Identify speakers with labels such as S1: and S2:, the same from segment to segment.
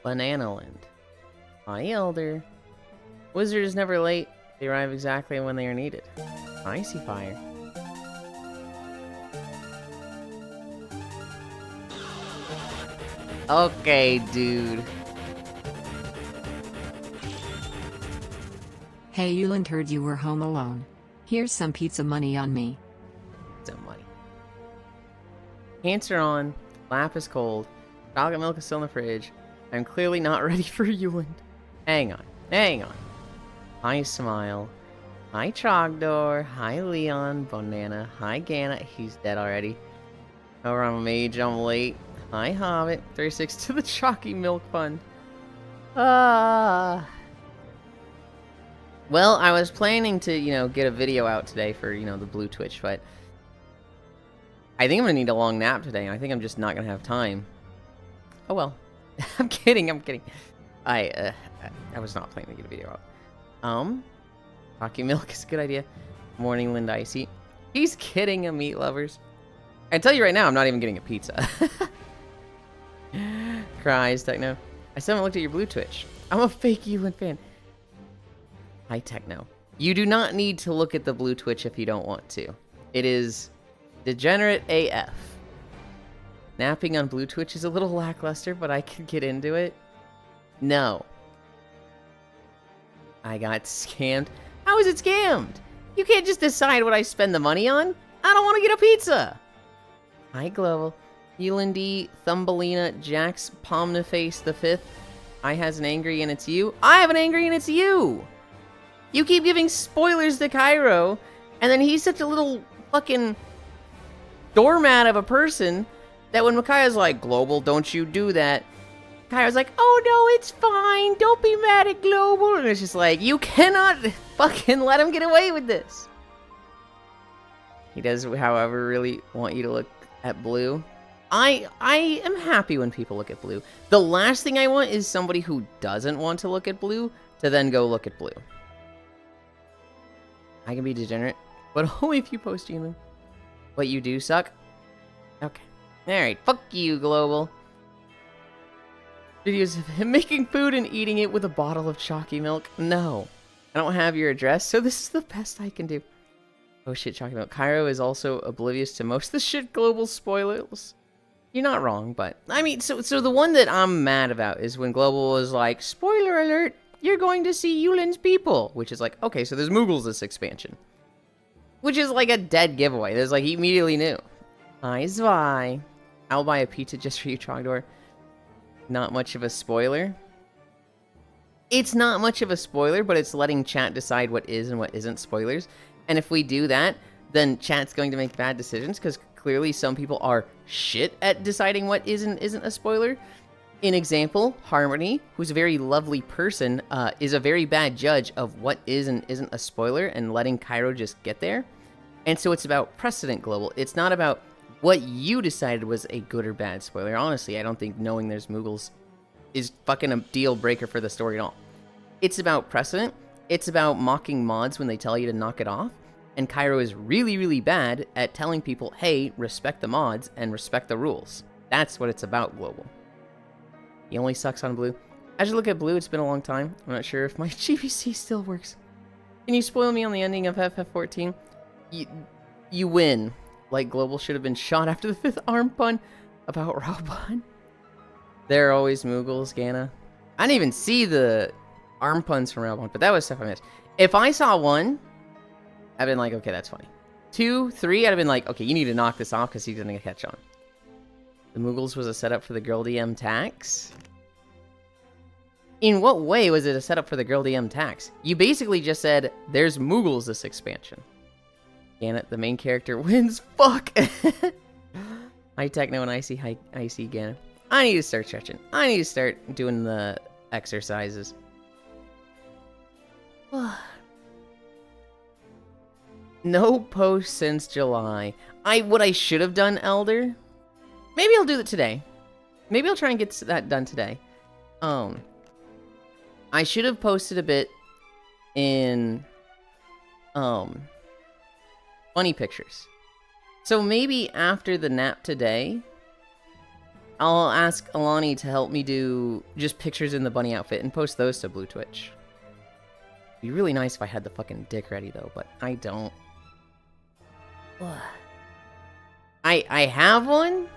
S1: Banana Land. Hi, Elder. Wizard is never late. They arrive exactly when they are needed. Icy Fire. Okay, dude.
S2: Hey, Yulind, heard you were home alone. Here's some pizza money on me.
S1: Some money. Pants are on. Lap is cold. Chocolate milk is still in the fridge. I'm clearly not ready for Yulind. Hang on. Hang on. Hi, Smile. Hi, Trogdor. Hi, Leon. Banana. Hi, Gana. He's dead already. Oh, I'm a mage. I'm late. Hi, Hobbit. 36 to the Chalky Milk Fund. Well, I was planning to, get a video out today for, the blue Twitch, but I think I'm going to need a long nap today, and I think I'm just not going to have time. Oh, well. I'm kidding. I was not planning to get a video out. Chalky Milk is a good idea. Morning, Lind Icy. He's kidding, meat lovers. I tell you right now, I'm not even getting a pizza. Cries, Techno. I still haven't looked at your blue Twitch. I'm a fake Yulind fan. Hi, Techno. You do not need to look at the blue Twitch if you don't want to. It is degenerate AF. Napping on blue Twitch is a little lackluster, but I can get into it. No. I got scammed. How is it scammed? You can't just decide what I spend the money on. I don't want to get a pizza. Hi, Global. Yulind, Thumbelina, Jax, Pomniface the Fifth. I has an angry and it's you. I have an angry and it's you. You keep giving spoilers to Cairo, and then he's such a little fucking doormat of a person that when Micaiah's like, Global, don't you do that, Cairo's like, oh no, it's fine. Don't be mad at Global. And it's just like, you cannot fucking let him get away with this. He does, however, really want you to look at blue. I am happy when people look at blue. The last thing I want is somebody who doesn't want to look at blue to then go look at blue. I can be degenerate, but only if you post Yulind. What you do suck? Okay. Alright, fuck you, Global. Videos of him making food and eating it with a bottle of chalky milk? No. I don't have your address, so this is the best I can do. Oh shit, chalky milk. Cairo is also oblivious to most of the shit Global spoilers. You're not wrong, but... I mean, so the one that I'm mad about is when Global was like, spoiler alert, you're going to see Yulind's people. Which is like, okay, so there's Moogles this expansion. Which is like a dead giveaway. There's like, he immediately knew. Hi, Zwei. I'll buy a pizza just for you, Trogdor. Not much of a spoiler. It's not much of a spoiler, but it's letting chat decide what is and what isn't spoilers. And if we do that, then chat's going to make bad decisions, because clearly some people are shit at deciding what is and isn't a spoiler. In example, Harmony, who's a very lovely person, is a very bad judge of what is and isn't a spoiler and letting Cairo just get there. And so it's about precedent, Global. It's not about what you decided was a good or bad spoiler. Honestly, I don't think knowing there's Moogles is fucking a deal breaker for the story at all. It's about precedent. It's about mocking mods when they tell you to knock it off. And Cairo is really, really bad at telling people, hey, respect the mods and respect the rules. That's what it's about, Global. He only sucks on blue. As you look at blue, it's been a long time. I'm not sure if my GVC still works. Can you spoil me on the ending of FF14? You win. Like Global should have been shot after the 5th arm pun about Raubon. There are always Moogles, Gana. I didn't even see the arm puns from Raubon, but that was stuff I missed. If I saw one, I'd been like, okay, that's funny. 2, 3, I'd have been like, okay, you need to knock this off because he's going to catch on. The Moogles was a setup for the Girl DM tax? In what way was it a setup for the Girl DM tax? You basically just said, there's Moogles this expansion. Gannett, the main character, wins. Fuck! Hi, Techno and Icy. Hi, Icy, Gannett. I need to start stretching. I need to start doing the exercises. No post since July. What I should have done, Elder? Maybe I'll do that today. Maybe I'll try and get that done today. I should have posted a bit in, funny pictures. So maybe after the nap today, I'll ask Alani to help me do just pictures in the bunny outfit and post those to Blue Twitch. It'd be really nice if I had the fucking dick ready, though, but I don't. I have one?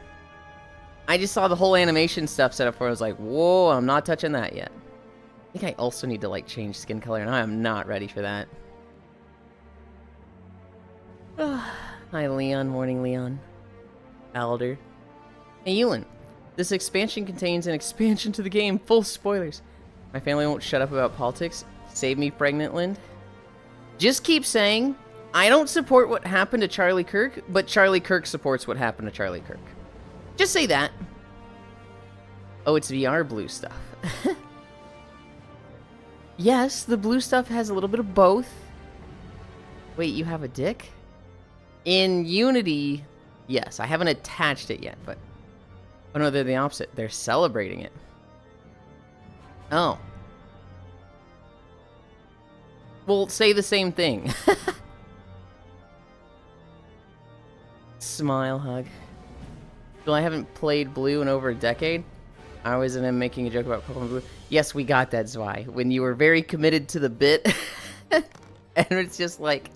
S1: I just saw the whole animation stuff set up for it. I was like, whoa, I'm not touching that yet. I think I also need to, like, change skin color, and I am not ready for that. Hi, Leon. Morning, Leon. Alder. Hey, Yulind. This expansion contains an expansion to the game. Full spoilers. My family won't shut up about politics. Save me, pregnant Lind. Just keep saying, I don't support what happened to Charlie Kirk, but Charlie Kirk supports what happened to Charlie Kirk. Just say that. Oh, it's VR blue stuff. Yes, the blue stuff has a little bit of both. Wait, you have a dick? In Unity, yes. I haven't attached it yet, but... Oh no, they're the opposite. They're celebrating it. Oh. Well, say the same thing. Smile hug. Well, I haven't played Blue in over a decade. I was in him making a joke about Pokemon Blue. Yes, we got that, Zwei. When you were very committed to the bit. And it's just like...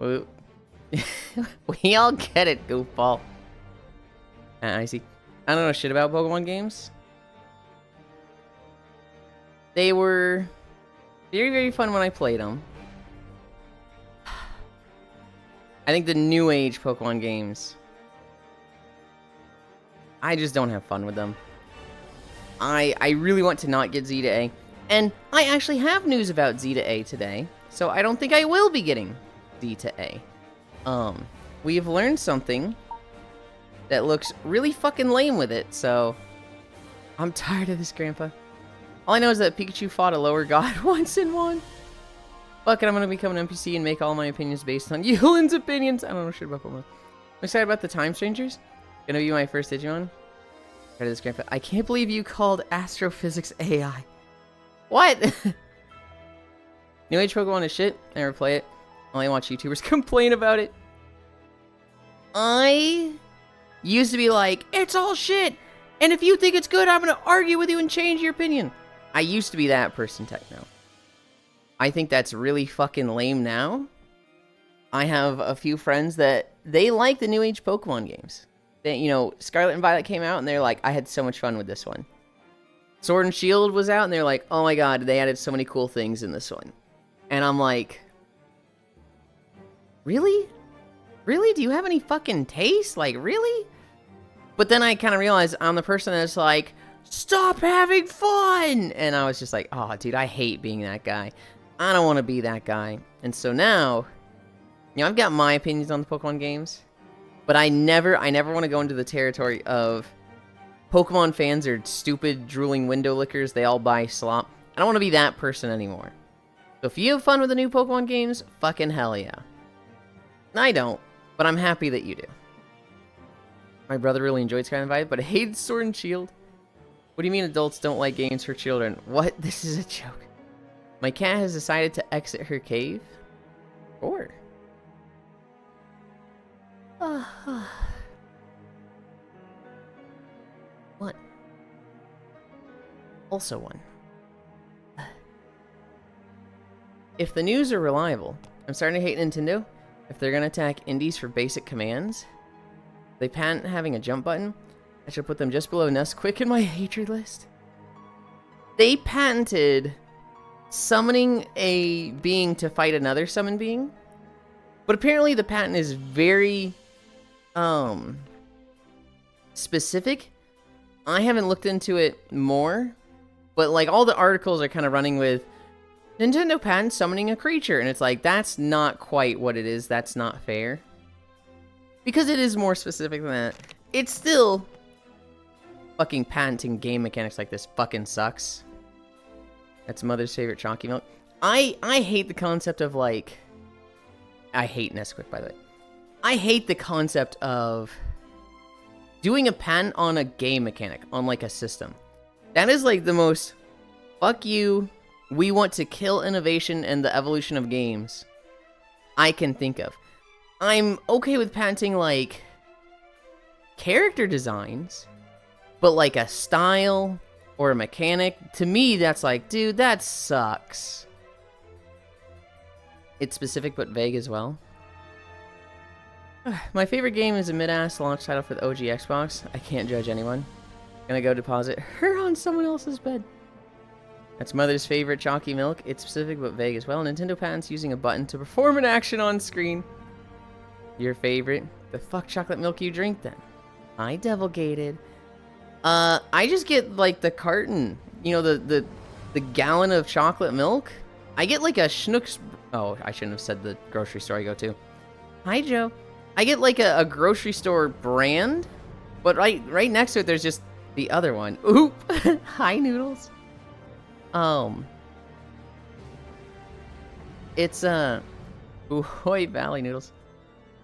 S1: we all get it, goofball. I see. I don't know shit about Pokemon games. They were very, very fun when I played them. I think the new age Pokemon games, I just don't have fun with them. I really want to not get Z to A. And I actually have news about Z to A today, so I don't think I will be getting Z to A. We've learned something that looks really fucking lame with it, so I'm tired of this, Grandpa. All I know is that Pikachu fought a lower god once and won. Fuck it, I'm gonna become an NPC and make all my opinions based on Yulind's opinions. I don't know shit about Pokemon. I'm excited about the Time Strangers. Gonna be my first Digimon. Tired of this, Grandpa. I can't believe you called Astrophysics AI. What? New Age Pokemon is shit. I never play it. Only watch YouTubers complain about it. I used to be like, it's all shit, and if you think it's good, I'm gonna argue with you and change your opinion. I used to be that person, Techno. I think that's really fucking lame now. I have a few friends that they like the New Age Pokemon games. They, you know, Scarlet and Violet came out, and they're like, I had so much fun with this one. Sword and Shield was out, and they're like, oh my god, they added so many cool things in this one. And I'm like, really? Really? Do you have any fucking taste? Like, really? But then I kind of realized I'm the person that's like, stop having fun! And I was just like, oh, dude, I hate being that guy. I don't want to be that guy. And so now, you know, I've got my opinions on the Pokemon games, but I never want to go into the territory of Pokemon fans are stupid, drooling window lickers. They all buy slop. I don't want to be that person anymore. So if you have fun with the new Pokemon games, fucking hell yeah. I don't, but I'm happy that you do. My brother really enjoyed Scarlet and Violet, but hated Sword and Shield. What do you mean adults don't like games for children? What? This is a joke. My cat has decided to exit her cave. Or... One. Also one. If the news are reliable, I'm starting to hate Nintendo. If they're gonna attack indies for basic commands, they patent having a jump button. I should put them just below Nesquik in my hatred list. They patented summoning a being to fight another summoned being, but apparently the patent is very specific. I haven't looked into it more, but like all the articles are kind of running with Nintendo patent summoning a creature, and it's like, that's not quite what it is. That's not fair. Because it is more specific than that. It's still fucking patenting game mechanics like this fucking sucks. That's Mother's favorite chalky milk. I hate the concept of like... I hate Nesquik, by the way. I hate the concept of doing a patent on a game mechanic, on like a system. That is like the most fuck you, we want to kill innovation and the evolution of games I can think of. I'm okay with patenting like character designs, But like a style or a mechanic, to me, that's like, dude, that sucks. It's specific but vague as well. My favorite game is a mid-ass launch title for the OG Xbox. I can't judge anyone. Gonna go deposit her on someone else's bed. That's Mother's favorite, Chalky Milk. It's specific but vague as well. Nintendo patents using a button to perform an action on screen. Your favorite? The fuck chocolate milk you drink then? I devil gated. I just get like the carton. You know, the gallon of chocolate milk. I get like a Schnucks. Oh, I shouldn't have said the grocery store I go to. Hi, Joe. I get like a grocery store brand, but right next to it, there's just the other one. Oop. Hi, Noodles. It's Uhoy Valley Noodles.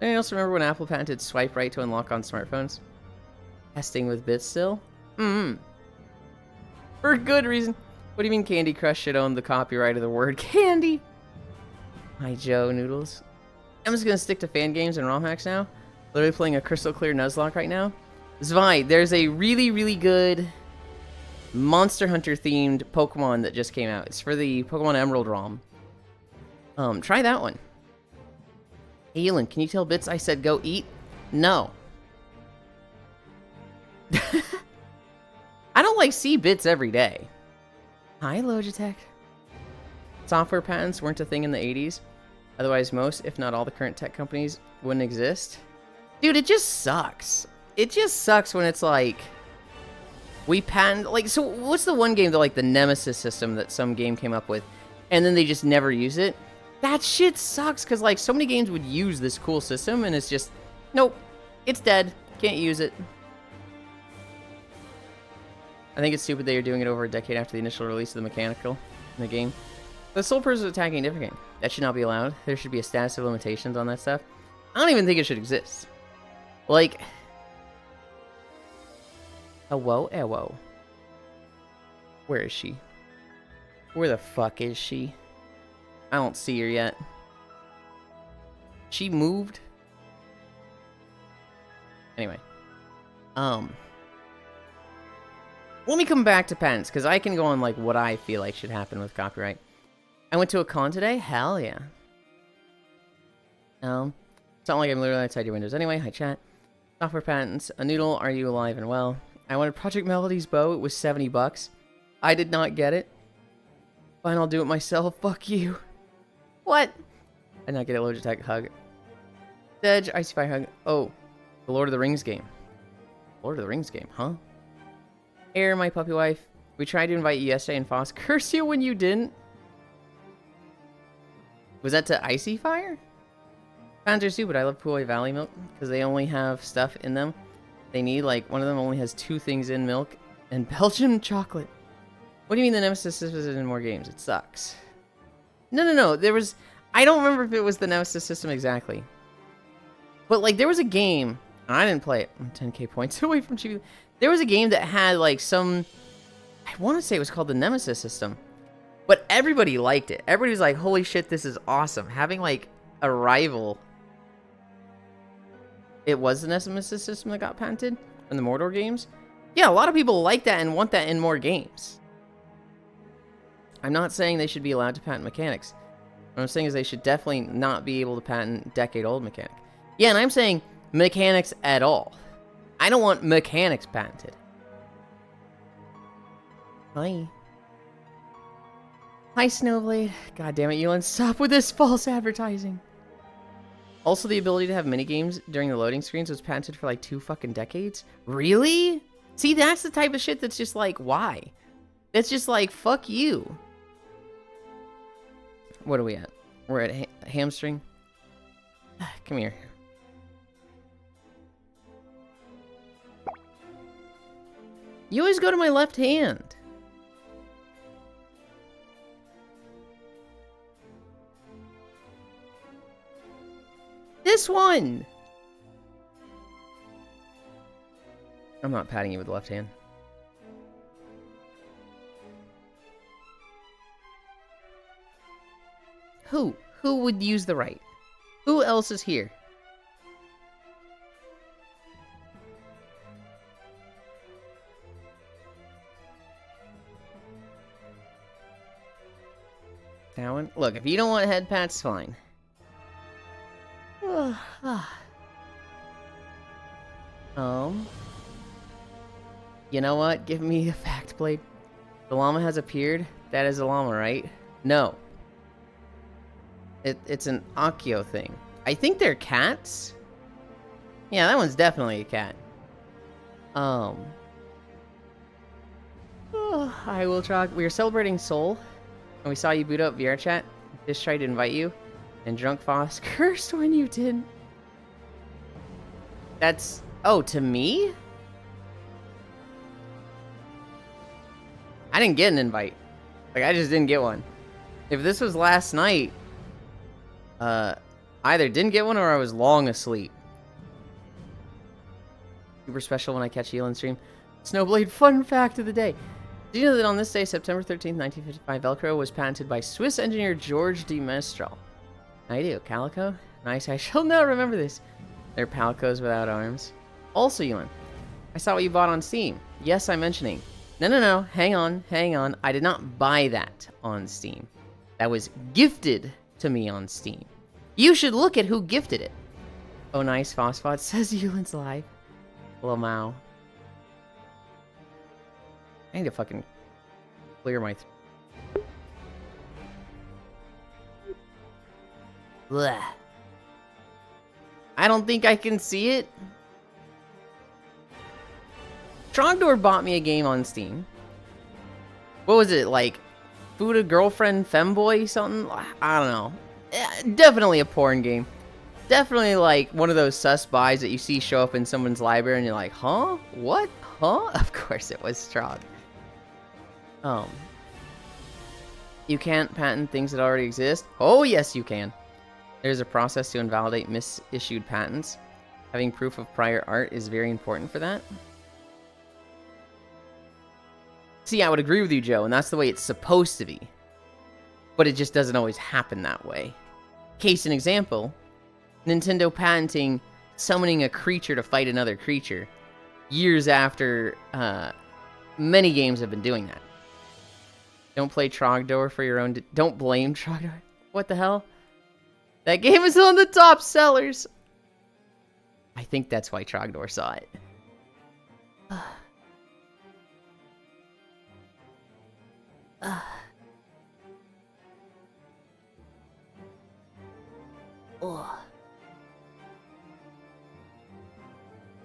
S1: Anyone else remember when Apple patented swipe right to unlock on smartphones? Testing with bits still? For good reason. What do you mean Candy Crush should own the copyright of the word candy? Hi, Joe Noodles. I'm just gonna stick to fan games and ROM hacks now. Literally playing a crystal clear Nuzlocke right now. Zwei, there's a really, really good Monster Hunter themed Pokemon that just came out. It's for the Pokemon Emerald ROM. Try that one. Hey, Yulind, can you tell Bits I said go eat? No. I don't like see Bits every day. Hi, Logitech. Software patents weren't a thing in the 80s. Otherwise, most, if not all, the current tech companies wouldn't exist. Dude, it just sucks. It just sucks when it's like, we patent, like, so what's the one game that, like, the Nemesis system that some game came up with, and then they just never use it? That shit sucks, because, like, so many games would use this cool system, and it's just, nope, it's dead. Can't use it. I think it's stupid they are doing it over a decade after the initial release of the mechanical in the game. The sole purpose of attacking a different game. That should not be allowed. There should be a status of limitations on that stuff. I don't even think it should exist. Like, Ewo. Where is she? Where the fuck is she? I don't see her yet. She moved? Anyway. Let me come back to patents, because I can go on, like, what I feel like should happen with copyright. I went to a con today? Hell yeah. It's not like I'm literally outside your windows anyway. Hi, chat. Software patents. A noodle, are you alive and well? I wanted Project Melody's bow. It was $70. I did not get it. Fine, I'll do it myself. Fuck you. What? I did not get a Logitech hug. Sedge, Icy Fire hug. Oh, the Lord of the Rings game. Lord of the Rings game, huh? Air, my puppy wife. We tried to invite you yesterday and Foss cursed you when you didn't. Was that to Icy Fire? Fans are stupid. I love Puoi Valley milk because they only have stuff in them they need. Like, one of them only has 2 things in milk and Belgian chocolate. What do you mean the Nemesis system is in more games? It sucks. No. There was... I don't remember if it was the Nemesis system exactly. But, like, there was a game... And I didn't play it. I'm 10k points away from Chibi. There was a game that had, like, some... I want to say it was called the Nemesis system. But everybody liked it. Everybody was like, holy shit, this is awesome. Having, like, a rival... It was the Nemesis system that got patented in the Mordor games. Yeah, a lot of people like that and want that in more games. I'm not saying they should be allowed to patent mechanics. What I'm saying is they should definitely not be able to patent decade-old mechanic. Yeah, and I'm saying mechanics at all. I don't want mechanics patented. Hi. Hi, Snowblade. God damn it, Yulind. Stop with this false advertising. Also, the ability to have minigames during the loading screens was patented for like 2 fucking decades. Really? See, that's the type of shit that's just like, why? It's just like, fuck you. What are we at? We're at hamstring. Come here. You always go to my left hand. This one! I'm not patting you with the left hand. Who? Who would use the right? Who else is here? that one. Look, if you don't want head pats, fine. You know what? Give me a fact plate. The llama has appeared. That is a llama, right? No. It's an Akio thing. I think they're cats. Yeah, that one's definitely a cat. I will talk. We were celebrating Soul, and we saw you boot up VRChat. Just tried to invite you, and Drunk Foss cursed when you didn't. That's... Oh, to me? I didn't get an invite. Like, I just didn't get one. If this was last night, either didn't get one or I was long asleep. Super special when I catch Yulind stream. Snowblade fun fact of the day. Did you know that on this day, September 13th, 1955, Velcro was patented by Swiss engineer George de Mestral? I do. Calico? Nice. I shall not remember this. They're palicos without arms. Also, Yulind, I saw what you bought on Steam. Yes, I'm mentioning. No. Hang on. I did not buy that on Steam. That was gifted to me on Steam. You should look at who gifted it. Oh, nice. Phosphot says Yulind's live. Lamau. I need to fucking clear my... Blech. I don't think I can see it. Trogdor bought me a game on Steam. What was it, like, Fuda Girlfriend Femboy something? I don't know. Definitely a porn game. Definitely like one of those sus buys that you see show up in someone's library and you're like, huh? What? Huh? Of course it was Trog. You can't patent things that already exist? Oh, yes you can. There's a process to invalidate misissued patents. Having proof of prior art is very important for that. See, I would agree with you, Joe, and that's the way it's supposed to be. But it just doesn't always happen that way. Case in example, Nintendo patenting summoning a creature to fight another creature years after many games have been doing that. Don't play Trogdor for your own... Don't blame Trogdor. What the hell? That game is on the top sellers. I think that's why Trogdor saw it.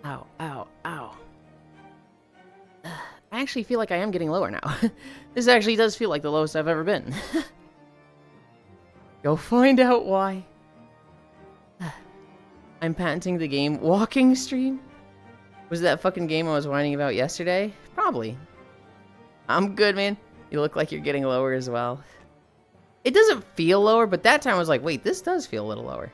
S1: Ow, ow, ow. I actually feel like I am getting lower now. This actually does feel like the lowest I've ever been. Go find out why. I'm patenting the game Walking Stream? Was that fucking game I was whining about yesterday? Probably. I'm good, man. You look like you're getting lower as well. It doesn't feel lower, but that time I was like, wait, this does feel a little lower.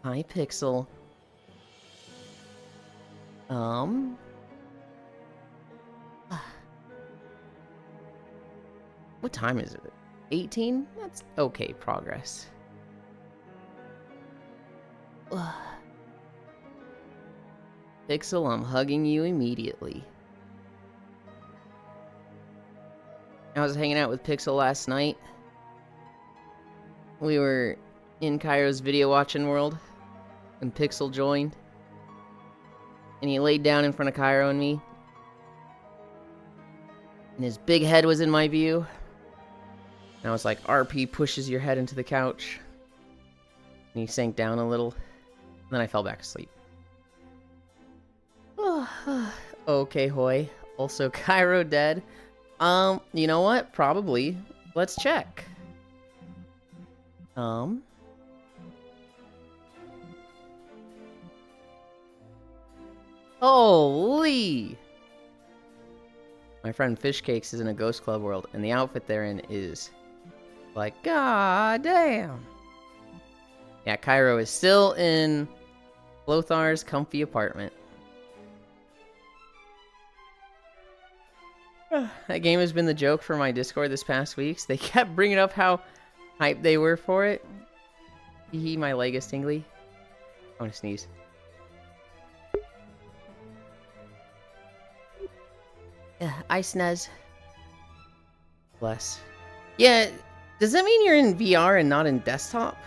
S1: Hi, Pixel. What time is it? 18? That's okay progress. Pixel, I'm hugging you immediately. I was hanging out with Pixel last night. We were in Cairo's video watching world, and Pixel joined. And he laid down in front of Cairo and me. And his big head was in my view. And I was like, RP pushes your head into the couch. And he sank down a little. And then I fell back asleep. Okay, Hoy. Also, Cairo dead. You know what? Probably. Let's check. Holy! My friend Fishcakes is in a Ghost Club world, and the outfit they're in is like, god damn. Yeah, Cairo is still in Lothar's comfy apartment. That game has been the joke for my Discord this past weeks. They kept bringing up how hyped they were for it. Hee, my leg is tingly. I want to sneeze. I snez. Bless. Yeah, does that mean you're in VR and not in desktop?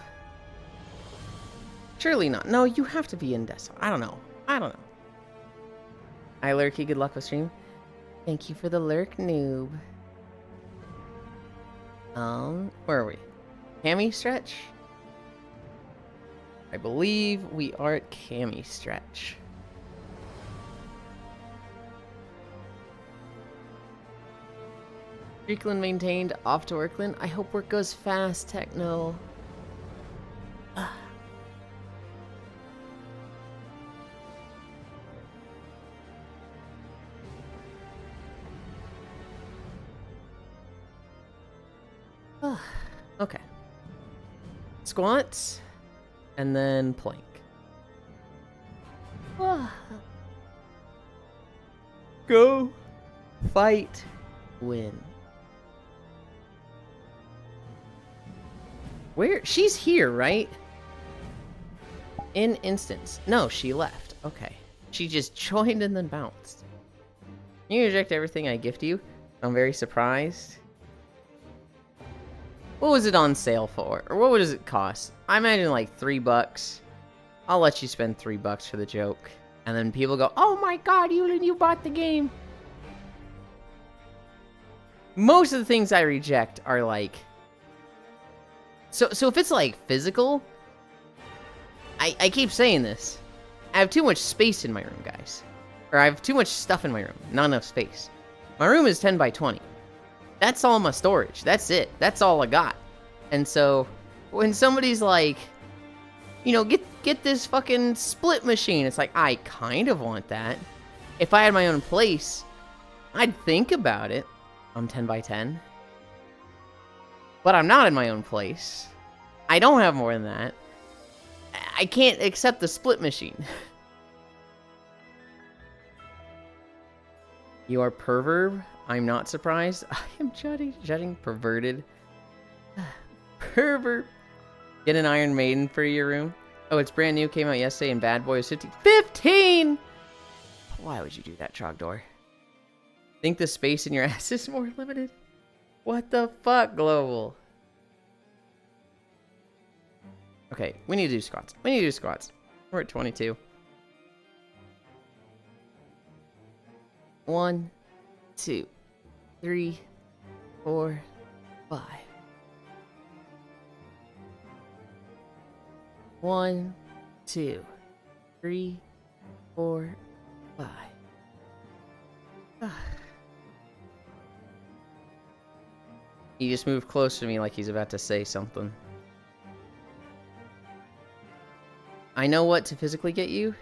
S1: Surely not. No, you have to be in desktop. I don't know. Hi, Lurky. Good luck with stream. Thank you for the lurk, noob. Where are we? Cami stretch? I believe we are at Cami stretch. Freakland maintained, off to Workland. I hope work goes fast, Techno. Okay. Squats, and then plank. Go, fight, win. Where? She's here, right? In instance. No, she left. Okay. She just joined and then bounced. You reject everything I gift you. I'm very surprised. What was it on sale for? Or what does it cost? I imagine like $3. I'll let you spend $3 for the joke. And then people go, oh my god, Yulind, you bought the game. Most of the things I reject are like... So if it's like physical... I keep saying this. I have too much space in my room, guys. Or I have too much stuff in my room. Not enough space. My room is 10 by 20. That's all my storage. That's it. That's all I got. And so, when somebody's like, you know, get this fucking split machine, it's like, I kind of want that. If I had my own place, I'd think about it. I'm 10 by 10. But I'm not in my own place. I don't have more than that. I can't accept the split machine. You are perverb? I'm not surprised. I am judging perverted. Pervert. Get an Iron Maiden for your room. Oh, it's brand new. Came out yesterday and Bad Boy was 15. 15! Why would you do that, Trogdor? Think the space in your ass is more limited? What the fuck, Global? Okay, we need to do squats. We're at 22. 1, 2, 3, 4, 5. 1, 2, 3, 4, 5. He just moved close to me like he's about to say something. I know what to physically get you.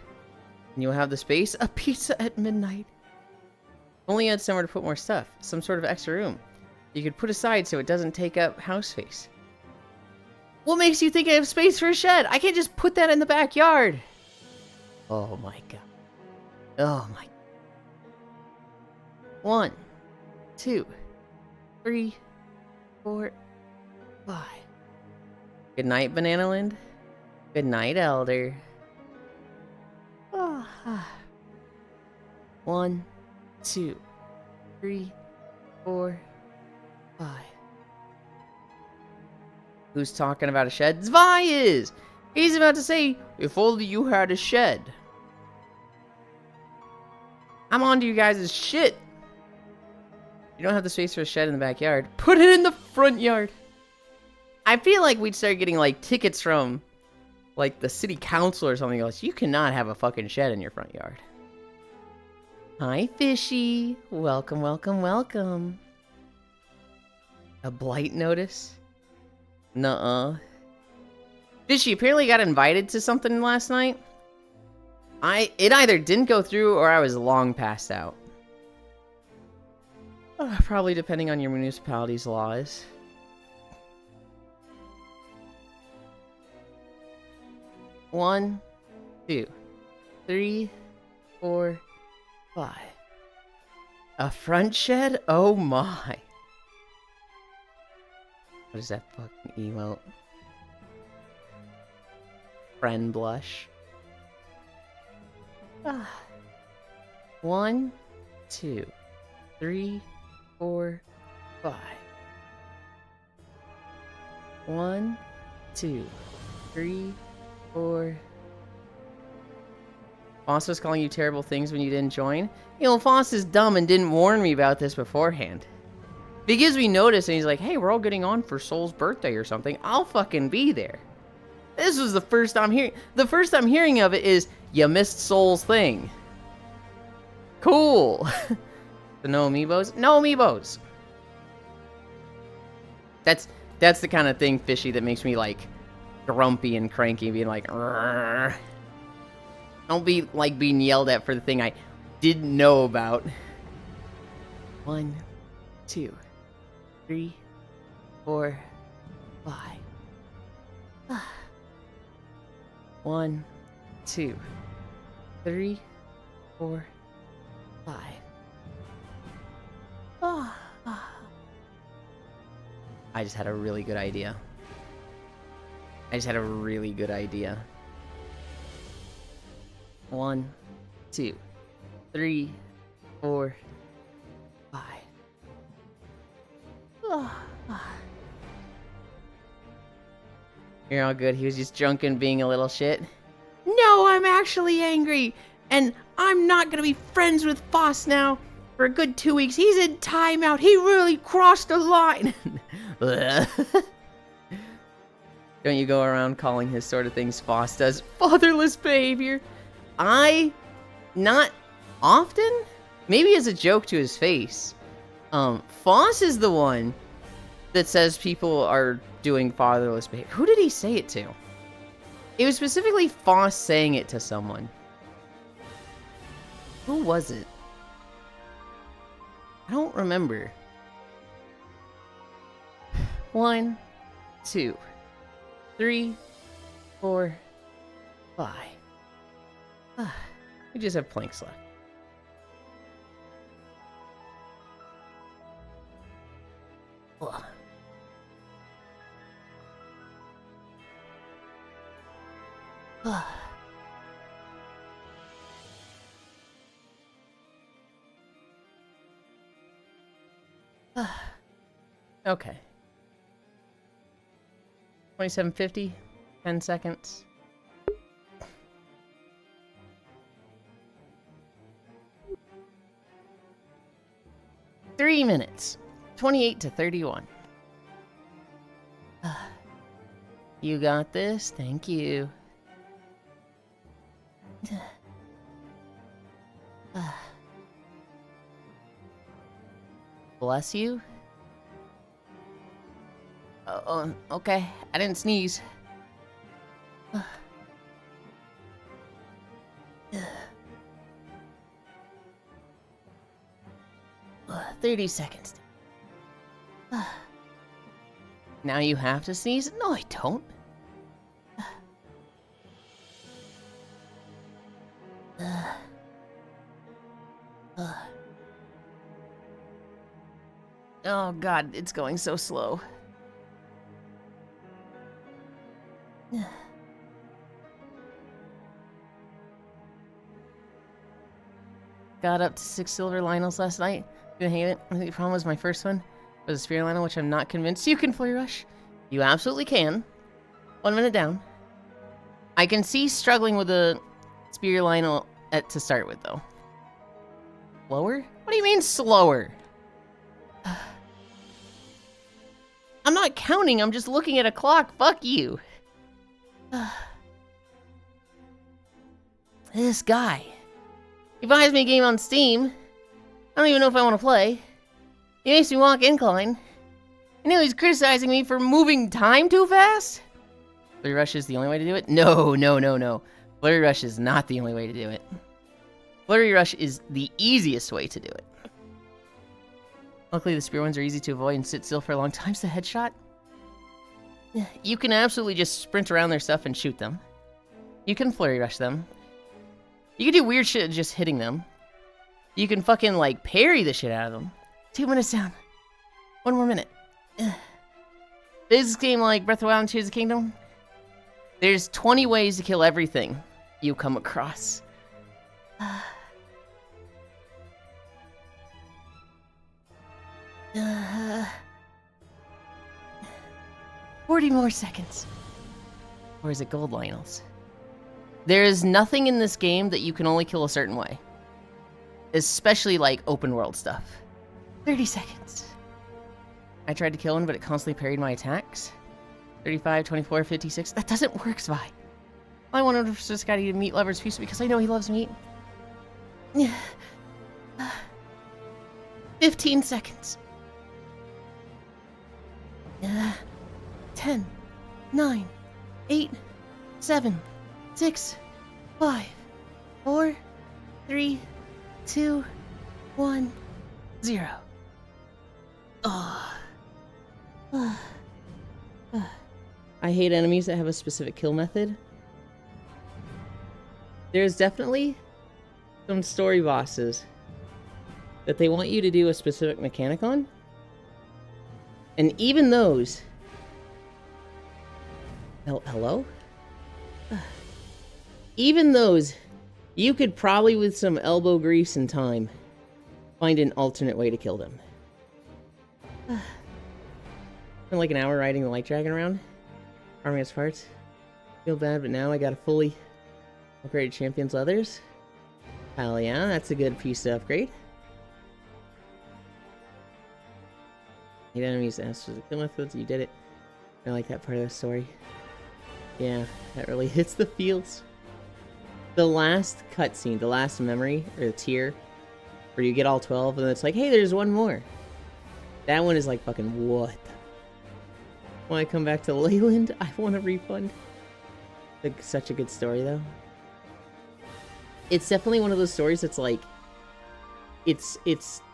S1: And you'll have the space. A pizza at midnight. Only had somewhere to put more stuff. Some sort of extra room. You could put aside so it doesn't take up house space. What makes you think I have space for a shed? I can't just put that in the backyard. Oh my god. Oh my. 1, 2, 3, 4, 5. Good night, Banana Land. Good night, Elder. 1, 2, 3, 4, 5. Who's talking about a shed? Zvi is! He's about to say, if only you had a shed. I'm on to you guys' shit. You don't have the space for a shed in the backyard. Put it in the front yard. I feel like we'd start getting, like, tickets from, like, the city council or something else. You cannot have a fucking shed in your front yard. Hi, Fishy. Welcome, welcome, welcome. A blight notice? Nuh-uh. Fishy apparently got invited to something last night. It either didn't go through or I was long passed out. Probably depending on your municipality's laws. One, 2, 3, 4, 5. A front shed? Oh my. What is that fucking emote? Friend blush. 1, 2, 3, 4, 5. 1, 2, 3, 4. Foss was calling you terrible things when you didn't join. You know, Foss is dumb and didn't warn me about this beforehand. If he gives me notice and he's like, hey, we're all getting on for Soul's birthday or something, I'll fucking be there. This was the first I'm hearing. The first I'm hearing of it is, you missed Soul's thing. Cool. The no amiibos? No amiibos. That's the kind of thing, Fishy, that makes me, like, grumpy and cranky, being like, "Rrr." Don't be, like, being yelled at for the thing I didn't know about. 1, 2, 3, 4, 5. 1, 2, 3, 4, 5. I just had a really good idea. I just had a really good idea. 1, 2, 3, 4, 5. You're all good. He was just drunk and being a little shit. No, I'm actually angry. And I'm not gonna be friends with Foss now. For a good 2 weeks. He's in timeout. He really crossed the line. Don't you go around calling his sort of things Foss does fatherless behavior? Not often? Maybe as a joke to his face. Foss is the one that says people are doing fatherless behavior. Who did he say it to? It was specifically Foss saying it to someone. Who was it? I don't remember. 1, 2, 3, 4, 5. We just have planks left. Ugh. Okay. 2750, 10 seconds. Three minutes, 28 to 31. You got this, thank you. Bless you. Oh, okay. I didn't sneeze. 30 seconds. Now you have to sneeze? No, I don't. Oh god, it's going so slow. Got up to 6 silver Lionels last night. Didn't hate it. I think the problem was my first one was a Spear Lionel, which I'm not convinced you can Flurry Rush. You absolutely can. 1 minute down. I can see struggling with a Spear Lionel to start with, though. Slower? What do you mean slower? I'm not counting, I'm just looking at a clock. Fuck you. This guy. He buys me a game on Steam. I don't even know if I want to play. He makes me walk incline. And now he's criticizing me for moving time too fast? Flurry Rush is the only way to do it? No, no, no, no. Flurry Rush is not the only way to do it. Flurry Rush is the easiest way to do it. Luckily, the spear ones are easy to avoid and sit still for a long time. So the headshot? You can absolutely just sprint around their stuff and shoot them. You can Flurry Rush them. You can do weird shit just hitting them. You can fucking, like, parry the shit out of them. 2 minutes down. 1 more minute. This game like Breath of the Wild and Tears of the Kingdom. There's 20 ways to kill everything you come across. 40 more seconds. Or is it gold Lionels? There is nothing in this game that you can only kill a certain way. Especially like open world stuff. 30 seconds. I tried to kill him, but it constantly parried my attacks. 35, 24, 56. That doesn't work, Svi. I wanted to just gotta eat a meat lover's pizza because I know he loves meat. 15 seconds. 10, 9, 8, 7, 6, 5, 4, 3, 2, 1, 0. I hate enemies that have a specific kill method. There's definitely some story bosses that they want you to do a specific mechanic on. And even those... Hello? Even those, you could probably, with some elbow grease and time, find an alternate way to kill them. Spent like an hour riding the light dragon around, farming its parts. Feel bad, but now I got a fully upgraded champion's leathers. Hell yeah, that's a good piece to upgrade. Hate enemies asked for the kill methods, you did it. I like that part of the story. Yeah, that really hits the feels. The last cutscene, the last memory, or the tier, where you get all 12, and then it's like, hey, there's one more. That one is like, fucking, what? When I come back to Leyland, I want a refund. Like, such a good story, though. It's definitely one of those stories that's like, it's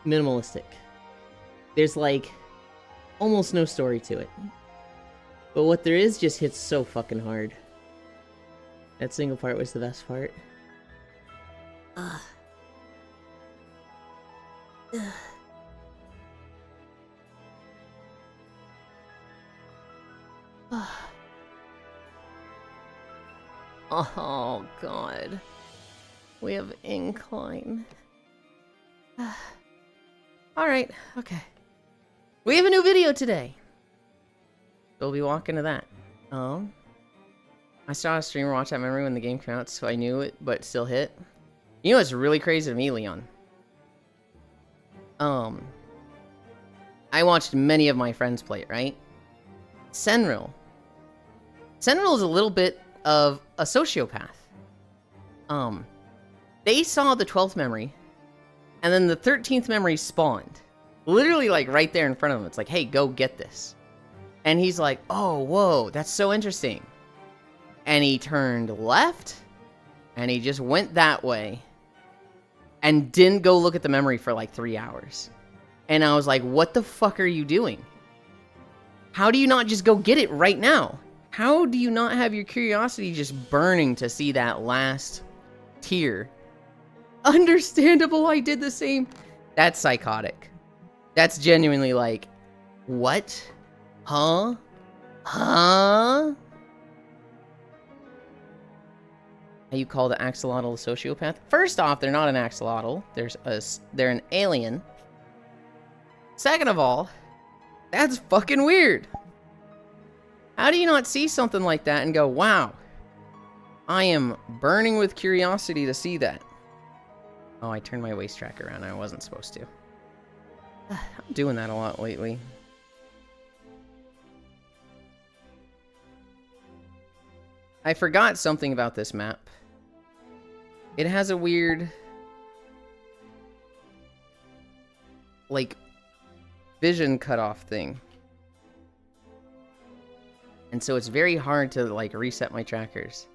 S1: minimalistic. There's like, almost no story to it. But what there is just hits so fucking hard. That single part was the best part. Ugh. Ugh. Ugh. Oh, God. We have incline. Alright, okay. We have a new video today. We'll be walking to that. I saw a streamer watch that memory when the game came out, so I knew it, but still hit. You know what's really crazy to me, Leon? I watched many of my friends play it, right? Senril. Senril is a little bit of a sociopath. They saw the 12th memory, and then the 13th memory spawned. Literally, like, right there in front of him. It's like, hey, go get this. And he's like, oh, whoa, that's so interesting. And he turned left, and he just went that way, and didn't go look at the memory for like 3 hours. And I was like, what the fuck are you doing? How do you not just go get it right now? How do you not have your curiosity just burning to see that last tier? Understandable, I did the same. That's psychotic. That's genuinely like, what? Huh? Huh? You call the axolotl a sociopath? First off, they're not an axolotl. They're an alien. Second of all, that's fucking weird. How do you not see something like that and go, wow, I am burning with curiosity to see that? Oh, I turned my waist track around. I wasn't supposed to. I'm doing that a lot lately. I forgot something about this map. It has a weird, like, vision cutoff thing. And so it's very hard to, like, reset my trackers.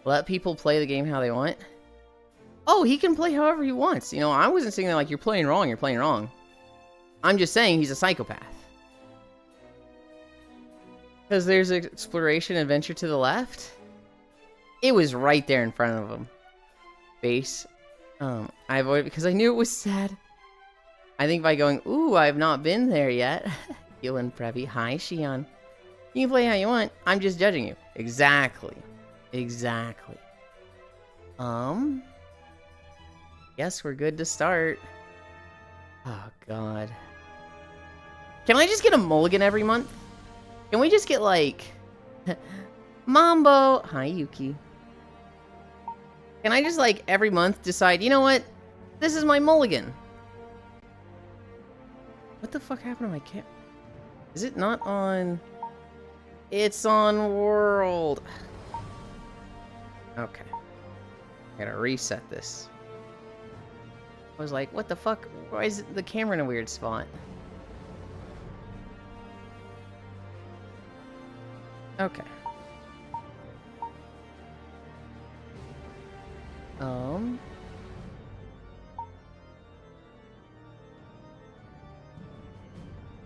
S1: Let people play the game how they want. Oh, he can play however he wants. You know, I wasn't saying that like, you're playing wrong, you're playing wrong. I'm just saying he's a psychopath. Because there's exploration adventure to the left. It was right there in front of him. Base. I avoided because I knew it was sad. I think by going, ooh, I've not been there yet. Yulind Previ. Hi, Shion. You can play how you want. I'm just judging you. Exactly. Exactly. Guess we're good to start. Oh, God. Can I just get a mulligan every month? Can we just get, like... Mambo! Hi, Yuki. Can I just, like, every month decide, you know what? This is my mulligan. What the fuck happened to my camp? Is it not on... It's on world. Okay. I gotta reset this. I was like, what the fuck? Why is the camera in a weird spot? Okay.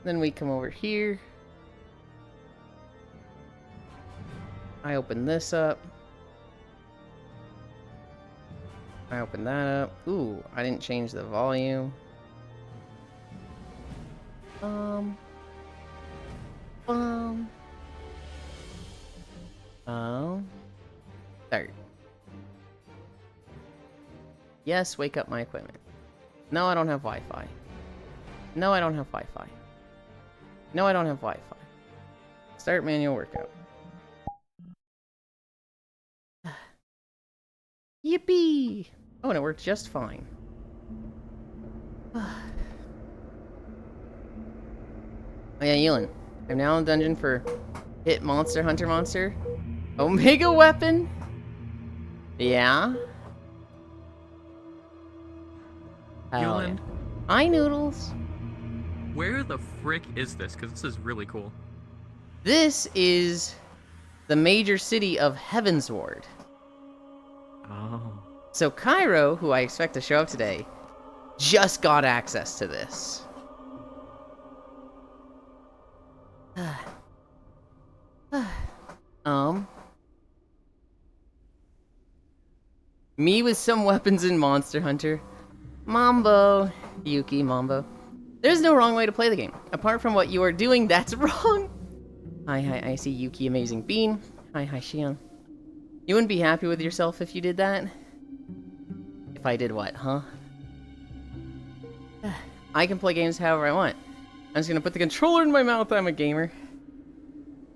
S1: Then we come over here. I open this up. I open that up. Ooh, I didn't change the volume. Oh. Start. Yes, wake up my equipment. No, I don't have Wi-Fi. No, I don't have Wi-Fi. No, I don't have Wi-Fi. Start manual workout. Yippee! Oh, and it worked just fine. Oh yeah, Yulind. I'm now in the dungeon for Hit Monster Hunter Monster. Omega Weapon? Yeah?
S3: Yulind,
S1: Hi, Noodles.
S3: where the frick is this? Because this is really cool.
S1: This is the major city of Heavensward.
S3: Oh.
S1: So Cairo, who I expect to show up today, just got access to this. Me with some weapons in Monster Hunter. Mambo. Yuki, Mambo. There's no wrong way to play the game. Apart from what you are doing, that's wrong. Hi, I see Yuki, Amazing Bean. Hi, Shion. You wouldn't be happy with yourself if you did that? If I did what, huh? I can play games however I want. I'm just gonna put the controller in my mouth, I'm a gamer.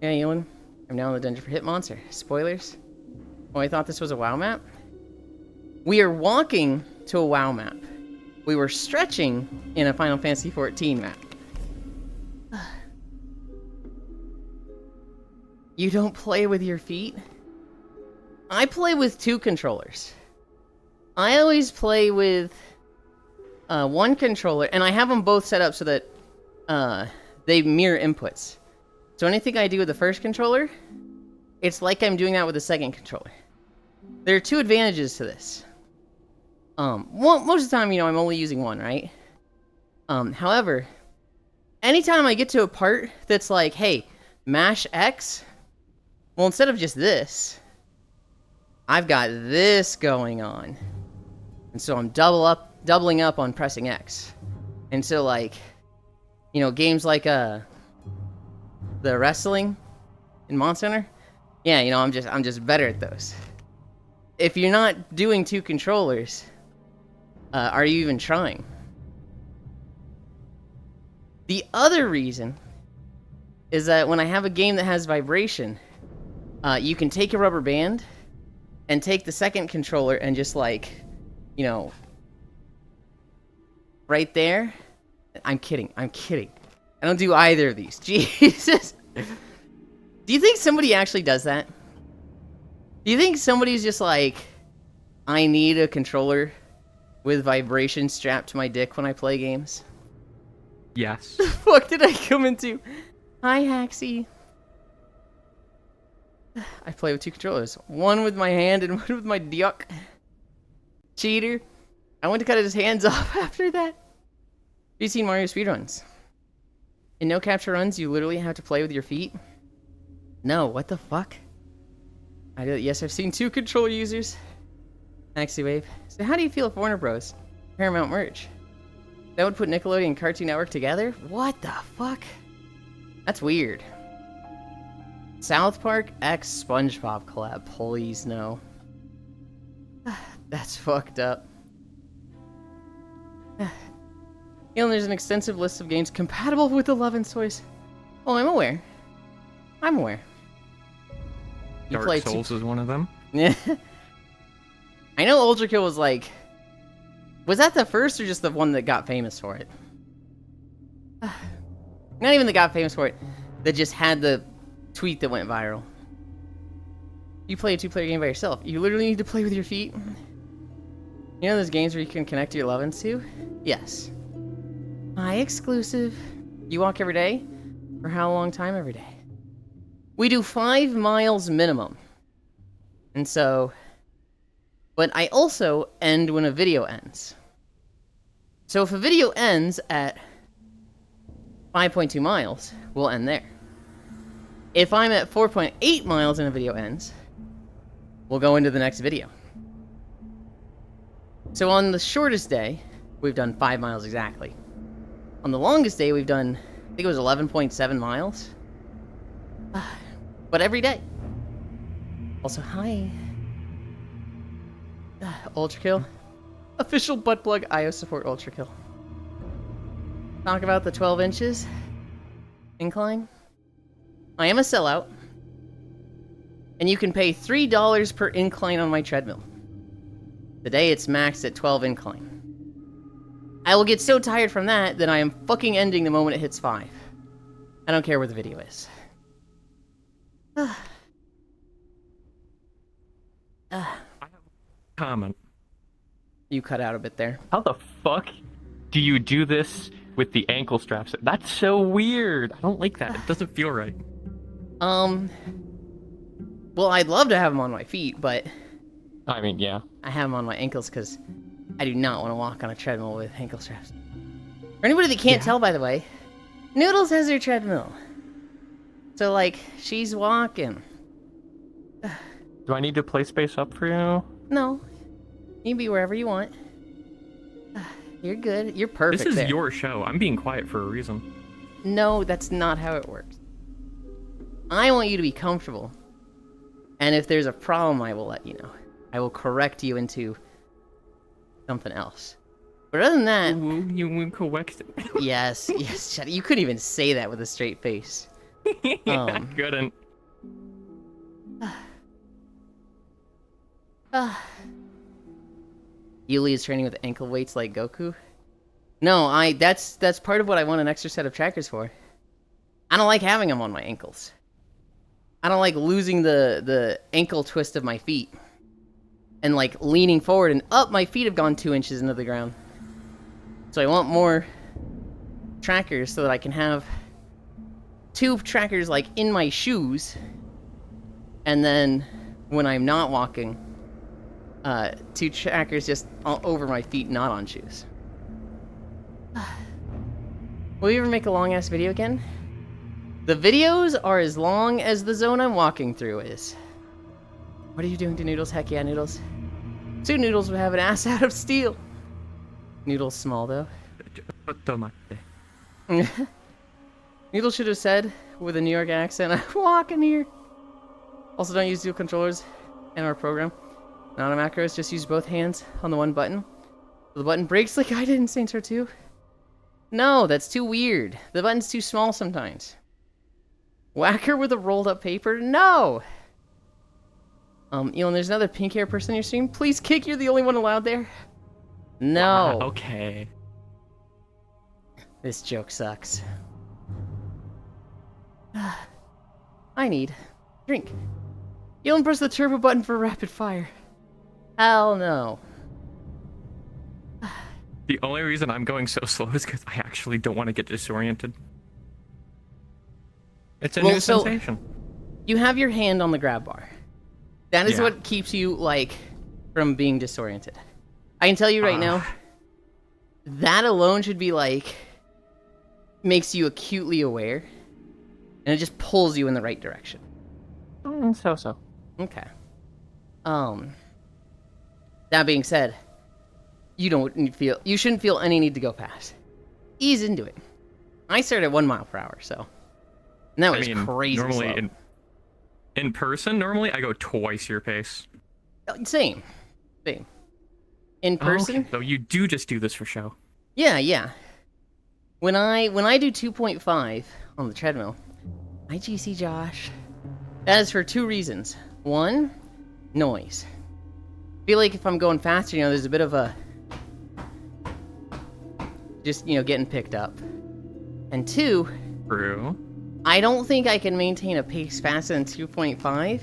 S1: Yeah, Yulind. I'm now in the dungeon for Hit Monster. Spoilers? Oh, I thought this was a WoW map? We are walking to a WoW map. We were stretching in a Final Fantasy XIV map. You don't play with your feet? I play with 2 controllers. I always play with one controller, and I have them both set up so that they mirror inputs. So anything I do with the first controller, it's like I'm doing that with the second controller. There are 2 advantages to this. Most of the time, you know, I'm only using one, right? However, anytime I get to a part that's like, hey, mash X, well, instead of just this, I've got this going on. And so I'm doubling up on pressing X. And so, like, you know, games like the wrestling in Monster Hunter, yeah, you know, I'm just better at those. If you're not doing 2 controllers, are you even trying? The other reason is that when I have a game that has vibration, you can take a rubber band and take the second controller and just, like, you know, right there. I'm kidding. I don't do either of these. Jesus. Do you think somebody actually does that? Do you think somebody's just like, I need a controller with vibration strapped to my dick when I play games?
S3: Yes.
S1: The fuck did I come into? Hi, Haxie. I play with 2 controllers. One with my hand and one with my dick. Cheater. I went to cut his hands off after that. Have you seen Mario speedruns? In no capture runs, you literally have to play with your feet? No, what the fuck? I do. Yes, I've seen 2 controller users. Maxi Wave. So how do you feel if Warner Bros. Paramount merge? That would put Nickelodeon and Cartoon Network together? What the fuck? That's weird. South Park x SpongeBob collab. Please no. That's fucked up. And there's an extensive list of games compatible with 11 toys. Oh, I'm aware. I'm aware. You
S4: Dark
S1: play
S4: Souls is one of them.
S1: Yeah. I know Ultra Kill was like... Was that the first or just the one that got famous for it? Not even that got famous for it. That just had the tweet that went viral. You play a 2-player game by yourself. You literally need to play with your feet. You know those games where you can connect your loved ones to? Yes. My exclusive. You walk every day? For how long time every day? We do 5 miles minimum. And so... But I also end when a video ends. So if a video ends at 5.2 miles, we'll end there. If I'm at 4.8 miles and a video ends, we'll go into the next video. So on the shortest day, we've done 5 miles exactly. On the longest day, we've done, I think it was 11.7 miles. But every day. Also, hi. Ultra Kill. Official butt plug IO support Ultra Kill. Talk about the 12 inches. Incline. I am a sellout. And you can pay $3 per incline on my treadmill. Today it's maxed at 12 incline. I will get so tired from that I am fucking ending the moment it hits 5. I don't care where the video is.
S4: I have a comment.
S1: You cut out a bit there.
S4: How the fuck do you do this with the ankle straps? That's so weird. I don't like that. It doesn't feel right.
S1: Well, I'd love to have them on my feet, but
S4: I mean, yeah.
S1: I have them on my ankles because I do not want to walk on a treadmill with ankle straps. For anybody that can't tell, by the way, Noodles has her treadmill. So, like, she's walking.
S4: Do I need to play space up for you?
S1: No. You can be wherever you want. You're good. You're perfect
S4: This is
S1: there.
S4: your show. I'm being quiet for a reason.
S1: No, that's not how it works. I want you to be comfortable. And if there's a problem, I will let you know. I will correct you into something else. But other than that...
S4: You will correct.
S1: Yes, shut up. You couldn't even say that with a straight face.
S4: I couldn't.
S1: Yuli is training with ankle weights like Goku. No, that's part of what I want an extra set of trackers for. I don't like having them on my ankles. I don't like losing the ankle twist of my feet. And like leaning forward and up, my feet have gone 2 inches into the ground. So I want more trackers so that I can have 2 trackers like in my shoes. And then when I'm not walking, 2 trackers just all over my feet, not on shoes. Will you ever make a long-ass video again? The videos are as long as the zone I'm walking through is. What are you doing to Noodles? Heck yeah, Noodles. 2 Noodles would have an ass out of steel. Noodles small, though. Noodles should have said, with a New York accent, I'm walking here. Also, don't use dual controllers in our program. Not a macros, just use both hands on the one button. The button breaks like I did in Saints Row 2. No, that's too weird. The button's too small sometimes. Whack her with a rolled up paper? No! Elon, there's another pink hair person in your stream. Please kick, you're the only one allowed there. No.
S4: Okay.
S1: This joke sucks. I need drink. Elon, press the turbo button for rapid fire. Hell no.
S4: The only reason I'm going so slow is because I actually don't want to get disoriented. It's a new sensation.
S1: You have your hand on the grab bar. That is
S4: Yeah.
S1: what keeps you, like, from being disoriented. I can tell you right now, that alone should be, like, makes you acutely aware. And it just pulls you in the right direction.
S4: So.
S1: Okay. That being said, you shouldn't feel any need to go fast. Ease into it. I started at 1 mile per hour, so. And that was crazy
S4: normally
S1: slow.
S4: in person, normally I go twice your pace.
S1: Same. In person?
S4: Okay. So you do just do this for show.
S1: Yeah. When I do 2.5 on the treadmill, hi GC Josh. That is for 2 reasons. 1, noise. I feel like if I'm going faster, there's a bit of a just, getting picked up. And 2,
S3: True.
S1: I don't think I can maintain a pace faster than 2.5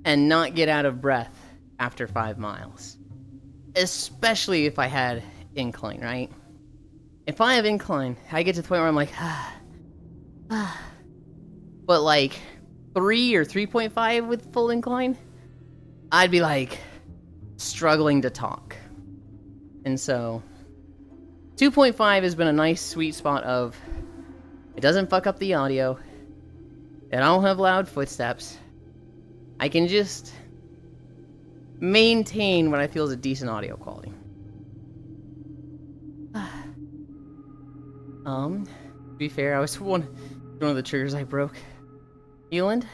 S1: and not get out of breath after 5 miles. Especially if I had incline, right? If I have incline, I get to the point where I'm like, But like 3 or 3.5 with full incline, I'd be like struggling to talk. And so 2.5 has been a nice sweet spot of it doesn't fuck up the audio, and I don't have loud footsteps. I can just maintain what I feel is a decent audio quality. To be fair, I was one of the triggers I broke. Yulind,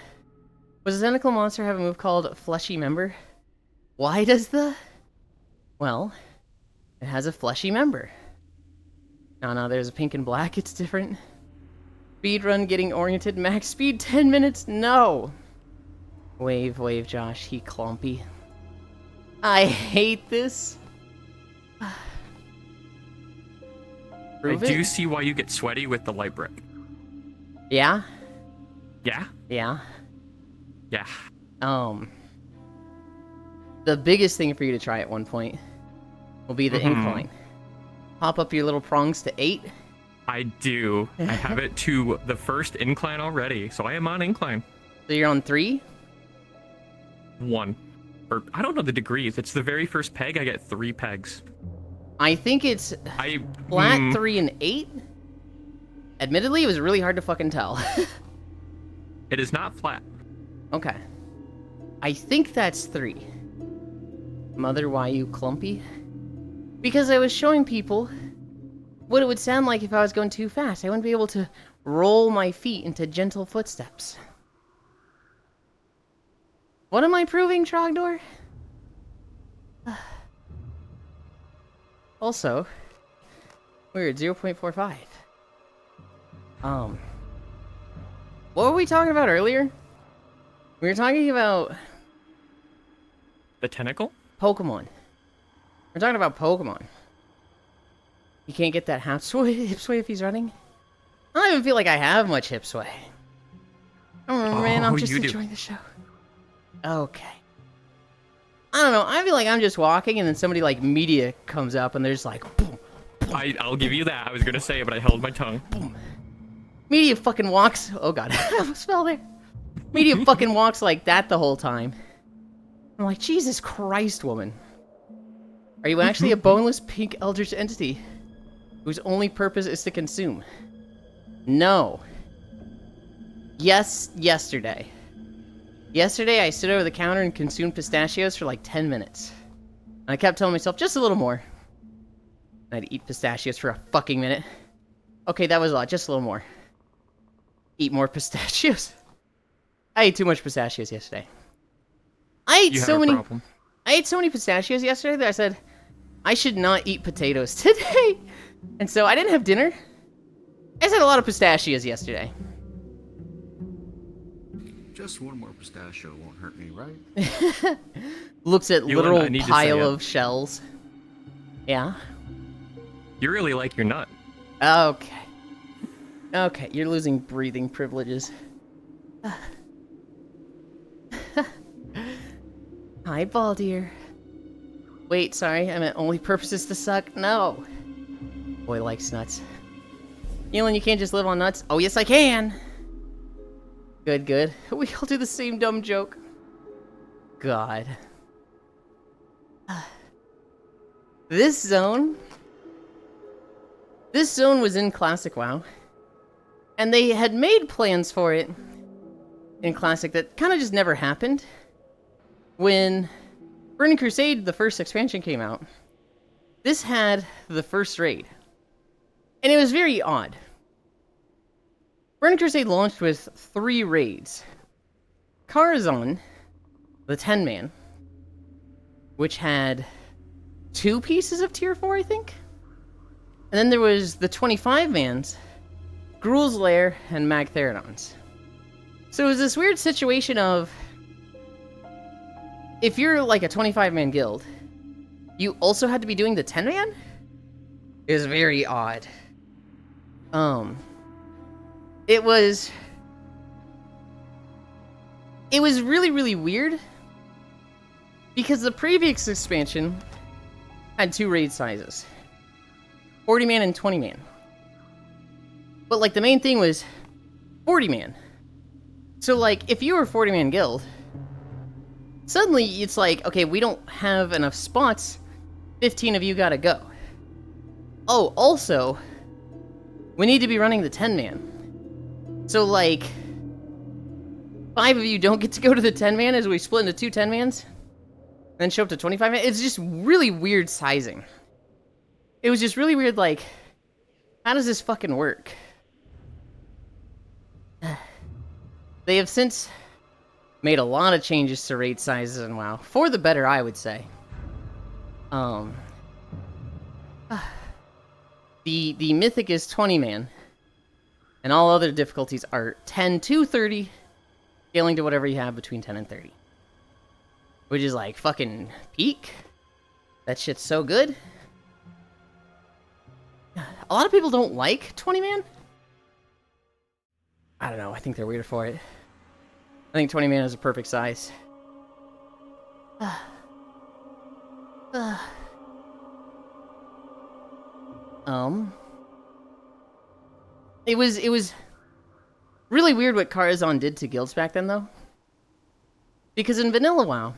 S1: was the tentacle monster have a move called Fleshy Member? Why does Well, it has a fleshy member. No, there's a pink and black, it's different. Speedrun getting oriented, max speed 10 minutes, no! Wave, Josh, he clumpy. I hate this.
S3: I do see why you get sweaty with the light brick.
S1: Yeah?
S3: Yeah?
S1: Yeah.
S3: Yeah.
S1: The biggest thing for you to try at one point will be the incline. Pop up your little prongs to 8.
S3: I do. I have it to the first incline already, so I am on incline.
S1: So you're on 3?
S3: 1. Or, I don't know the degrees. It's the very first peg, I get 3 pegs.
S1: I think it's flat 3 and 8. Admittedly, it was really hard to fucking tell.
S3: It is not flat.
S1: Okay. I think that's 3. Mother, why you clumpy? Because I was showing people what it would sound like if I was going too fast. I wouldn't be able to roll my feet into gentle footsteps. What am I proving, Trogdor? Also, we're at 0.45. What were we talking about earlier? We were talking about
S3: The tentacle?
S1: Pokemon. We're talking about Pokemon. You can't get that hip sway if he's running? I don't even feel like I have much hip sway. Oh, man, I'm just enjoying the show. Okay. I don't know, I feel like I'm just walking and then somebody like media comes up and they're just like, boom, boom.
S3: I'll give you that. I was gonna say it, but I held my tongue.
S1: Boom. Media fucking walks. Oh god, I almost fell there. Media fucking walks like that the whole time. I'm like, Jesus Christ, woman. Are you actually a boneless pink eldritch entity whose only purpose is to consume? No. Yes, yesterday. Yesterday, I stood over the counter and consumed pistachios for like 10 minutes. And I kept telling myself, just a little more. And I'd eat pistachios for a fucking minute. Okay, that was a lot. Just a little more. Eat more pistachios. I ate too much pistachios yesterday. I ate so many pistachios yesterday that I said, I should not eat potatoes today. And so I didn't have dinner. I just had a lot of pistachios yesterday.
S5: Just one more pistachio won't hurt me, right?
S1: Looks at
S3: You
S1: literal
S3: and I
S1: pile of shells. Yeah?
S3: You really like your nut.
S1: Okay. Okay, you're losing breathing privileges. Hi, Baldir. Wait, sorry, I meant only purpose is to suck? No. Boy likes nuts. Yulind, you can't just live on nuts? Oh, yes, I can! Good, good. We all do the same dumb joke. God. This zone was in Classic WoW. And they had made plans for it in Classic that kind of just never happened. When Burning Crusade, the first expansion, came out, this had the first raid. And it was very odd. Burning Crusade launched with 3 raids. Karazhan, the 10-man, which had 2 pieces of tier 4, I think? And then there was the 25-mans, Gruul's Lair, and Magtheridons. So it was this weird situation of, if you're like a 25-man guild, you also had to be doing the 10-man? It was very odd. It was really, really weird, because the previous expansion had 2 raid sizes. 40-man and 20-man. But, like, the main thing was 40-man. So, like, if you were a 40-man guild, suddenly it's like, okay, we don't have enough spots, 15 of you gotta go. Oh, also, we need to be running the 10-man. So, like, 5 of you don't get to go to the 10-man as we split into 2 10-mans, then show up to 25-man. It's just really weird sizing. It was just really weird, like, how does this fucking work? They have since made a lot of changes to raid sizes in WoW. For the better, I would say. The Mythic is 20-man. And all other difficulties are 10 to 30, scaling to whatever you have between 10 and 30. Which is like fucking peak. That shit's so good. A lot of people don't like 20-man. I don't know, I think they're weird for it. I think 20-man is a perfect size. It was really weird what Karazhan did to guilds back then, though. Because in vanilla WoW,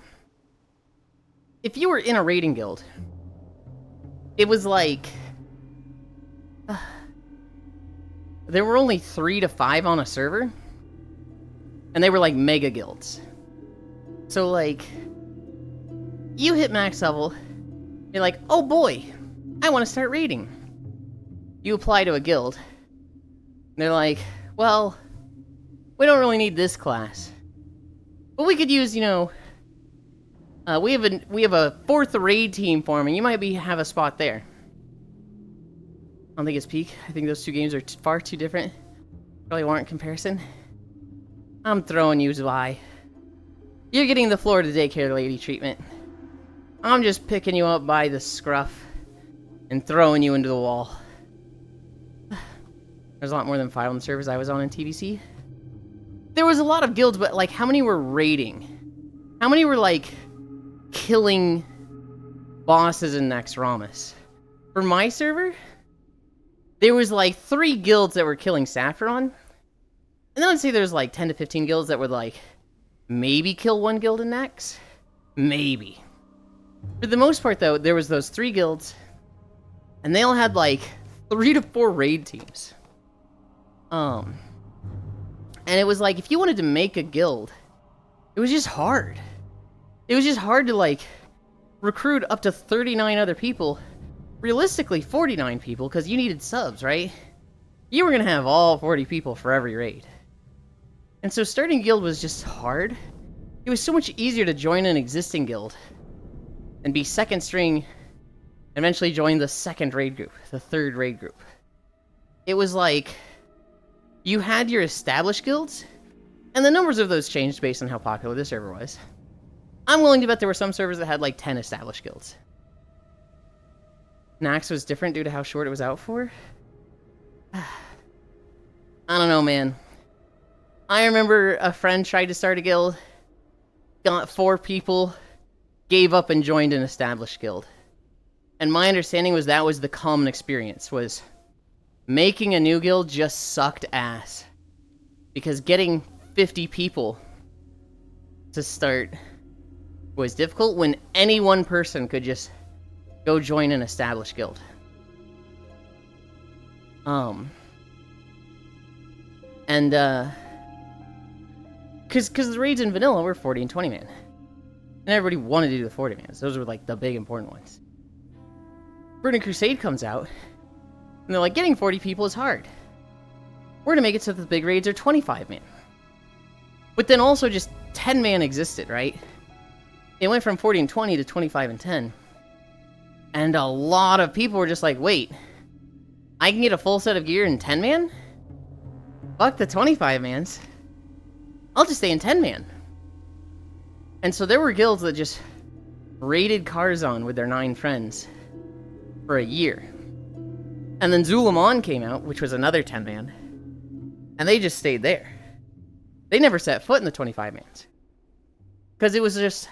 S1: if you were in a raiding guild, it was like there were only 3 to 5 on a server, and they were like mega guilds. So like, you hit max level, you're like, oh boy, I want to start raiding. You apply to a guild, and they're like, well, we don't really need this class, but we could use, you know, we have a 4th raid team forming. You might have a spot there. I don't think it's peak. I think those 2 games are far too different. Probably warrant comparison. I'm throwing you by. You're getting the Florida daycare lady treatment. I'm just picking you up by the scruff and throwing you into the wall. There's a lot more than 5 on the servers I was on in TVC. There was a lot of guilds, but like, how many were raiding? How many were like killing bosses in Naxxramas? For my server, there was like 3 guilds that were killing Saffron. And then I'd say there's like 10 to 15 guilds that would like maybe kill 1 guild in Nax. Maybe. For the most part though, there was those 3 guilds, and they all had like 3 to 4 raid teams. And it was like, if you wanted to make a guild, it was just hard. It was just hard to like recruit up to 39 other people. Realistically, 49 people, because you needed subs, right? You were going to have all 40 people for every raid. And so starting a guild was just hard. It was so much easier to join an existing guild and be second string, and eventually join the 2nd raid group, the 3rd raid group. It was like, you had your established guilds, and the numbers of those changed based on how popular the server was. I'm willing to bet there were some servers that had like 10 established guilds. Nax was different due to how short it was out for. I don't know, man. I remember a friend tried to start a guild, got 4 people, gave up and joined an established guild. And my understanding was that was the common experience, was making a new guild just sucked ass. Because getting 50 people to start was difficult when any one person could just go join an established guild. Cause the raids in vanilla were 40 and 20 man. And everybody wanted to do the 40 mans. Those were like the big important ones. Burning Crusade comes out, and they're like, getting 40 people is hard. We're gonna make it so that the big raids are 25 man. But then also just 10 man existed, right? It went from 40 and 20 to 25 and 10. And a lot of people were just like, wait, I can get a full set of gear in 10-man? Fuck the 25-mans. I'll just stay in 10-man. And so there were guilds that just raided Karzon with their 9 friends for a year. And then Zulamon came out, which was another 10-man. And they just stayed there. They never set foot in the 25-mans. Because it was just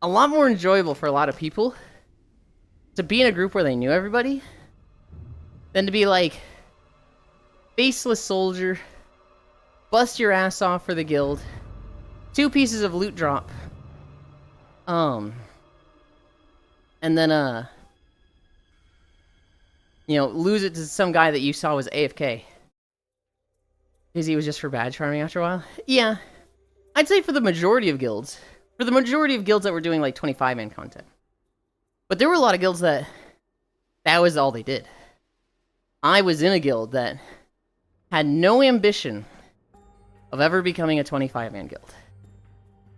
S1: a lot more enjoyable for a lot of people to be in a group where they knew everybody than to be like, faceless soldier, bust your ass off for the guild, 2 pieces of loot drop, and then, you know, lose it to some guy that you saw was AFK. Because he was just for badge farming after a while. Yeah. I'd say for the majority of guilds. For the majority of guilds that were doing, like, 25-man content. But there were a lot of guilds that was all they did. I was in a guild that had no ambition of ever becoming a 25-man guild.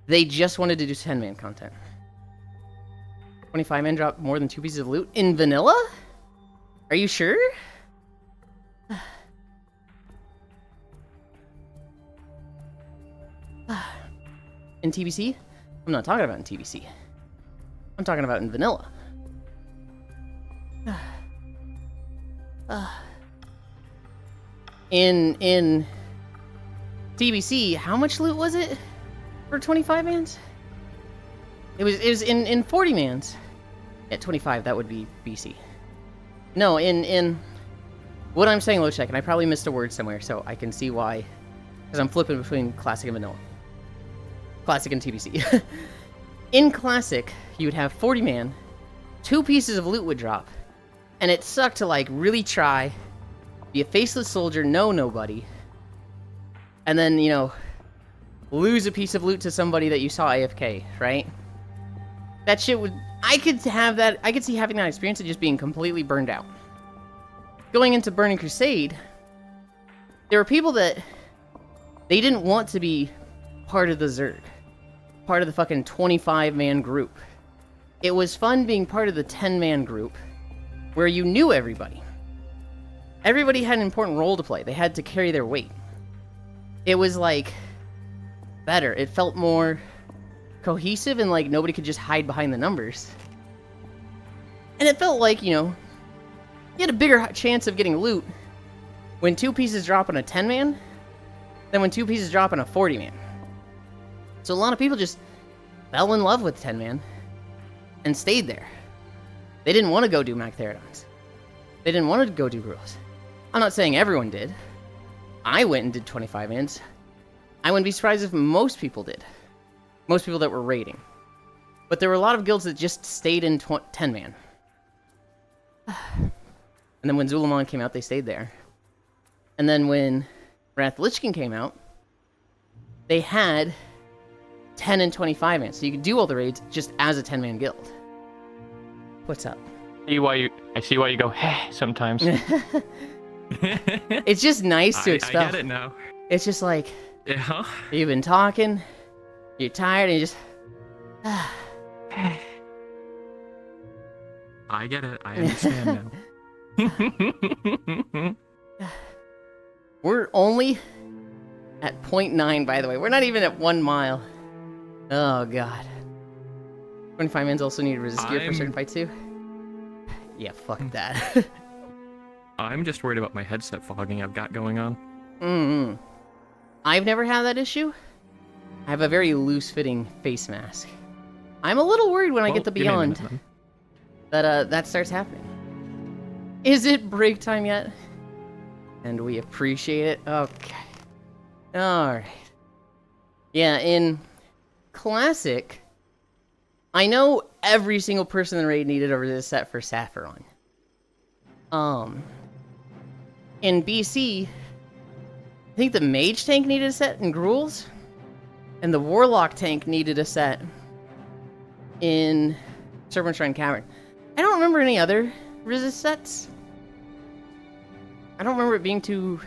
S1: They just wanted to do 10-man content. 25-man drop more than 2 pieces of loot? In vanilla? Are you sure? In TBC? I'm not talking about in TBC. I'm talking about in vanilla. In TBC, how much loot was it for 25-mans? It was in 40-mans. At 25, that would be BC. No, in what I'm saying, low check, and I probably missed a word somewhere, so I can see why, because I'm flipping between classic and vanilla. Classic and TBC. In classic, you would have 40-man, 2 pieces of loot would drop, and it sucked to like really try, be a faceless soldier, know nobody, and then, you know, lose a piece of loot to somebody that you saw AFK, right? That shit would... I could see having that experience of just being completely burned out. Going into Burning Crusade, there were people that they didn't want to be part of the Zerg. Part of the fucking 25-man group. It was fun being part of the 10-man group where you knew everybody. Everybody had an important role to play. They had to carry their weight. It was like better. It felt more cohesive and like nobody could just hide behind the numbers. And it felt like, you know, you had a bigger chance of getting loot when 2 pieces drop on a 10-man than when 2 pieces drop on a 40-man. So a lot of people just fell in love with 10-man and stayed there. They didn't want to go do Mac Therodons. They didn't want to go do Gruels. I'm not saying everyone did. I went and did 25-mans. I wouldn't be surprised if most people did. Most people that were raiding. But there were a lot of guilds that just stayed in 10-man. And then when Zulamon came out, they stayed there. And then when Wrath Lich King came out, they had 10 and 25-man. So you could do all the raids just as a 10-man guild. What's up?
S4: I see why you go, heh, sometimes.
S1: It's just nice to expel.
S3: I get it now.
S1: It's just like,
S3: Yeah.
S1: you've been talking, you're tired, and you just...
S3: I get it. I understand now.
S1: We're only at 0.9, by the way. We're not even at 1 mile. Oh, God. 25-mans also need resist gear for certain fights, too? Yeah, fuck that.
S3: I'm just worried about my headset fogging I've got going on.
S1: Mm-hmm. I've never had that issue. I have a very loose-fitting face mask. I'm a little worried when I get to
S3: give me a minute,
S1: Beyond
S3: then.
S1: that starts happening. Is it break time yet? And we appreciate it. Okay. Alright. Yeah, in Classic, I know every single person in the raid needed a resist set for Sapphiron. In BC, I think the Mage tank needed a set in Gruels, and the Warlock tank needed a set in Serpent Shrine Cavern. I don't remember any other resist sets. I don't remember it being too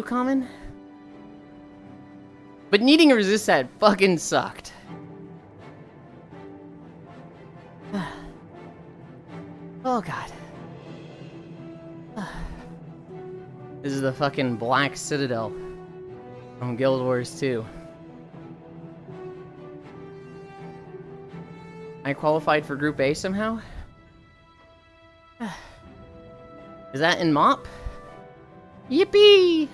S1: common. But needing a resist set fucking sucked. Oh, God. This is the fucking Black Citadel from Guild Wars 2. I qualified for Group A somehow? Is that in MOP? Yippee!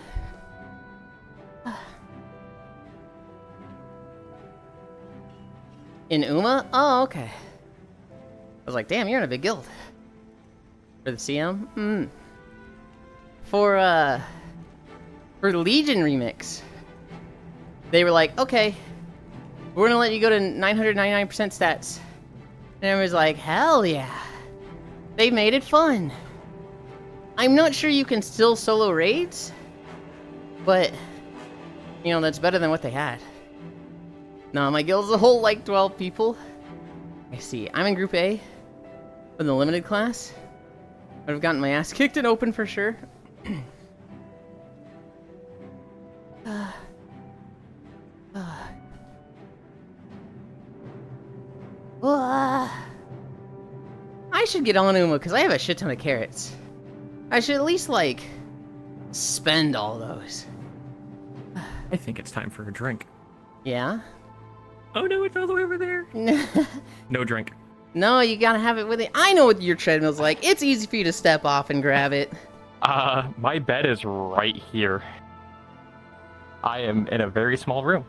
S1: In UMA? Oh, okay. I was like, damn, you're in a big guild. For the CM? For the Legion remix, they were like, okay, we're gonna let you go to 999% stats. And everyone's like, hell yeah. They made it fun. I'm not sure you can still solo raids, but, you know, that's better than what they had. No, my guild's a whole, like, 12 people. I see. I'm in Group A for the limited class. I've gotten my ass kicked and open for sure. I should get on Uma because I have a shit ton of carrots. I should at least, like, spend all those.
S3: I think it's time for a drink.
S1: Yeah?
S3: Oh no, it's all the way over there. No drink.
S1: No, you gotta have it with it. I know what your treadmill's like. It's easy for you to step off and grab it.
S4: My bed is right here. I am in a very small room.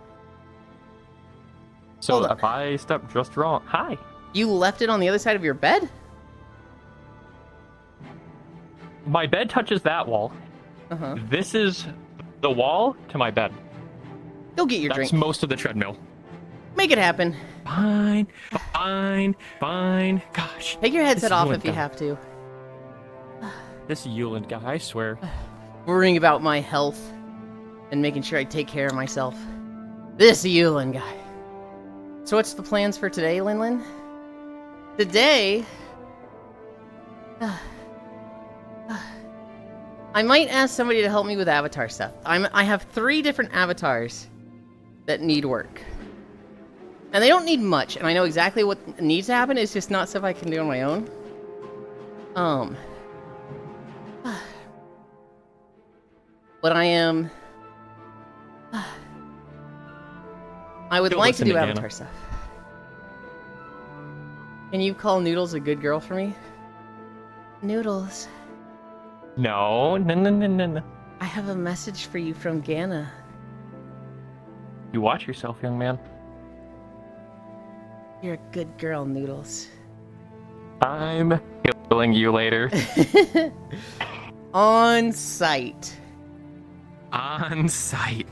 S4: So
S1: Hold on.
S4: if I step just wrong... Hi!
S1: You left it on the other side of your bed?
S4: My bed touches that wall.
S1: Uh-huh.
S4: This is the wall to my bed.
S1: Go get your
S3: That's
S1: drink.
S3: most of the treadmill.
S1: Make it happen.
S3: Fine. Gosh.
S1: Take your headset
S3: This
S1: off
S3: Yulind
S1: if you
S3: guy.
S1: have to.
S4: This Yulind guy, I swear.
S1: Worrying about my health and making sure I take care of myself. This Yulind guy. So what's the plans for today, Linlin? Today... I might ask somebody to help me with avatar stuff. I have 3 different avatars that need work. And they don't need much, and I know exactly what needs to happen, it's just not stuff I can do on my own. But I am... I would
S3: Don't
S1: like to
S3: listen
S1: do
S3: to Anna.
S1: avatar stuff. Can you call Noodles a good girl for me? Noodles,
S4: No.
S1: I have a message for you from Gana.
S4: You watch yourself, young man.
S1: You're a good girl, Noodles.
S4: I'm killing you later.
S1: On sight.
S3: On site.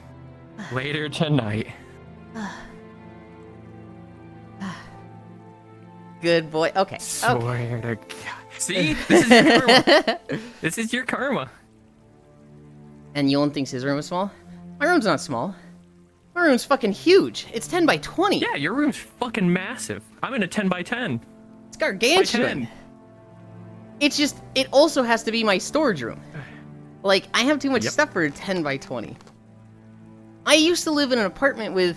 S4: Later tonight.
S1: Good boy. Okay.
S3: Swear to God. See? This is your karma. This is your karma.
S1: And Yulind thinks his room is small? My room's not small. My room's fucking huge. It's 10 by 20.
S3: Yeah, your room's fucking massive. I'm in a 10 by 10.
S1: It's gargantuan.
S3: 10.
S1: It's just, it also has to be my storage room. Like, I have too much
S3: Yep.
S1: stuff for a 10 by 20. I used to live in an apartment with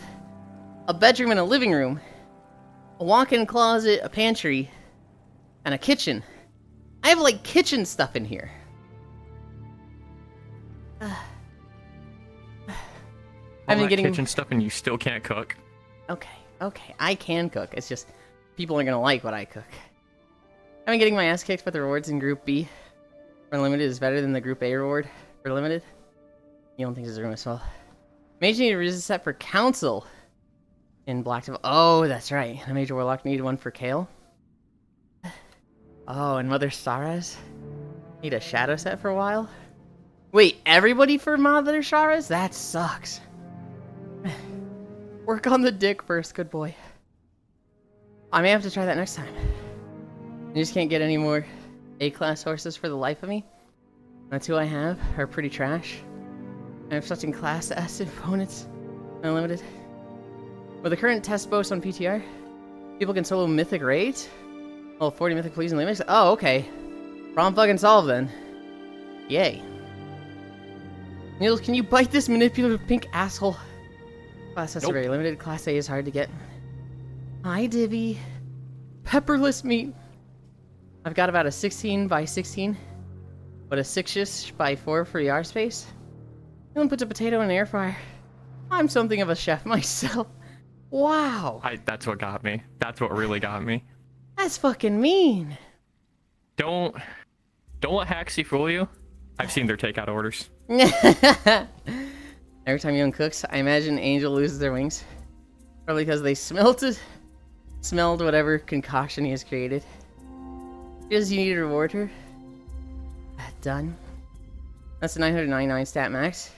S1: a bedroom and a living room, a walk-in closet, a pantry, and a kitchen. I have, like, kitchen stuff in here.
S3: All
S1: I've been
S3: that
S1: getting...
S3: kitchen stuff and you still can't cook.
S1: Okay, I can cook. It's just, people aren't gonna like what I cook. I've been getting my ass kicked, but the rewards in Group B for Limited is better than the Group A reward for Limited. You don't think this is room as well. Major need a resist set for Council in Black Devil. Oh, that's right. The Major Warlock needed one for Kale. Oh, and Mother Saras need a Shadow set for a while. Wait, everybody for Mother Saras? That sucks. Work on the dick first, good boy. I may have to try that next time. I just can't get any more A-class horses for the life of me. That's who I have, are pretty trash. I have such in class S opponents. Unlimited. With the current test boast on PTR, people can solo mythic raids? Well, 40 mythic please and limits. Oh, okay. Problem fucking solved then. Yay. Niels, can you bite this manipulative pink asshole? Class S are
S3: Nope.
S1: very limited. Class A is hard to get. Hi, Divvy. Pepperless meat. I've got about a 16 by 16 But a 6x4 for yard space? Someone puts a potato in an air fryer. I'm something of a chef myself. Wow.
S3: That's what got me. That's what really got me.
S1: That's fucking mean.
S3: Don't let Haxie fool you. I've seen their takeout orders.
S1: Every time Young cooks, I imagine Angel loses their wings. Probably because they smelled whatever concoction he has created. Does you need to reward her? Done. That's a 999 stat max.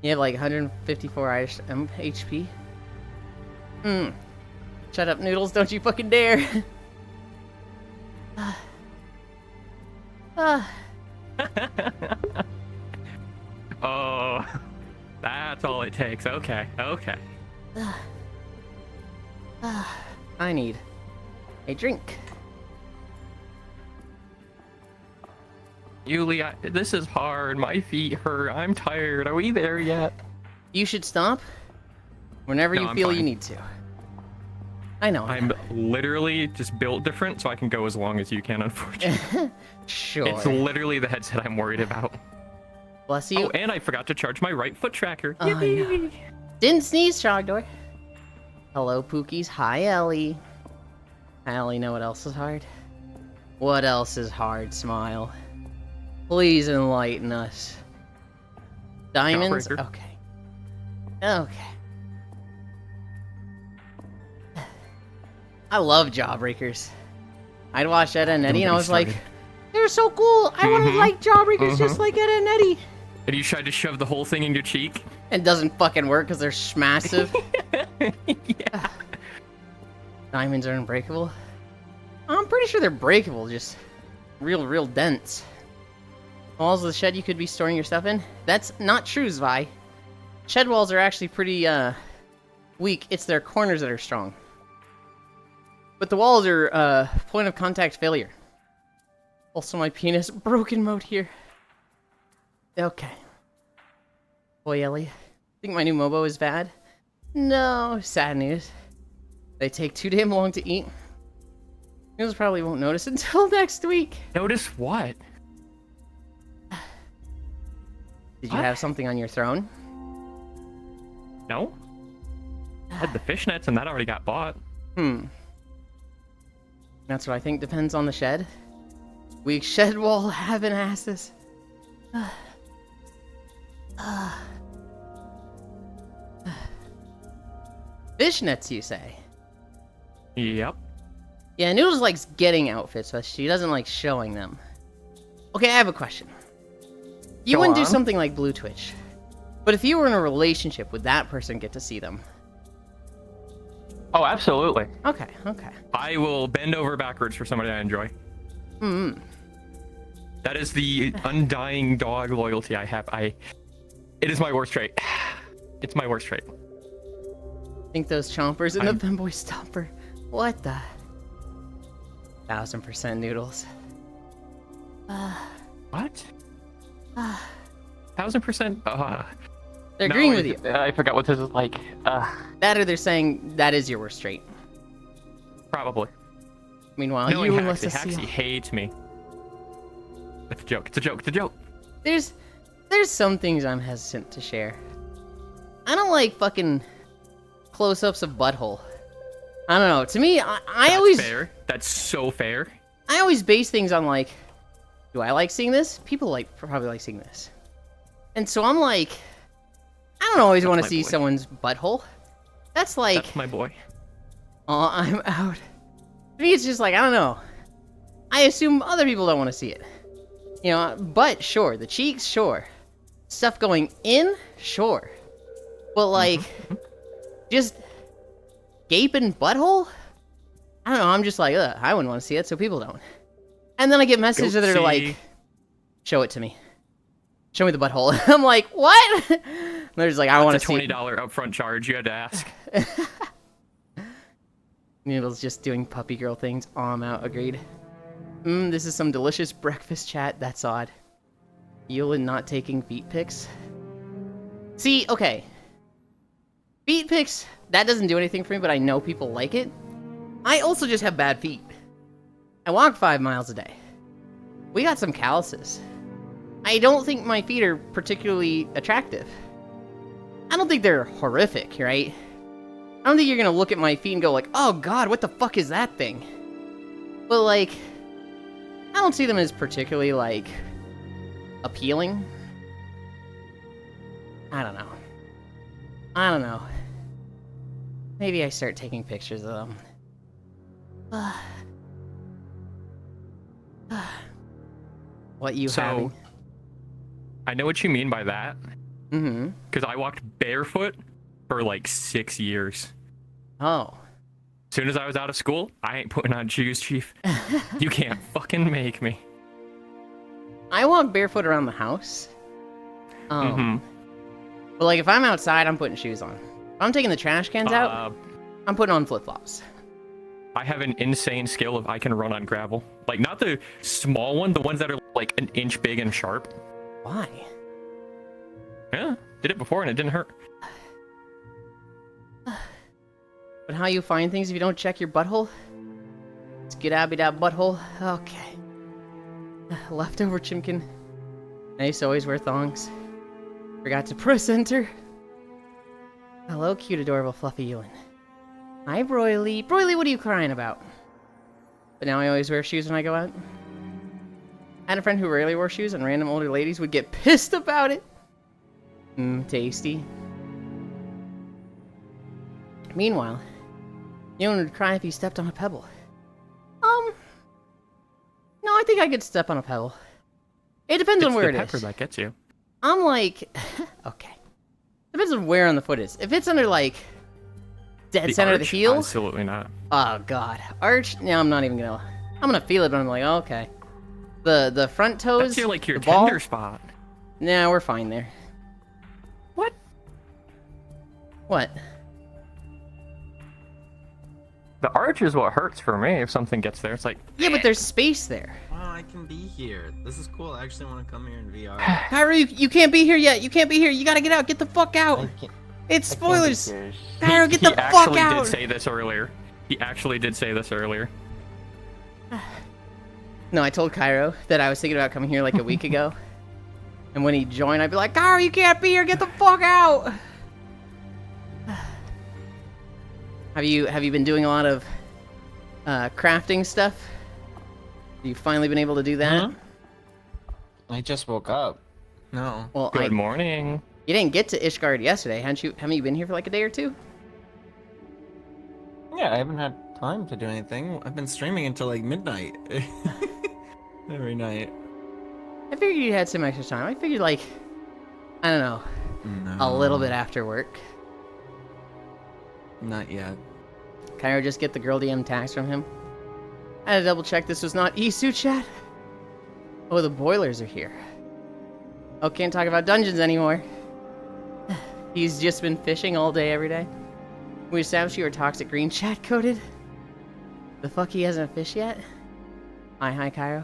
S1: You have like 154 HP. Shut up, Noodles, don't you fucking dare.
S3: Oh, that's all it takes. Okay.
S1: I need a drink.
S3: Yuli, this is hard. My feet hurt. I'm tired. Are we there yet?
S1: You should stop whenever you
S3: I'm
S1: feel
S3: fine.
S1: you need to. I know.
S3: I'm literally just built different, so I can go as long as you can, unfortunately.
S1: Sure.
S3: It's literally the headset I'm worried about.
S1: Bless you.
S3: Oh, and I forgot to charge my right foot tracker.
S1: Oh, no. Didn't sneeze, Chogdor. Hello, Pookies. Hi, Ellie. I only know what else is hard. What else is hard, Smile? Please enlighten us. Diamonds?
S3: Jawbreaker.
S1: Okay. I love Jawbreakers. I'd watch Ed and Eddie and I was like, they're so cool. I want to like Jawbreakers just like Ed and Eddie.
S3: And you tried to shove the whole thing in your cheek?
S1: It doesn't fucking work because they're massive.
S3: Yeah.
S1: Diamonds are unbreakable. I'm pretty sure they're breakable, just real dense. Walls of the shed you could be storing your stuff in? That's not true, Zvi. Shed walls are actually pretty weak. It's their corners that are strong. But the walls are point of contact failure. Also my penis broken mode here. Okay. Boy, Ellie. Think my new Mobo is bad? No, sad news. They take too damn long to eat. Noodles probably won't notice until next week.
S3: Notice what?
S1: Did you
S3: What?
S1: have something on your throne?
S3: No? I had the fishnets and that already got bought.
S1: That's what I think depends on the shed. Weak shed wall having asses. Fishnets, you say?
S3: Yep.
S1: Yeah, Noodles likes getting outfits, but she doesn't like showing them. Okay, I have a question. You
S3: Go
S1: wouldn't do
S3: on.
S1: something like Blue Twitch, but if you were in a relationship, would that person get to see them?
S4: Oh, absolutely.
S1: Okay.
S3: I will bend over backwards for somebody I enjoy. That is the undying dog loyalty I have. It is my worst trait. It's my worst trait.
S1: Think those chompers in the femboy stomper. What the? 1000% Noodles.
S3: What? 1000%?
S1: They're
S3: No,
S1: agreeing with you.
S4: I forgot what this is like.
S1: That or they're saying that is your worst trait.
S3: Probably.
S1: Meanwhile,
S3: Knowing
S1: you
S3: Haxie,
S1: must
S3: Haxie hates me. It's a joke. It's a joke. It's a joke.
S1: There's some things I'm hesitant to share. I don't like fucking close-ups of butthole. I don't know. To me, I
S3: That's
S1: always
S3: fair. That's so fair.
S1: I always base things on like, do I like seeing this? People probably like seeing this. And so I'm like, I don't always want to
S3: my
S1: see
S3: boy.
S1: someone's butthole. That's like,
S3: That's my boy.
S1: oh, I'm out. To me, it's just like, I don't know. I assume other people don't want to see it. You know, but sure, the cheeks, sure. Stuff going in, sure. But like, just gaping butthole? I don't know, I'm just like, ugh, I wouldn't want to see it, so people don't. And then I get messages that are like,
S3: Guilty.
S1: show it to me. Show me the butthole. I'm like, what? They're just like, I want to
S3: It's a
S1: see
S3: $20 upfront charge. You had to ask.
S1: Noodles just doing puppy girl things. Oh, I'm out. Agreed. This is some delicious breakfast chat. That's odd. Yulind not taking feet pics. See, okay. Feet pics, that doesn't do anything for me, but I know people like it. I also just have bad feet. I walk 5 miles a day. We got some calluses. I don't think my feet are particularly attractive. I don't think they're horrific, right? I don't think you're gonna look at my feet and go like, oh god, what the fuck is that thing? But like, I don't see them as particularly like appealing. I don't know. Maybe I start taking pictures of them. What you having?
S3: So, I know what you mean by that.
S1: Mm-hmm.
S3: Because I walked barefoot for like 6 years.
S1: Oh.
S3: As soon as I was out of school, I ain't putting on shoes, Chief. You can't fucking make me.
S1: I walk barefoot around the house.
S3: Mm-hmm.
S1: But like if I'm outside, I'm putting shoes on. If I'm taking the trash cans out, I'm putting on flip-flops.
S3: I have an insane skill of I can run on gravel. Like, not the small one, the ones that are like an inch big and sharp.
S1: Why?
S3: Yeah, did it before and it didn't hurt.
S1: But how you find things if you don't check your butthole? Skidabby-dab butthole? Okay. Leftover chimkin. I used to always wear thongs. Forgot to press enter. Hello, cute, adorable, fluffy Yulind. Hi, Broily. Broily, what are you crying about? But now I always wear shoes when I go out. I had a friend who rarely wore shoes, and random older ladies would get pissed about it. Tasty. Meanwhile, Yulind would cry if he stepped on a pebble. No, I think I could step on a pebble. It depends on where it is.
S3: It's the pepper that gets you.
S1: I'm like, okay. Depends on where on the foot is. If it's under like dead center of the
S3: arch?
S1: heel,
S3: Absolutely not.
S1: oh god, arch. No, I'm not even gonna. I'm gonna feel it, but I'm like, oh, okay. The front toes.
S3: That's your
S1: the ball,
S3: tender spot.
S1: Nah, we're fine there.
S3: What?
S1: What?
S3: The arch is what hurts for me if something gets there. It's like,
S1: Yeah, but there's space there.
S5: Wow, I can be here. This is cool. I actually want to come here in VR.
S1: Kyra, you can't be here yet. You can't be here. You gotta get out. Get the fuck out. It's spoilers. Kyra, get the fuck
S3: He actually
S1: out.
S3: did say this earlier. He actually did say this earlier.
S1: No, I told Cairo that I was thinking about coming here like a week ago. And when he joined, I'd be like, Cairo, you can't be here. Get the fuck out. Have you been doing a lot of crafting stuff? Have you finally been able to do that?
S5: Huh? I just woke up. No.
S1: Well,
S3: Good morning.
S1: You didn't get to Ishgard yesterday, haven't you? Haven't you been here for like a day or two?
S5: Yeah, I haven't had time to do anything. I've been streaming until like midnight. Every night.
S1: I figured you had some extra time. I figured like, I don't know, a little bit after work.
S5: Not yet.
S1: Cairo just get the girl DM tax from him. I had to double check this was not Isu chat. Oh, the boilers are here. Oh, can't talk about dungeons anymore. He's just been fishing all day, every day. We established you were toxic green chat coded. The fuck he hasn't fished yet? Hi, Cairo.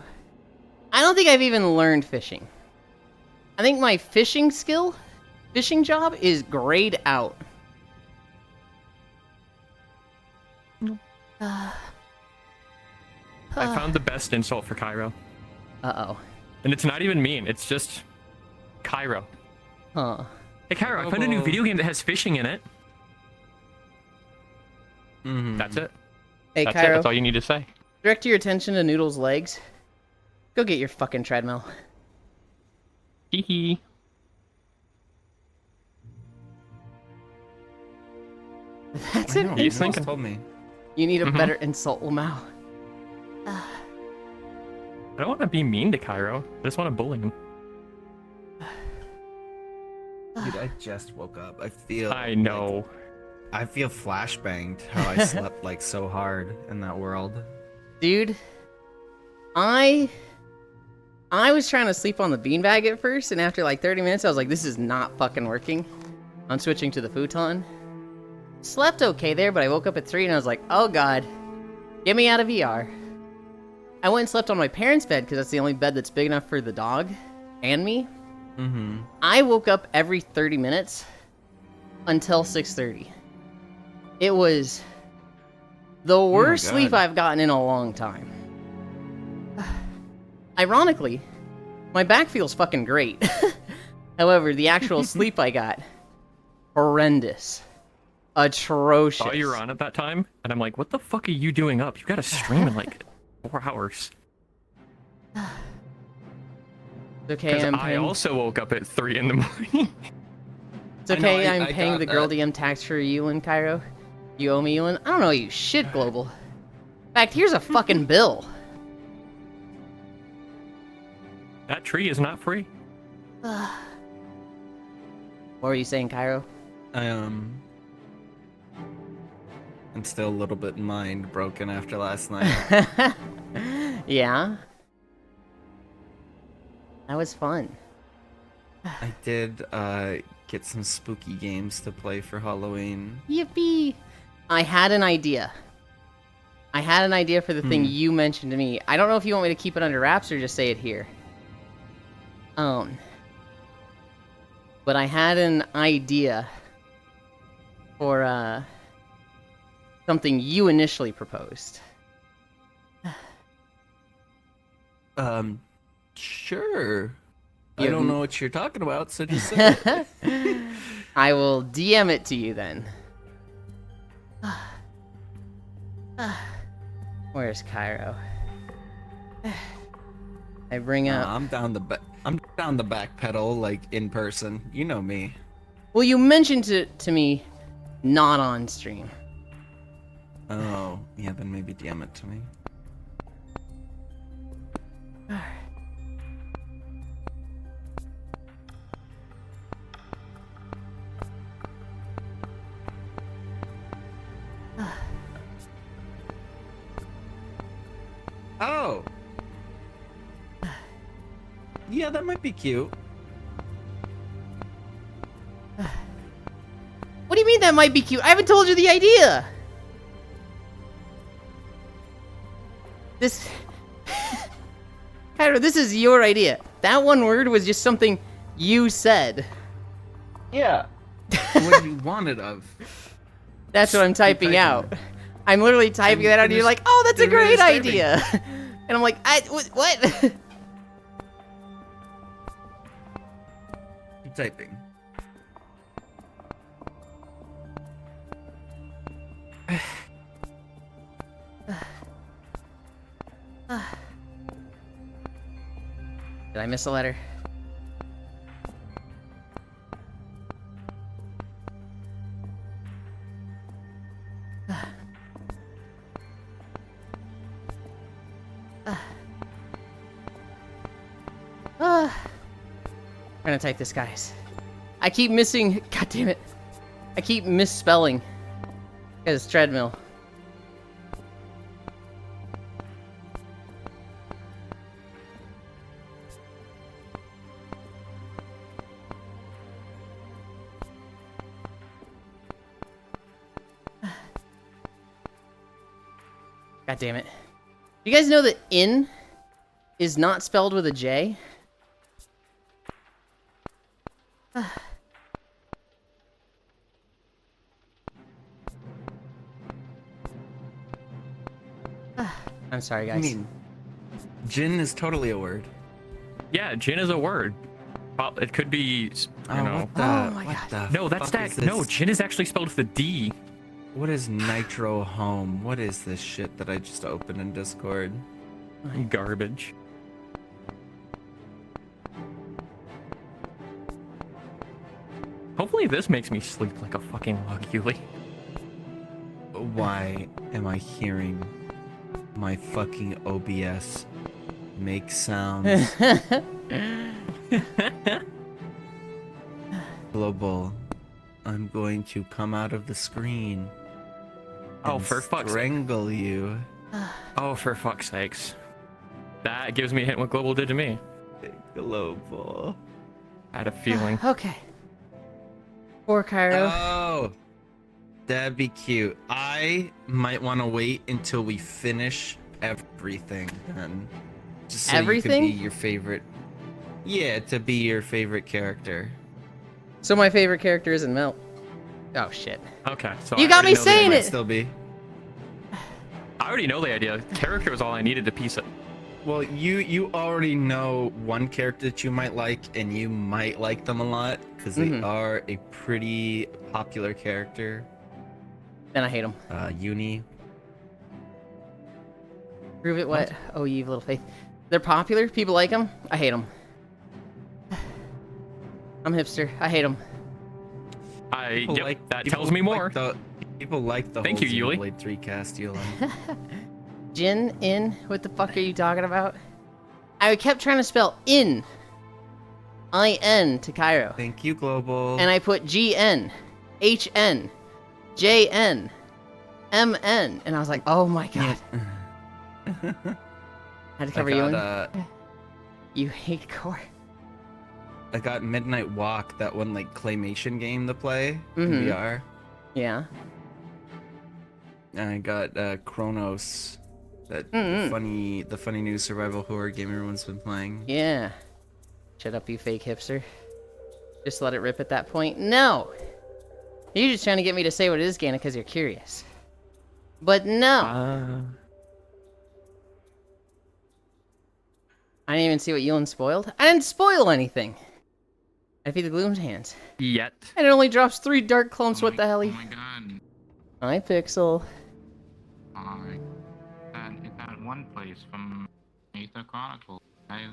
S1: I don't think I've even learned fishing. I think my fishing job is grayed out.
S3: I found the best insult for Cairo.
S1: Uh-oh.
S3: And it's not even mean, it's just Cairo.
S1: Huh.
S3: Hey Cairo, I found a new video game that has fishing in it.
S5: Mm-hmm.
S3: That's it.
S1: Hey,
S3: That's
S1: Cairo,
S3: it. That's all you need to say.
S1: direct your attention to Noodle's legs. Go get your fucking treadmill.
S3: Hee hee.
S1: That's
S5: I
S1: it.
S5: know,
S3: He's
S5: you
S3: thinking.
S5: told me.
S1: You need a
S3: Mhm.
S1: better insult, Lamau.
S3: I don't want to be mean to Cairo. I just want to bully him.
S5: Dude, I just woke up. I feel.
S3: I know.
S5: I feel flashbanged how I slept like so hard in that world.
S1: Dude, I was trying to sleep on the beanbag at first, and after like 30 minutes, I was like, this is not fucking working. I'm switching to the futon. Slept okay there, but I woke up at 3 and I was like, oh god, get me out of VR. I went and slept on my parents' bed because that's the only bed that's big enough for the dog and me.
S5: Mm-hmm.
S1: I woke up every 30 minutes until 6:30. It was the worst sleep
S5: God.
S1: I've gotten in a long time. Ironically, My back feels fucking great. However, the actual sleep I got, horrendous. Atrocious.
S3: Saw you were on at that time, and I'm like, what the fuck are you doing up? You gotta stream in like 4 hours.
S1: It's okay,
S3: Because
S1: I'm
S3: I
S1: paying...
S3: also woke up at 3 in the morning.
S1: It's okay,
S5: I know,
S1: I'm
S5: I
S1: paying
S5: got
S1: the
S5: that.
S1: girl DM tax for Yulind, Cairo. You owe me, Yulind? I don't know you shit, Global. In fact, here's a fucking bill.
S3: That tree is not free.
S1: What were you saying, Cairo?
S5: I'm still a little bit mind broken after last night.
S1: Yeah? That was fun.
S5: I did get some spooky games to play for Halloween.
S1: Yippee! I had an idea. I had an idea for the thing you mentioned to me. I don't know if you want me to keep it under wraps or just say it here. But I had an idea for, something you initially proposed.
S5: Sure. I
S1: You-
S5: don't know what you're talking about, so just say it.
S1: I will DM it to you then. Where's Cairo? I bring up...
S5: I'm down the back pedal, like in person. You know me.
S1: Well, you mentioned it to me not on stream.
S5: Oh, yeah, then maybe DM it to me. Oh! Yeah, that might be cute.
S1: What do you mean that might be cute? I haven't told you the idea! This... Cairo, this is your idea. That one word was just something you said.
S5: Yeah. What do you want it of?
S1: That's what I'm typing
S5: typing
S1: out. I'm literally typing that out and you're like, oh, that's a
S5: then
S1: great
S5: finish typing.
S1: idea! And I'm like, what?
S5: Keep typing.
S1: Did I miss a letter? I'm gonna type this, guys. I keep missing. God damn it! I keep misspelling. Because it's treadmill. God damn it. You guys know that in is not spelled with a J? I'm sorry, guys.
S5: I mean, gin is totally a word.
S3: Yeah, gin is a word. Well, it could be, you know.
S5: What the,
S1: Oh my
S5: what
S1: God.
S5: the
S3: No, that's
S5: fuck is
S3: that. No,
S5: this?
S3: gin is actually spelled with a D.
S5: What is Nitro Home? What is this shit that I just opened in Discord?
S3: Garbage. Hopefully this makes me sleep like a fucking log, Yuli.
S5: Why am I hearing my fucking OBS make sounds? Global, I'm going to come out of the screen.
S3: Oh,
S5: and
S3: for fuck's sake.
S5: strangle you.
S3: Oh, for fuck's sakes. That gives me a hint what Global did to me.
S5: Global.
S3: I had a feeling.
S1: Okay. Poor Cairo.
S5: Oh, that'd be cute. I might want to wait until we finish everything then. Just so
S1: Everything?
S5: you can be your favorite. Yeah, to be your favorite character.
S1: So my favorite character isn't Melt. Oh shit.
S3: Okay, so
S1: You
S3: I
S1: got
S3: already
S1: me
S3: know the
S1: saying
S3: idea.
S1: it.
S5: Still be.
S3: I already know the idea. Character was all I needed to piece it.
S5: Well, you already know one character that you might like, and you might like them a lot because they are a pretty popular character.
S1: Then I hate them.
S5: Uni.
S1: Prove it what? Oh, you little faith. They're popular. People like them. I hate them. I'm hipster. I hate them.
S3: That tells me more.
S5: People like the
S3: Thank
S5: whole
S3: you, Yuli.
S5: Xenoblade 3 cast, Yulind.
S1: Jin, in, what the fuck are you talking about? I kept trying to spell in. I-N to Cairo.
S5: Thank you, Global.
S1: And I put G-N, H-N, J-N, M-N. And I was like, oh my god. Had to cover you in. You hate core.
S5: I got Midnight Walk, that one like claymation game to play in VR.
S1: Yeah.
S5: And I got Chronos, that the funny new survival horror game everyone's been playing.
S1: Yeah. Shut up, you fake hipster. Just let it rip at that point. No! You're just trying to get me to say what it is, Gana, because you're curious. But no! I didn't even see what Yulind spoiled. I didn't spoil anything! I feed the Gloom's hands.
S3: Yet.
S1: And it only drops 3 dark clumps, what the hell?
S6: Oh my god.
S1: Hi, Pixel.
S6: It's that one place from Aether Chronicles, guys.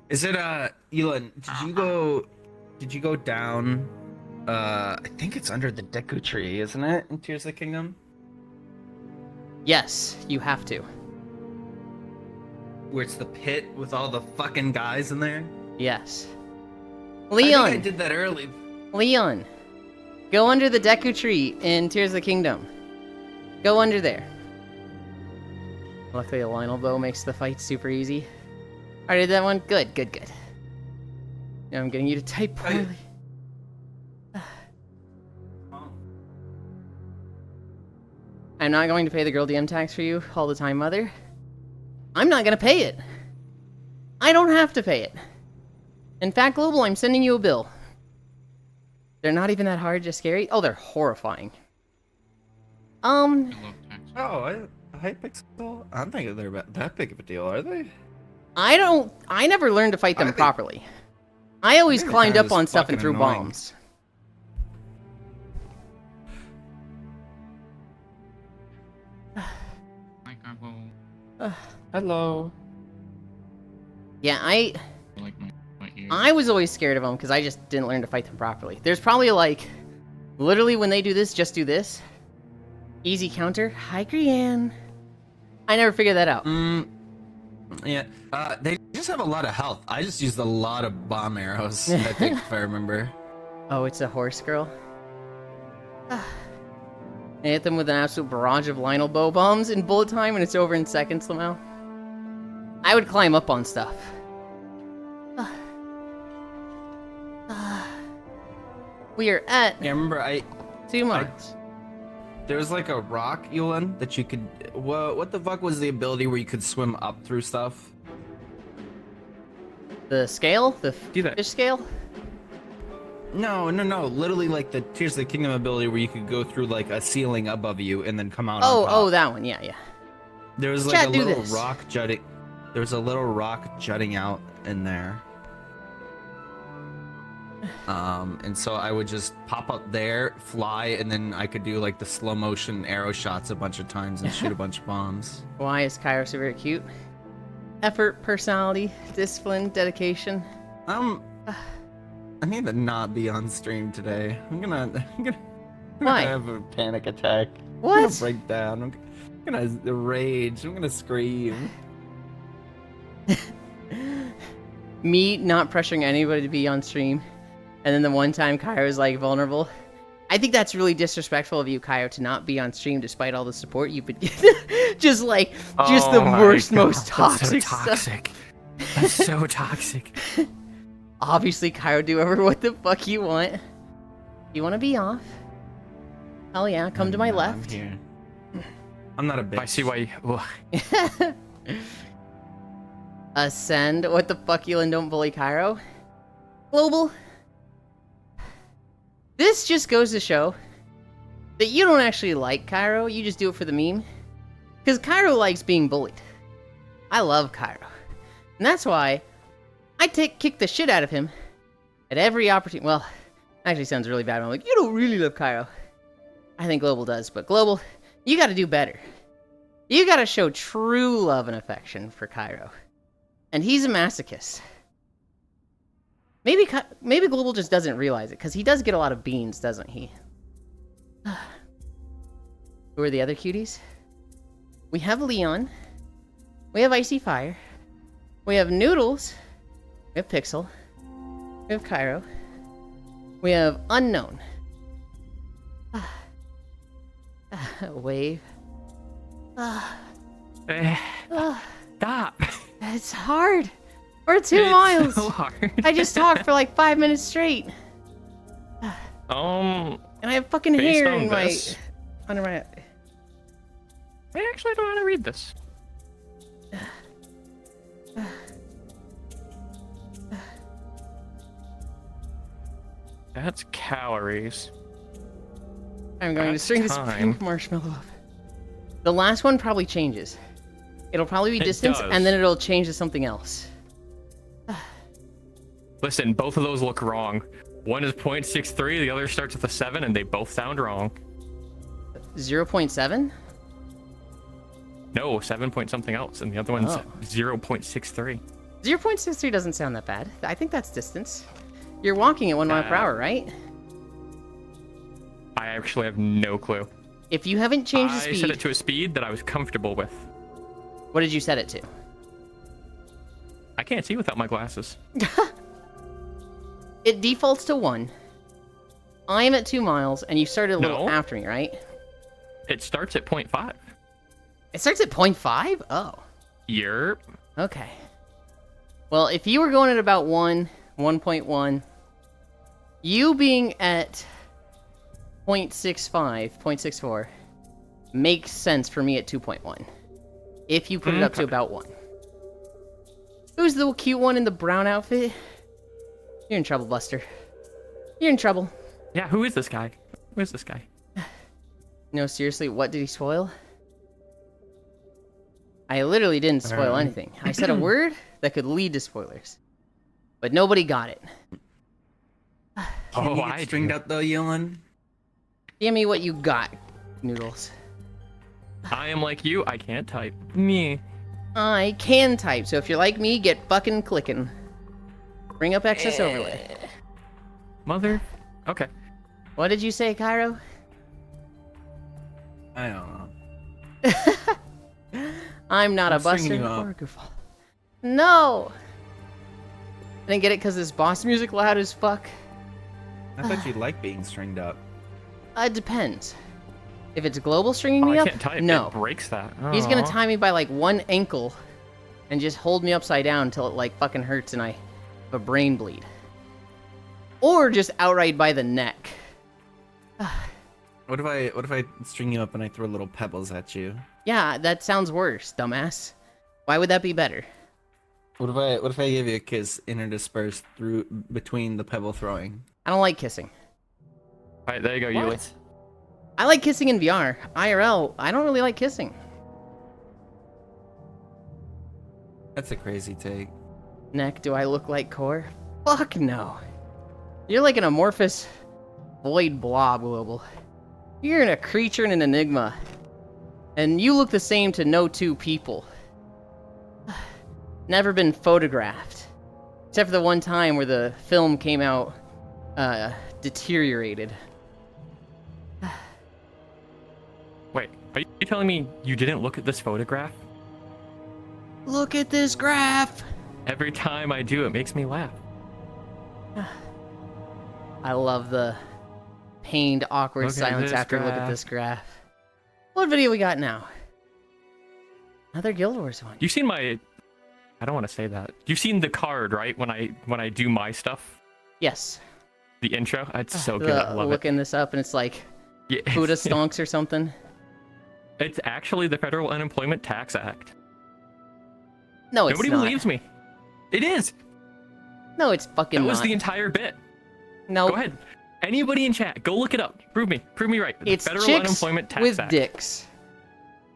S5: Is it Yulind, did you go down I think it's under the Deku tree, isn't it? In Tears of the Kingdom?
S1: Yes, you have to.
S5: Where it's the pit with all the fucking guys in there?
S1: Yes.
S5: I
S1: Leon!
S5: think I did that early.
S1: Leon! Go under the Deku tree in Tears of the Kingdom. Go under there. Luckily, a Lionel bow makes the fight super easy. I did that one? Good, good, good. Now I'm getting you to type poorly. I'm not going to pay the girl DM tax for you all the time, Mother. I'm not going to pay it. I don't have to pay it. In fact, Global, I'm sending you a bill. They're not even that hard, just scary. Oh, they're horrifying.
S5: Oh, Hi Pixel? I don't think they're that big of a deal, are they?
S1: I never learned to fight them properly. I always
S5: they're
S1: climbed
S5: kinda
S1: up on
S5: just
S1: stuff and
S5: fucking
S1: threw
S5: annoying.
S1: bombs.
S6: Like I will
S3: Hello.
S1: Yeah,
S6: like my ears.
S1: I was always scared of them because I just didn't learn to fight them properly. There's probably like, literally when they do this, just do this. Easy counter. Hi, Grianne. I never figured that out.
S5: Yeah. They just have a lot of health. I just used a lot of bomb arrows, I think, if I remember.
S1: Oh, it's a horse girl. I hit them with an absolute barrage of Lionel bow bombs in bullet time and it's over in seconds somehow. I would climb up on stuff. We are at
S5: Yeah, I remember
S1: 2 miles.
S5: there was like a rock, Yulind, that you could... What the fuck was the ability where you could swim up through stuff?
S1: The scale? The
S3: Do that.
S1: fish scale?
S5: No. Literally like the Tears of the Kingdom ability where you could go through like a ceiling above you and then come out on top.
S1: Oh, that one. Yeah.
S5: There was like
S1: Chat,
S5: a
S1: do
S5: little
S1: this.
S5: rock jutting. There was a little rock jutting out in there. And so I would just pop up there, fly, and then I could do like the slow motion arrow shots a bunch of times and shoot a bunch of bombs.
S1: Why is Cairo so very cute? Effort, personality, discipline, dedication.
S5: I need to not be on stream today. I'm gonna
S1: Why?
S5: have a panic attack.
S1: What?
S5: I'm gonna break down. I'm gonna rage. I'm gonna scream.
S1: Me not pressuring anybody to be on stream, and then the one time Cairo's like vulnerable. I think that's really disrespectful of you, Cairo, to not be on stream despite all the support you've been getting. just the
S3: my
S1: worst,
S3: God,
S1: most toxic
S3: That's so
S1: stuff.
S3: toxic. That's so toxic.
S1: Obviously, Cairo, do whatever what the fuck you want. You want to be off? Hell yeah, come to my
S5: I'm
S1: left.
S5: here. I'm not a bitch.
S3: I see why. Well,
S1: Ascend. What the fuck, Yulind? Don't bully Cairo. Global. This just goes to show that you don't actually like Cairo. You just do it for the meme. Because Cairo likes being bullied. I love Cairo. And that's why I kick the shit out of him at every opportunity. Well, actually sounds really bad. I'm like, you don't really love Cairo. I think Global does, but Global, you gotta do better. You gotta show true love and affection for Cairo. And he's a masochist. Maybe Global just doesn't realize it, because he does get a lot of beans, doesn't he? Who are the other cuties? We have Leon. We have Icy Fire. We have Noodles. We have Pixel. We have Cairo. We have Unknown. Wave.
S3: Stop.
S1: It's hard. We're 2 miles.
S3: So hard.
S1: I just talked for like 5 minutes straight.
S3: Um,
S1: And I have fucking
S3: based
S1: hair
S3: on
S1: in my...
S3: this,
S1: under my...
S3: I actually don't know how to read this. That's calories.
S1: I'm going to
S3: That's
S1: string this
S3: time.
S1: pink marshmallow up. The last one probably changes. It'll probably be
S3: It
S1: distance,
S3: does.
S1: and then it'll change to something else.
S3: Listen, both of those look wrong. One is 0.63, the other starts with a 7, and they both sound wrong.
S1: 0.7?
S3: No, 7 point something else, and the other one's
S1: Oh.
S3: 0.63.
S1: 0.63 doesn't sound that bad. I think that's distance. You're walking at 1 mile per hour, right?
S3: I actually have no clue.
S1: If you haven't changed the
S3: I
S1: speed...
S3: set it to a speed that I was comfortable with.
S1: What did you set it to?
S3: I can't see without my glasses.
S1: It defaults to 1. I am at 2 miles, and you started a little
S3: No.
S1: after me, right?
S3: It starts at 0.5.
S1: It starts at 0.5? Oh.
S3: Yerp.
S1: Okay. Well, if you were going at about 1.1, you being at 0.65, 0.64, makes sense for me at 2.1. If you put it up to
S3: Okay.
S1: about 1. Who's the cute one in the brown outfit? You're in trouble, Buster. You're in trouble.
S3: Yeah, who is this guy? Who is this guy?
S1: No, seriously, what did he spoil? I literally didn't spoil anything. I said a word that could lead to spoilers. But nobody got it.
S5: Can you get
S3: I
S5: stringed
S3: do.
S5: up though, Yulind?
S1: Give me what you got, Noodles.
S3: I am like you, I can't type. Me.
S1: I can type, so if you're like me, get fucking clicking. Bring up excess overlay.
S3: Mother. Okay.
S1: What did you say, Cairo?
S5: I don't know.
S1: I'm not
S5: I'm
S1: a buster
S5: stringing you
S1: or a
S5: up.
S1: goofball. No! I didn't get it because this boss music loud as fuck.
S5: I thought you liked being stringed up.
S1: It depends. If it's global stringing
S3: Oh,
S1: me
S3: I
S1: up,
S3: can't type.
S1: no.
S3: It breaks that.
S1: He's gonna
S3: Aw.
S1: tie me by like one ankle and just hold me upside down until it like fucking hurts and I have a brain bleed. Or just outright by the neck.
S5: What if I string you up and I throw little pebbles at you?
S1: Yeah, that sounds worse, dumbass. Why would that be better?
S5: What if I give you a kiss interdispersed through between the pebble throwing?
S1: I don't like kissing.
S3: Alright, there you go, Yuli.
S1: I like kissing in VR. IRL, I don't really like kissing.
S5: That's a crazy take.
S1: Neck, do I look like Core? Fuck no. You're like an amorphous void blob, Global. You're a creature and an enigma. And you look the same to no two people. Never been photographed. Except for the one time where the film came out, deteriorated.
S3: Wait, are you telling me you didn't look at this photograph?
S1: Look at this graph!
S3: Every time I do, it makes me laugh.
S1: I love the pained, awkward
S3: Look at
S1: silence
S3: this
S1: after look at
S3: graph.
S1: this graph. What video we got now? Another Guild Wars one.
S3: You've seen my... I don't want to say that. You've seen the card, right? When I do my stuff?
S1: Yes.
S3: The intro? It's so good. I love it.
S1: Looking this up and it's like
S3: Yeah,
S1: Buddha stonks or something.
S3: It's actually the Federal Unemployment Tax Act.
S1: No, it's
S3: Nobody
S1: not.
S3: believes me. It is.
S1: No, it's fucking
S3: That was
S1: not.
S3: the entire bit.
S1: No,
S3: Go ahead. Anybody in chat, go look it up. Prove me right. The
S1: it's
S3: Federal
S1: chicks
S3: Unemployment Tax
S1: with
S3: Act.
S1: dicks.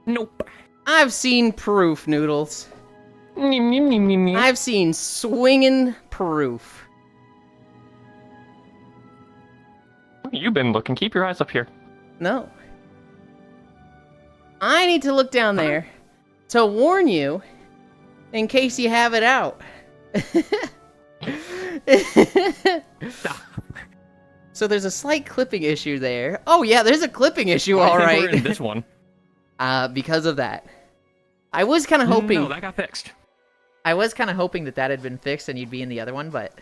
S3: Nope.
S1: I've seen proof, Noodles. I've seen swinging proof.
S4: You've been looking. Keep your eyes up here.
S1: No. I need to look down there to warn you in case you have it out. So there's a slight clipping issue there. Oh yeah, there's a clipping issue,
S4: I
S1: all
S4: think
S1: right.
S4: we're in this one.
S1: Because of that. I was kind of hoping...
S4: No, that got fixed.
S1: I was kind of hoping that that had been fixed and you'd be in the other one, but...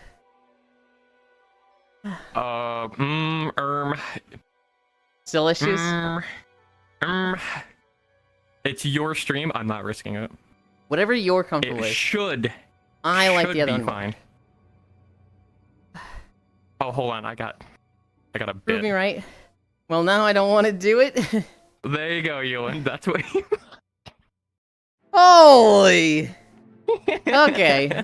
S1: Still issues?
S3: It's your stream. I'm not risking it.
S1: Whatever you're comfortable
S3: It
S1: with.
S3: should.
S1: I like
S3: should
S1: the other
S3: be
S1: one.
S3: fine. Oh, hold on. I got a
S1: Prove
S3: bit.
S1: me right. Well, now I don't want to do it.
S3: There you go, Yulind. That's what.
S1: Holy! Okay.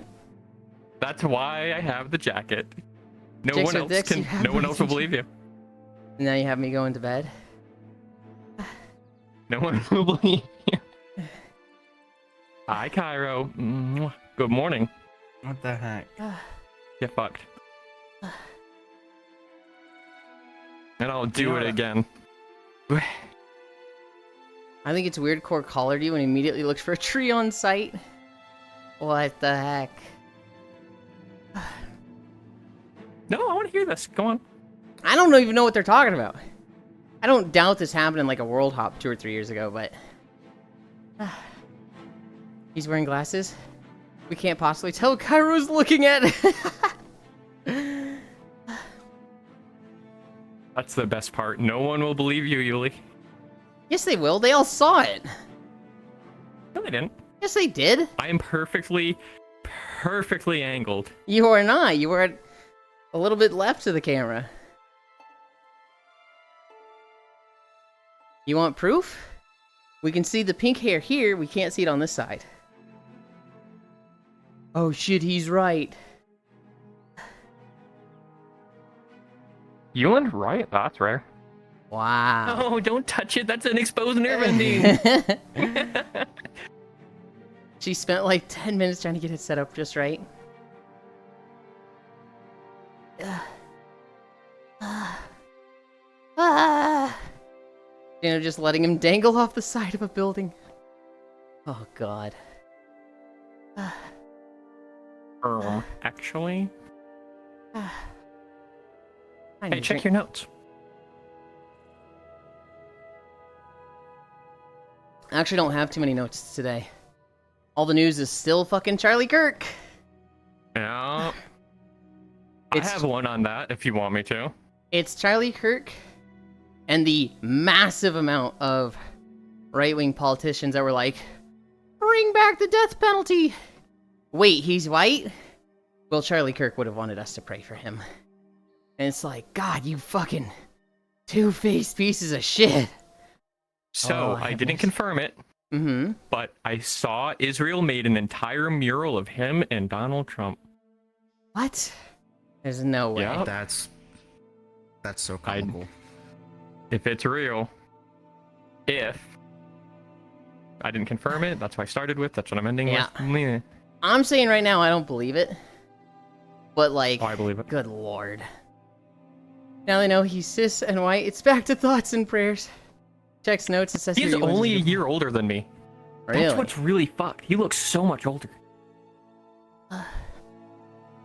S3: That's why I have the jacket. No
S1: Chicks
S3: one
S1: with
S3: else
S1: dicks, you
S3: can.
S1: have
S3: No one
S1: one.
S3: else will believe you.
S1: Now you have me going to bed.
S3: No one will believe you. Hi, Cairo. Mwah. Good morning.
S5: What the heck?
S3: Get fucked. And I'll do
S5: know
S3: it
S5: what?
S3: again.
S1: I think it's weird Core collared you and immediately looked for a tree on site. What the heck?
S3: No, I want to hear this. Go on.
S1: I don't even know what they're talking about. I don't doubt this happened in like a World Hop 2 or 3 years ago, but... He's wearing glasses? We can't possibly tell what Cairo's looking at!
S3: That's the best part. No one will believe you, Yuli.
S1: Yes, they will. They all saw it.
S3: No, they didn't.
S1: Yes, they did.
S3: I am perfectly angled.
S1: You are not. You were a little bit left of the camera. You want proof? We can see the pink hair here. We can't see it on this side. Oh shit, he's right.
S4: Yulind, right? That's rare.
S1: Wow.
S3: Oh, don't touch it. That's an exposed nerve ending.
S1: She spent like 10 minutes trying to get it set up just right. You know, just letting him dangle off the side of a building. Oh god.
S3: Actually,
S1: I
S3: hey,
S1: need to
S3: check
S1: drink-
S3: your notes.
S1: I actually don't have too many notes today. All the news is still fucking Charlie Kirk.
S3: Yeah. I
S1: It's-
S3: have one on that if you want me to.
S1: It's Charlie Kirk and the massive amount of right-wing politicians that were like, bring back the death penalty. Wait, he's white? Well, Charlie Kirk would have wanted us to pray for him. And it's like, God, you fucking two-faced pieces of shit.
S3: So
S1: Oh,
S3: I didn't
S1: heavens.
S3: confirm it,
S1: Mm-hmm.
S3: but I saw Israel made an entire mural of him and Donald Trump.
S1: What? There's no way.
S3: Yeah.
S5: That's so
S3: I-
S5: comical.
S3: If it's real, if I didn't confirm it, that's what I started with. That's what I'm ending
S1: Yeah.
S3: with. Meh.
S1: I'm saying right now I don't believe it. But like,
S3: Oh, I believe it.
S1: good lord. Now they know he's cis and white. It's back to thoughts and prayers. Checks notes. It says
S3: He's
S1: here you
S3: only a
S1: went to-
S3: year older than me.
S1: Really?
S3: That's what's really fucked. He looks so much older.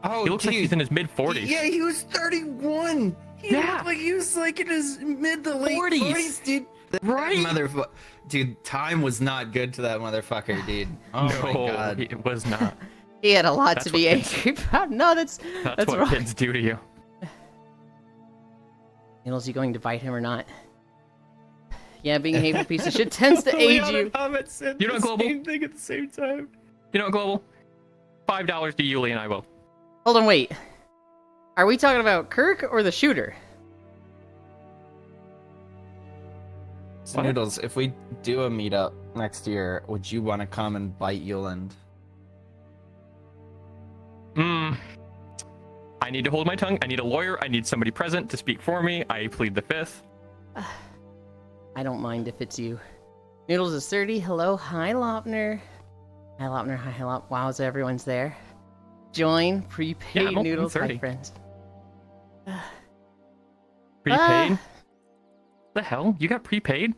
S5: Oh,
S3: He looks like he's in his mid 40s.
S5: Yeah, he was 31. He
S3: Yeah.
S5: looked like he was like in his mid to late
S3: 40s.
S5: 40s, dude. That
S3: Right?
S5: motherfucker. Dude, time was not good to that motherfucker, dude. Oh
S3: no,
S5: my god.
S3: it was not.
S1: He had a lot
S3: That's
S1: to be
S3: what kids-
S1: angry about. No, that's
S3: That's what
S1: wrong.
S3: kids do to you.
S1: Is he going to bite him or not? Yeah, being a hateful piece of shit tends to age you.
S3: You know what, Global?
S5: thing at the same time.
S3: You know what, Global? $5 to Yuli and I will.
S1: Hold on, wait. Are we talking about Kirk or the shooter?
S5: So, Noodles, if we do a meetup next year, would you want to come and bite Yulind?
S3: I need to hold my tongue. I need a lawyer. I need somebody present to speak for me. I plead the fifth.
S1: I don't mind if it's you. Noodles is 30. Hello. Hi, Lopner. Hi, Lopner. Hi, Lop. Wow, so everyone's there. Join. Prepaid
S3: I'm only
S1: Noodles. Hi,
S3: 30.
S1: friends.
S3: Prepaid? The hell? You got prepaid?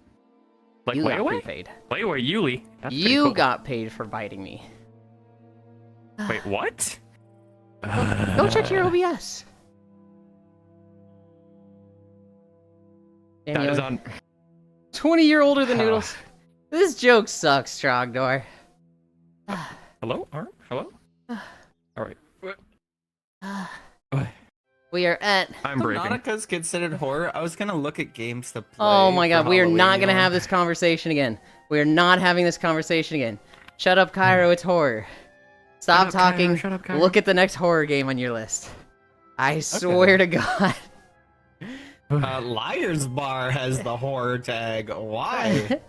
S3: Like
S1: You
S3: way
S1: got
S3: away?
S1: prepaid.
S3: Way away, Yuli. That's pretty
S1: You
S3: cool.
S1: got paid for biting me.
S3: Wait, what?
S1: Go check your OBS. Damn,
S3: That
S1: you
S3: is
S1: only-
S3: on.
S1: 20 year older than Noodles. This joke sucks, Trogdor.
S3: Hello? Hello? Alright.
S1: We are at.
S3: I'm breaking.
S5: Nautica's considered horror. I was gonna look at games to play.
S1: Oh my god,
S5: for
S1: we are
S5: Halloween,
S1: not gonna
S5: Elon.
S1: have this conversation again. We are not having this conversation again. Shut up, Cairo, it's horror. Stop
S3: Shut up, Cairo,
S1: talking.
S3: shut up, Cairo.
S1: Look at the next horror game on your list. I swear to God.
S5: Liar's Bar has the horror tag. Why?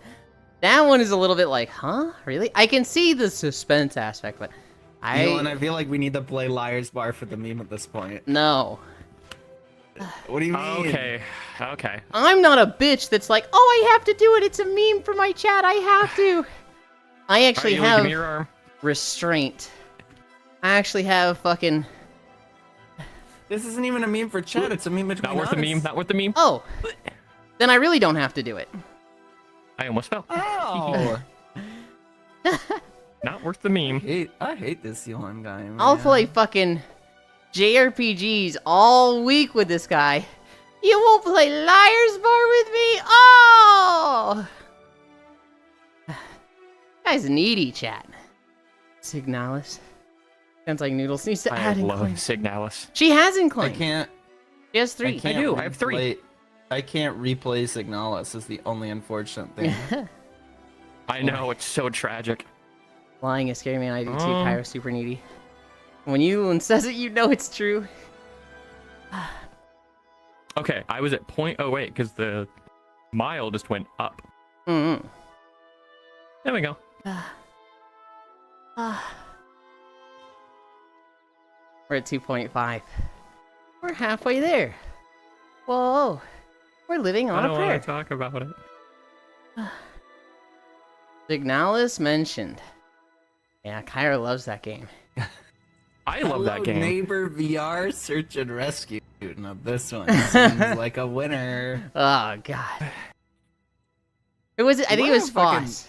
S1: That one is a little bit like, huh? Really? I can see the suspense aspect, but
S5: Elon, I feel like we need to play Liar's Bar for the meme at this point.
S1: No.
S5: What do you mean?
S3: Okay.
S1: I'm not a bitch that's like, oh, I have to do it. It's a meme for my chat. I have to. I actually
S3: Alright, Yuli, give
S1: have
S3: me your arm.
S1: restraint. I actually have fucking.
S5: This isn't even a meme for chat. It's a meme between
S3: Not worth the
S5: us.
S3: meme. Not worth the meme.
S1: Oh. Then I really don't have to do it.
S3: I almost fell.
S5: Oh.
S3: Not worth the meme.
S5: I hate this Elon guy. Man.
S1: I'll play fucking JRPGs all week with this guy. You won't play Liar's Bar with me? Oh! Guy's needy, chat. Signalis. Sounds like Noodles needs to
S3: I
S1: add
S3: love
S1: Incline.
S3: Signalis.
S1: She has
S5: I
S1: Incline.
S5: can't.
S1: She has
S5: I
S1: 3.
S5: can't
S3: do, I have 3.
S5: replay- I can't replay Signalis. Is the only unfortunate thing.
S3: I know, it's so tragic.
S1: Lying is scary, man. I do too.
S3: Oh.
S1: Kyro's super needy. When Yulind says it, you know it's true.
S3: Okay, I was at 0.08 because the mile just went up.
S1: Mm-hmm.
S3: There we go.
S1: We're at 2.5. We're halfway there. Whoa. We're living
S3: I
S1: on a
S3: don't want
S1: prayer.
S3: to talk about it.
S1: Signalis mentioned. Yeah, Kyra loves that game.
S3: I love that game.
S5: Neighbor VR Search and Rescue. Now this one seems like a winner.
S1: Oh, God. Who was it? I think it
S5: What
S1: was
S5: a fucking-
S1: Foss.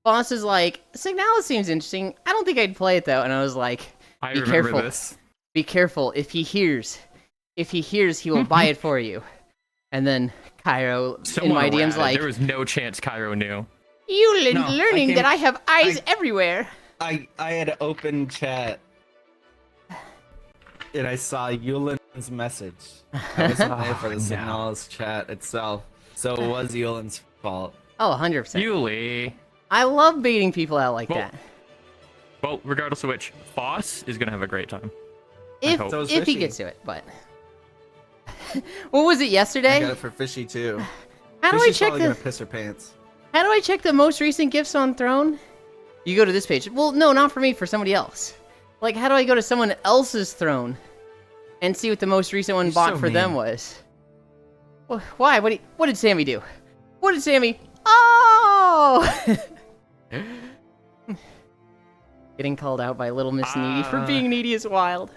S1: Foss is like, Signalis seems interesting. I don't think I'd play it, though. And I was like,
S3: I
S1: be
S3: remember
S1: careful.
S3: this.
S1: Be careful. If he hears, he will buy it for you. And then Cairo in
S3: Someone
S1: my DM's
S3: ratted.
S1: like,
S3: There was no chance Cairo knew.
S1: you
S5: No, I
S1: learning
S5: came-
S1: that I have eyes
S5: I-
S1: everywhere.
S5: I had open chat, and I saw Yulind's message. I wasn't there for the
S3: no.
S5: Signalis chat itself, so it was Yulind's fault.
S1: Oh, 100%.
S3: Yuli.
S1: I love baiting people out like
S3: Well,
S1: that.
S3: Well, regardless of which, Foss is gonna have a great time.
S1: If
S3: hope.
S5: So is
S1: if he
S5: Fishy.
S1: gets to it, but what was it
S5: I
S1: yesterday?
S5: got it for Fishy too.
S1: How do I
S5: Fishy's
S1: check
S5: probably
S1: the
S5: gonna piss her pants.
S1: How do I check the most recent gifts on Throne? You go to this page. Well, no, not for me, for somebody else. Like, how do I go to someone else's Throne and see what the most recent one
S5: You're
S1: bought
S5: so
S1: for them
S5: mean.
S1: was? Why? What did Sammy do? What did Sammy? Oh! Getting called out by Little Miss Needy for being needy is wild.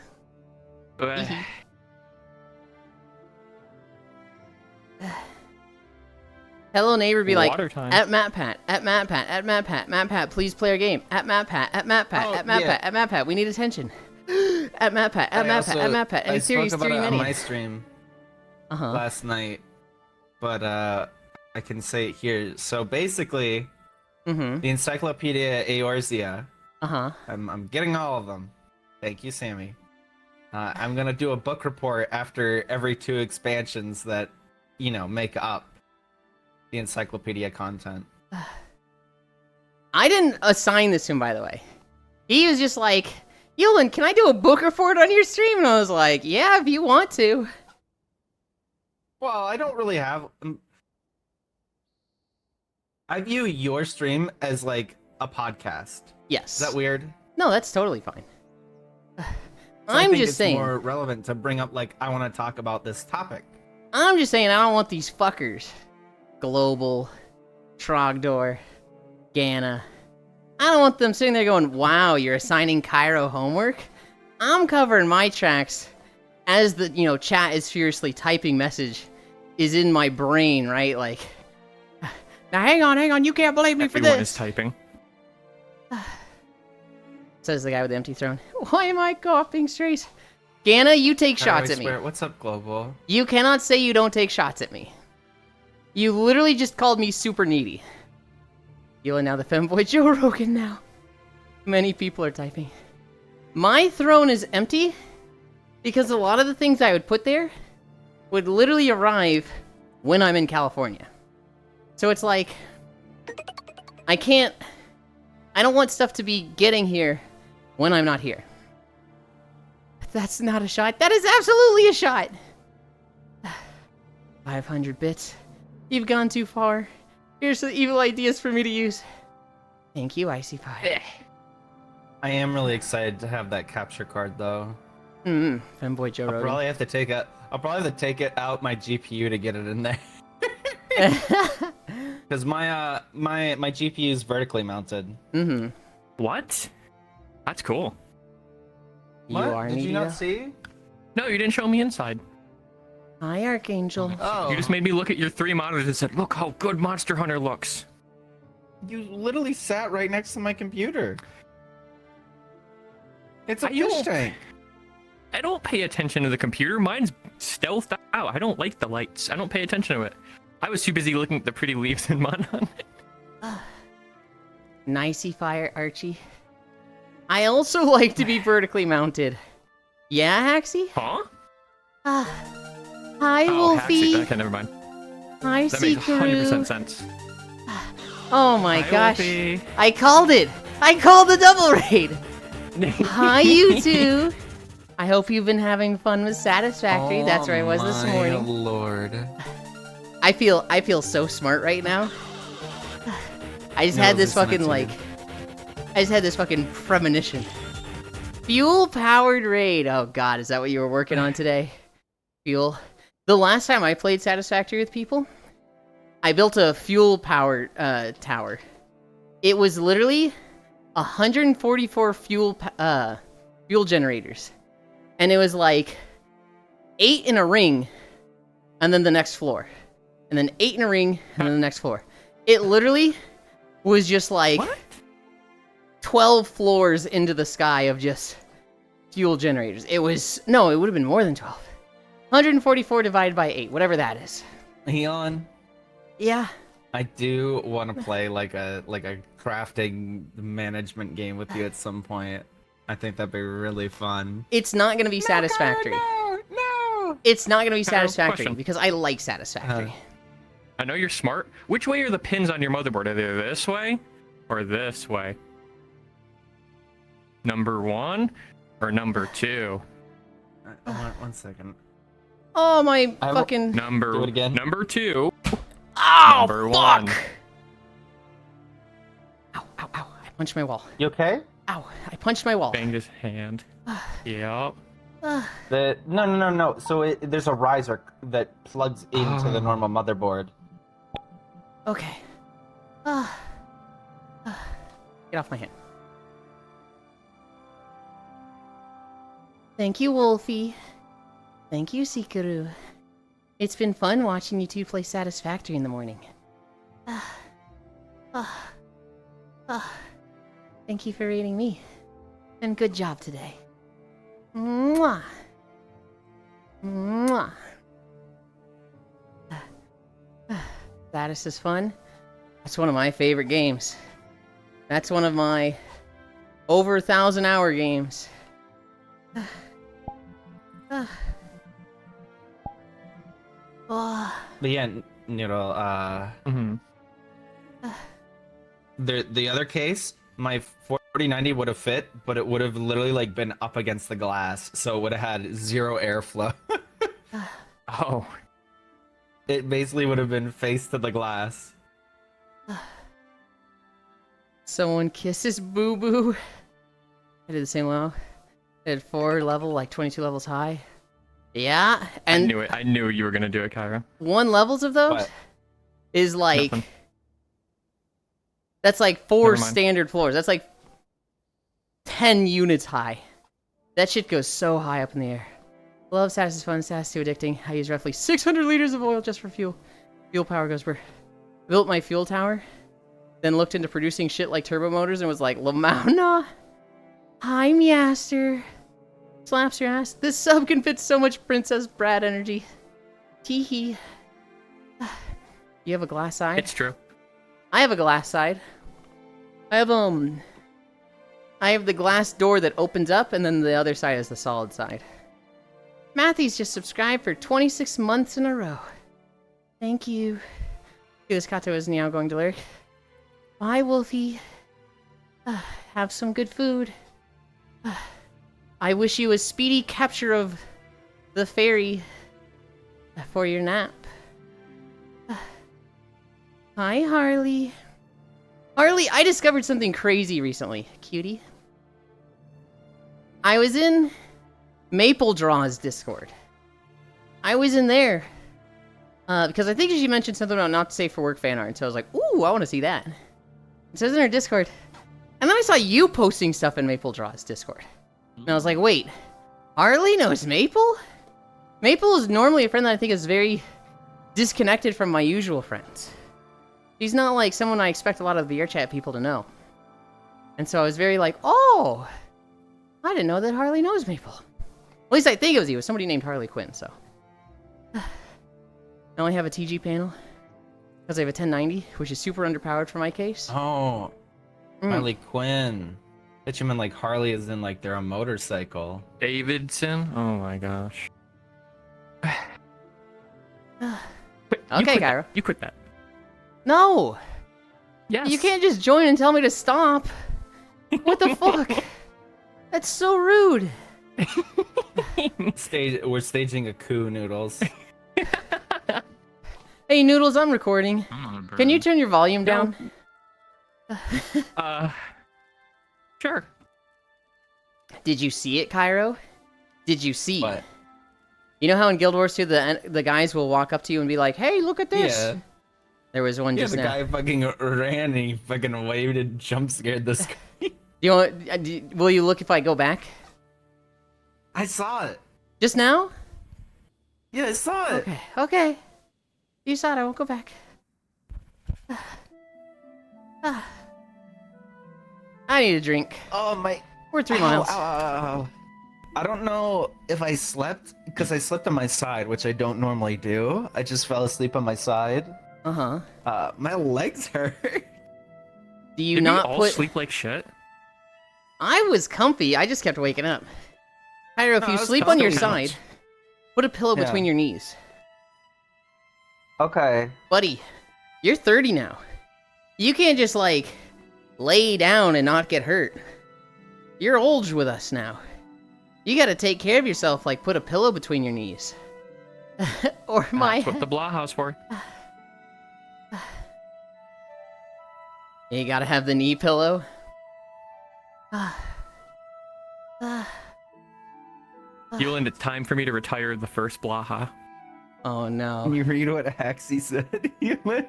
S1: Hello neighbor, be like,
S3: Water time.
S1: at MattPat, at MattPat, at MattPat, MattPat, please play our game. At MattPat, at MattPat,
S5: Oh,
S1: at MattPat,
S5: yeah.
S1: at MattPat, we need attention. At MattPat, at
S5: I
S1: MattPat,
S5: also-
S1: at MattPat,
S5: I
S1: any
S5: spoke
S1: series
S5: about
S1: 3
S5: it on
S1: many.
S5: my stream
S1: Uh-huh.
S5: last night, but I can say it here. So basically,
S1: Mm-hmm.
S5: the Encyclopedia Eorzea.
S1: Uh-huh.
S5: I'm getting all of them. Thank you, Sammy. I'm gonna do a book report after every 2 expansions that, make up the encyclopedia content.
S1: I didn't assign this to him, by the way. He was just like, Yulind, can I do a book report on your stream? And I was like, yeah, if you want to.
S5: Well, I don't really have. I view your stream as like a podcast.
S1: Yes.
S5: Is that weird?
S1: No, that's totally fine.
S5: So I
S1: I'm
S5: think
S1: just
S5: it's
S1: saying.
S5: more relevant to bring up like I want to talk about this topic.
S1: I'm just saying I don't want these fuckers. Global, Trogdor, Gana. I don't want them sitting there going, wow, you're assigning Cairo homework? I'm covering my tracks as the, chat is furiously typing message is in my brain, right? Like, now hang on, you can't blame me for
S3: Everyone
S1: this.
S3: is typing.
S1: Says the guy with the empty throne. Why am I coughing straight? Gana, you take shots at me.
S5: What's up, Global?
S1: You cannot say you don't take shots at me. You literally just called me super needy. Yulind now the femboy Joe Rogan now. Many people are typing. My throne is empty because a lot of the things I would put there would literally arrive when I'm in California. So it's like, I don't want stuff to be getting here when I'm not here. That's not a shot. That is absolutely a shot. 500 bits. You've gone too far. Here's some evil ideas for me to use. Thank you, Icy Pie.
S5: I am really excited to have that capture card, though.
S1: Femboy Joe
S5: I'll
S1: Rogan.
S5: probably have to take it out my GPU to get it in there. Because my GPU is vertically mounted.
S3: What? That's cool.
S1: You
S5: What?
S1: are
S5: Did
S1: needy
S5: you not
S1: though?
S5: see?
S3: No, you didn't show me inside.
S1: Hi, Archangel.
S5: Oh,
S3: You just made me look at your 3 monitors and said, look how good Monster Hunter looks.
S5: you literally sat right next to my computer. It's a
S3: You
S5: fish
S3: don't-
S5: tank.
S3: I don't pay attention to the computer. Mine's stealthed out. I don't like the lights. I don't pay attention to it. I was too busy looking at the pretty leaves in Mon Hunt.
S1: Nicey fire, Archie. I also like to be vertically mounted. Yeah, Haxie?
S3: Huh?
S1: Hi,
S3: Oh,
S1: Wolfie.
S3: Okay, never mind.
S1: Hi,
S3: That makes 100%
S1: Seekaroo.
S3: sense.
S1: Oh my
S3: Hi,
S1: gosh.
S3: Wolfie.
S1: I called it. I called the double raid. Hi, you two. I hope you've been having fun with Satisfactory. That's where I was this morning.
S5: Oh, Lord.
S1: I feel so smart right now. I just had this fucking premonition. Fuel powered raid. Oh god, is that what you were working on today? Fuel. The last time I played Satisfactory with people, I built a fuel powered tower. It was literally 144 fuel generators. And it was like 8 in a ring and then the next floor. And then 8 in a ring and then the next floor. It literally was just like 12 floors into the sky of just fuel generators. It would have been more than 12. 144 divided by 8, whatever that is.
S5: Leon,
S1: Yeah.
S5: I do want to play like a crafting management game with you at some point. I think that'd be really fun.
S1: It's not going to be satisfactory.
S5: No.
S1: It's not going to be
S3: Kyle,
S1: satisfactory
S3: question.
S1: because I like satisfactory.
S3: I know you're smart. Which way are the pins on your motherboard? Are they this way or this way? Number 1 or number 2?
S5: One second.
S1: Oh, my
S5: I will-
S1: fucking...
S3: Number
S5: Do it again.
S3: Number 2.
S1: Oh,
S3: Number
S1: fuck!
S3: 1.
S1: Ow, ow, ow. I punched my wall.
S5: You okay?
S1: Ow, I punched my wall.
S3: Banged his hand. Yep.
S5: No. So there's a riser that plugs into the normal motherboard.
S1: Okay. Get off my hand. Thank you, Wolfie. Thank you, Seekaroo. It's been fun watching you two play Satisfactory in the morning. Thank you for rating me. And good job today. Mwah. Mwah. Status is fun. That's one of my favorite games. That's one of my over 1,000-hour games. Oh.
S5: But yeah,
S3: Mm-hmm.
S5: the other case, my 4090 would have fit, but it would have literally like been up against the glass, so it would have had zero airflow.
S3: Oh.
S5: It basically would have been face to the glass.
S1: Someone kisses Boo Boo. I did the same level. I did 4 level, like 22 levels high. Yeah, and
S3: I knew it. I knew you were gonna do it, Kyra.
S1: 1 levels of those
S5: What?
S1: is like
S3: Nothing.
S1: That's like 4
S3: Never mind.
S1: standard floors. That's like 10 units high. That shit goes so high up in the air. Love status is fun, status too addicting. I use roughly 600 liters of oil just for fuel. Fuel power goes per. Built my fuel tower, then looked into producing shit like turbo motors and was like, Lamauna, hi Measter. Slaps your ass. This sub can fit so much Princess Brad energy. Teehee. You have a glass side?
S3: It's true.
S1: I have a glass side. I have the glass door that opens up, and then the other side is the solid side. Matthew's just subscribed for 26 months in a row. Thank you. This Kato is now going to lurk. Bye, Wolfie. Have some good food. I wish you a speedy capture of the fairy for your nap. Hi, Harley. Harley, I discovered something crazy recently, cutie. I was in Maple Draw's Discord. I was in there because I think she mentioned something about not safe for work fan art, so I was like, ooh, I want to see that. So I was in her Discord, and then I saw you posting stuff in Maple Draw's Discord. And I was like, wait, Harley knows Maple? Maple is normally a friend that I think is very disconnected from my usual friends. She's not like someone I expect a lot of VR chat people to know. And so I was very like, oh, I didn't know that Harley knows Maple. At least I think it was you. It was somebody named Harley Quinn, so. I only have a TG panel because I have a 1090, which is super underpowered for my case.
S5: Oh, Harley Quinn. Bet you meant like Harley is in like they're a motorcycle.
S3: Davidson. Oh my gosh.
S1: Okay, Cairo.
S3: You quit that.
S1: No!
S3: Yes.
S1: You can't just join and tell me to stop. What the fuck? That's so rude.
S5: We're staging a coup, Noodles.
S1: Hey, Noodles, I'm recording.
S6: I'm not a
S1: Can you
S6: bird.
S1: turn your volume down?
S3: Sure.
S1: Did you see it, Cairo? Did you see?
S5: What?
S1: You know how in Guild Wars 2 the guys will walk up to you and be like, hey, look at this.
S5: Yeah.
S1: There was one
S5: Yeah,
S1: just
S5: the
S1: now.
S5: guy fucking ran and he fucking waved and jump scared this guy.
S1: Will you look if I go back?
S5: I saw it.
S1: Just now?
S5: Yeah, I saw it.
S1: Okay, okay. You saw it, I won't go back. I need a drink.
S5: Oh my.
S1: We're 3
S5: Ow,
S1: miles.
S5: ow, ow, ow. I don't know if I slept because I slept on my side, which I don't normally do. I just fell asleep on my side.
S1: Uh-huh.
S5: My legs hurt.
S1: Do you
S3: Did
S1: not
S3: we all
S1: put...
S3: sleep like shit?
S1: I was comfy, I just kept waking up. Pyro, if
S5: No,
S1: you
S5: I was
S1: sleep on your
S5: comfy.
S1: side, put a pillow
S5: Yeah.
S1: between your knees.
S5: Okay.
S1: Buddy, you're 30 now. You can't just, like, lay down and not get hurt. You're old with us now. You gotta take care of yourself, like put a pillow between your knees. Or my
S3: That's what the Blah House for.
S1: You gotta have the knee pillow.
S3: Yulind, it's time for me to retire the first Blaha.
S1: Oh
S5: Can
S1: no.
S5: you read what Haxie said?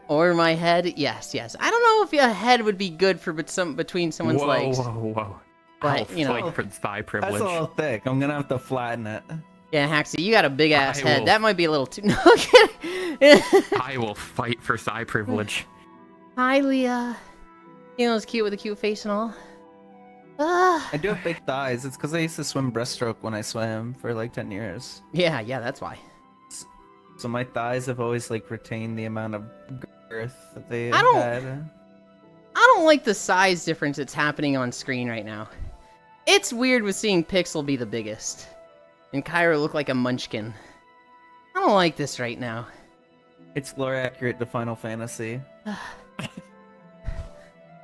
S1: Or my head. Yes, yes. I don't know if a head would be good for between someone's
S3: whoa,
S1: legs.
S3: whoa.
S1: But,
S3: I'll
S1: you know.
S3: fight for thigh
S5: That's
S3: privilege.
S5: a little thick. I'm gonna have to flatten it.
S1: Yeah, Haxie, you got a big ass
S3: I
S1: head.
S3: will-
S1: That might be a little too. No, okay.
S3: I will fight for thigh privilege.
S1: Hi, Leah. You know, it's cute with a cute face and all. Ah.
S5: I do have big thighs. It's because I used to swim breaststroke when I swam for like 10 years.
S1: Yeah, that's why.
S5: So my thighs have always like retained the amount of girth that they
S1: I don't-
S5: had.
S1: I don't like the size difference that's happening on screen right now. It's weird with seeing Pixel be the biggest. And Kyra look like a munchkin. I don't like this right now.
S5: It's lore accurate to Final Fantasy.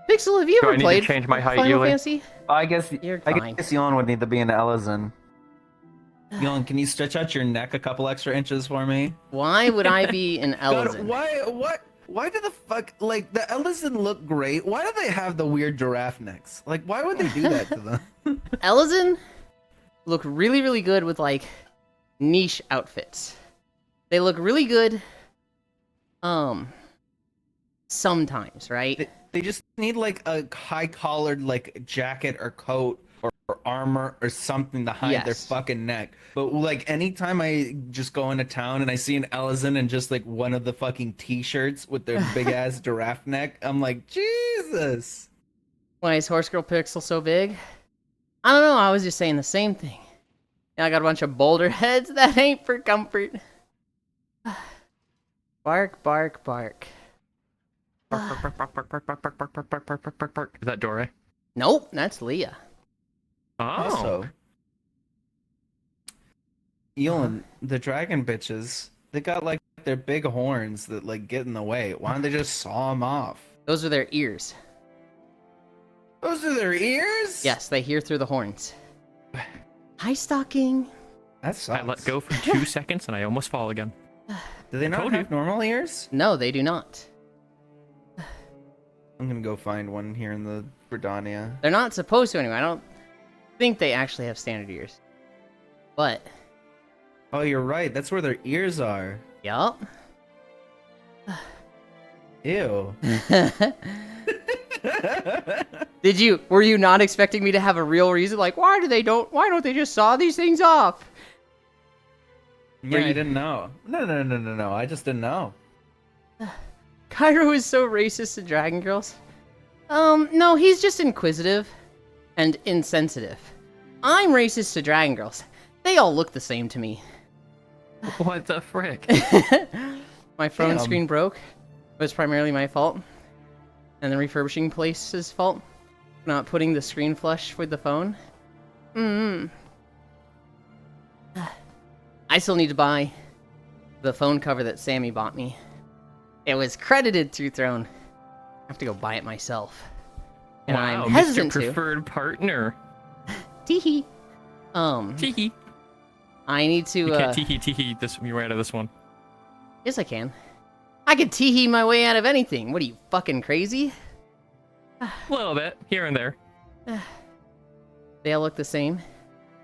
S1: Pixel, have you
S4: Do I
S1: ever
S4: need to
S1: played
S4: change my height,
S1: Final
S4: Yuli?
S1: Fantasy?
S5: I guess
S1: You're
S5: I
S1: fine.
S5: guess Yolan would need to be an Ellison. Yolan, can you stretch out your neck a couple extra inches for me?
S1: Why would I be an
S5: God,
S1: Elzen?
S5: why do the fuck like the Ellison look great? Why do they have the weird giraffe necks? Like why would they do that to them?
S1: Elzen look really, really good with, like, niche outfits. They look really good, sometimes, right?
S5: They just need like a high collared like jacket or coat or armor or something to hide their
S1: Yes.
S5: fucking neck. But like anytime I just go into town and I see an Ellison in just like one of the fucking t-shirts with their big ass giraffe neck, I'm like, Jesus.
S1: Why is Horse Girl Pixel so big? I don't know, I was just saying the same thing. Now I got a bunch of boulder heads that ain't for comfort. Bark, bark, bark.
S3: Bark, bark, bark, bark, bark, bark, bark, bark, bark, bark, bark, bark, bark, bark. Is that Dore?
S1: Nope, that's Leah.
S3: Oh.
S5: Also, Yulind, the dragon bitches, they got like their big horns that like get in the way. Why don't they just saw them off?
S1: Those are their ears.
S5: Those are their ears?
S1: Yes, they hear through the horns. Hi, stalking.
S5: That sucks.
S3: I let go for 2 seconds and I almost fall again.
S5: Do they not
S3: Told you.
S5: have normal ears?
S1: No, they do not.
S5: I'm gonna go find one here in the Verdania.
S1: They're not supposed to anyway. I don't think they actually have standard ears. But,
S5: Oh, you're right. That's where their ears are.
S1: yup.
S5: Ew.
S1: Were you not expecting me to have a real reason? Like, why don't they just saw these things off?
S5: Yeah,
S1: you-
S5: I didn't know. No. I just didn't know.
S1: Cairo is so racist to dragon girls. No, he's just inquisitive and insensitive. I'm racist to dragon girls. They all look the same to me.
S3: What the frick?
S1: My phone
S5: Damn.
S1: screen broke. It was primarily my fault. And the refurbishing place's fault. For not putting the screen flush with the phone. I still need to buy the phone cover that Sammy bought me. It was credited through Throne. I have to go buy it myself. And
S3: Wow,
S1: I'm
S3: Mr.
S1: hesitant to.
S3: Preferred Partner.
S1: Teehee.
S3: Teehee.
S1: I need to,
S3: You can't teehee this your way out of this one.
S1: yes I can. I can teehee my way out of anything. What are you, fucking crazy?
S3: A little bit, here and there.
S1: They all look the same.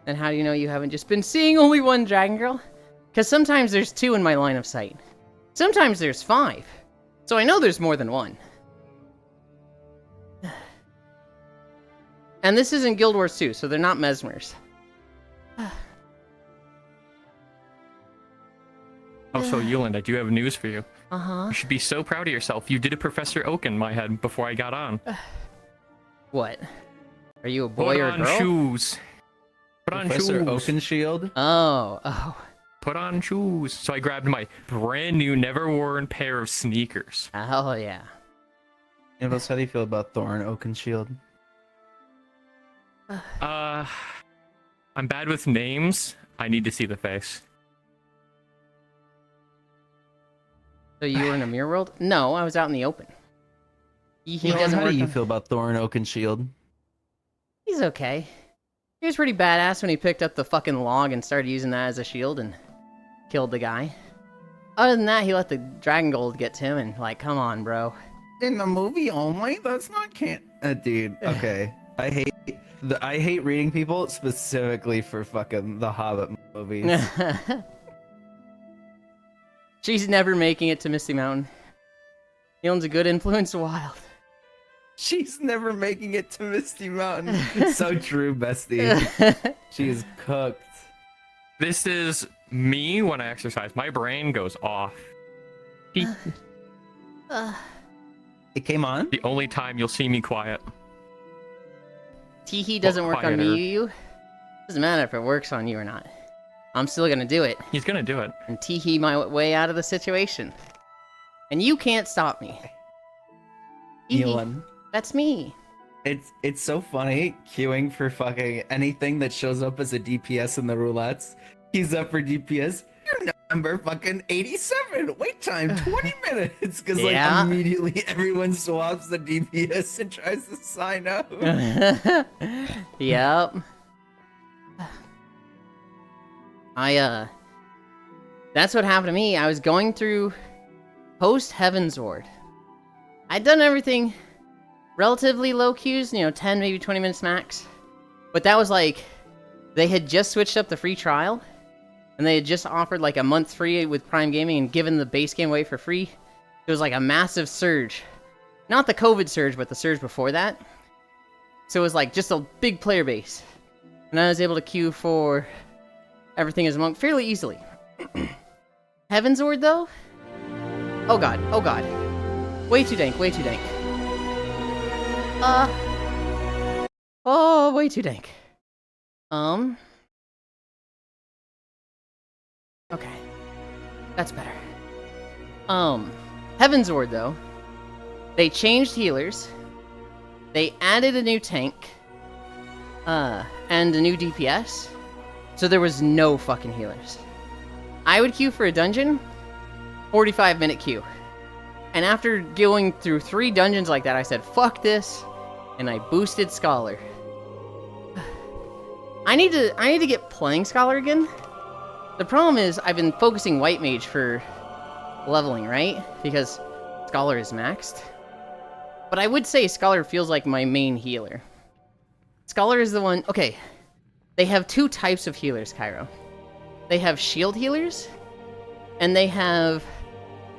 S1: Then how do you know you haven't just been seeing only one dragon girl? Because sometimes there's 2 in my line of sight. Sometimes there's 5. So I know there's more than one. And this isn't Guild Wars 2, so they're not mesmers.
S3: Also, Yulind, I do have news for you.
S1: Uh-huh.
S3: You should be so proud of yourself. You did a Professor Oak in my head before I got on.
S1: What? Are you a boy
S3: Put
S1: or a
S3: on
S1: girl?
S3: shoes. Put on
S5: Professor
S3: shoes.
S5: Oakenshield.
S1: Oh.
S3: Put on shoes. So I grabbed my brand new, never worn pair of sneakers.
S1: Hell yeah.
S5: Nicholas, how do you feel about Thorn Oakenshield?
S3: I'm bad with names. I need to see the face.
S1: So you were in a mirror world? No, I was out in the open. He
S5: Yulind,
S1: doesn't
S5: how
S1: work
S5: do you
S1: on-
S5: feel about Thorn Oakenshield?
S1: He's okay. He was pretty badass when he picked up the fucking log and started using that as a shield and killed the guy. Other than that, he let the dragon gold get to him and like, come on, bro.
S5: In the movie only? That's not dude. Okay. I hate reading people specifically for fucking the Hobbit movies.
S1: She's never making it to Misty Mountain. He owns a good influence wild.
S5: She's never making it to Misty Mountain. So true, bestie. She is cooked.
S3: This is me when I exercise. My brain goes off.
S5: It came on?
S3: The only time you'll see me quiet.
S1: Teehee doesn't work on
S3: quieter.
S1: me, you. Doesn't matter if it works on you or not. I'm still gonna do it
S3: He's gonna do it.
S1: and teehee my way out of the situation. And you can't stop me. Teehee.
S5: Elon.
S1: That's me.
S5: It's so funny queuing for fucking anything that shows up as a DPS in the roulettes. He's up for DPS. Your number fucking 87. Wait time 20 minutes. Because
S1: Yeah.
S5: like immediately everyone swaps the DPS and tries to sign up.
S1: Yep. That's what happened to me. I was going through post Heaven's Ward. I'd done everything relatively low queues, 10, maybe 20 minutes max. But that was like, they had just switched up the free trial, and they had just offered like a month free with Prime Gaming and given the base game away for free. It was like a massive surge Not the COVID surge, but the surge before that. So it was like just a big player base. And I was able to queue for everything as a monk fairly easily. Heaven's Ward, though? Oh god, oh god. Way too dank, way too dank. Oh, way too dank. Okay. That's better. Heaven's Ward, though. They changed healers. They added a new tank. And a new DPS. So there was no fucking healers. I would queue for a dungeon, 45-minute queue. And after going through 3 dungeons like that, I said, fuck this, and I boosted Scholar. I need to get playing Scholar again. The problem is, I've been focusing White Mage for leveling, right? Because Scholar is maxed. But I would say Scholar feels like my main healer. Scholar is the one... Okay, they have 2 types of healers, Cairo. They have shield healers, and they have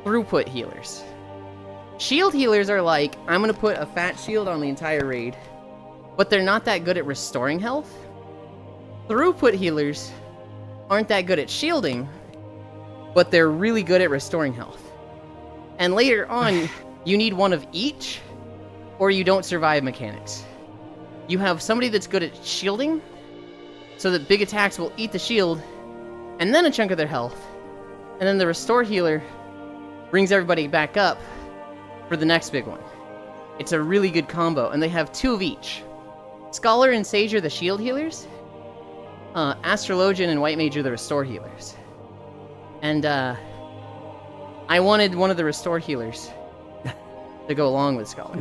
S1: throughput healers. Shield healers are like, I'm gonna put a fat shield on the entire raid, but they're not that good at restoring health. Throughput healers aren't that good at shielding, but they're really good at restoring health. And later on, you need one of each, or you don't survive mechanics. You have somebody that's good at shielding, so that big attacks will eat the shield, and then a chunk of their health. And then the restore healer brings everybody back up for the next big one. It's a really good combo, and they have 2 of each. Scholar and Sage are the shield healers. Astrologian and White Mage are the restore healers. And, I wanted one of the restore healers to go along with Scholar.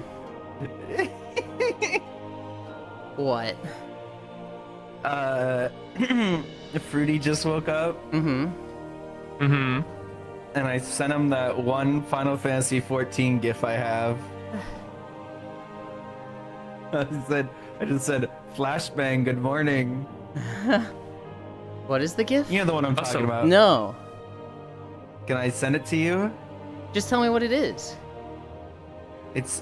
S1: What?
S5: Fruity just woke up.
S1: Mm-hmm.
S3: Mm-hmm.
S5: And I sent him that one Final Fantasy 14 gif I have. I just said, flashbang, good morning.
S1: What is the gift?
S5: You know the one I'm
S3: Awesome.
S5: talking about.
S1: No.
S5: Can I send it to you?
S1: Just tell me what it is.
S5: It's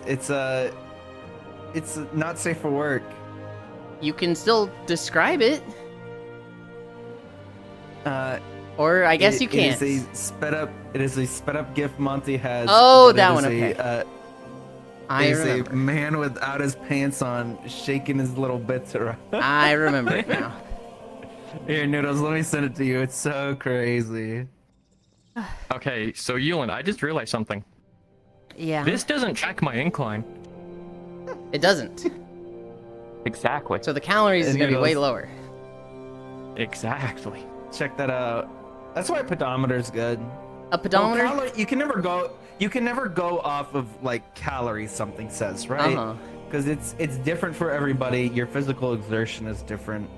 S5: not safe for work.
S1: You can still describe it.
S5: Uh,
S1: Or I guess you can't.
S5: It is a sped up GIF Monty has.
S1: Oh,
S5: but
S1: that
S5: it
S1: one,
S5: is
S1: okay.
S5: It
S1: I
S5: is
S1: remember.
S5: a man without his pants on, shaking his little bits around.
S1: I remember it now.
S5: Here, Noodles, let me send it to you. It's so crazy.
S3: Okay, so Yulind, I just realized something.
S1: Yeah.
S3: This doesn't check my incline.
S1: It doesn't.
S4: Exactly.
S1: So the calories is
S5: And
S1: going to be way
S5: noodles.
S1: lower.
S3: Exactly.
S5: Check that out. That's why pedometer's good.
S1: A pedometer?
S5: Well, you can never go off of like calories, something says, right?
S1: Uh-huh.
S5: Because it's different for everybody. Your physical exertion is different.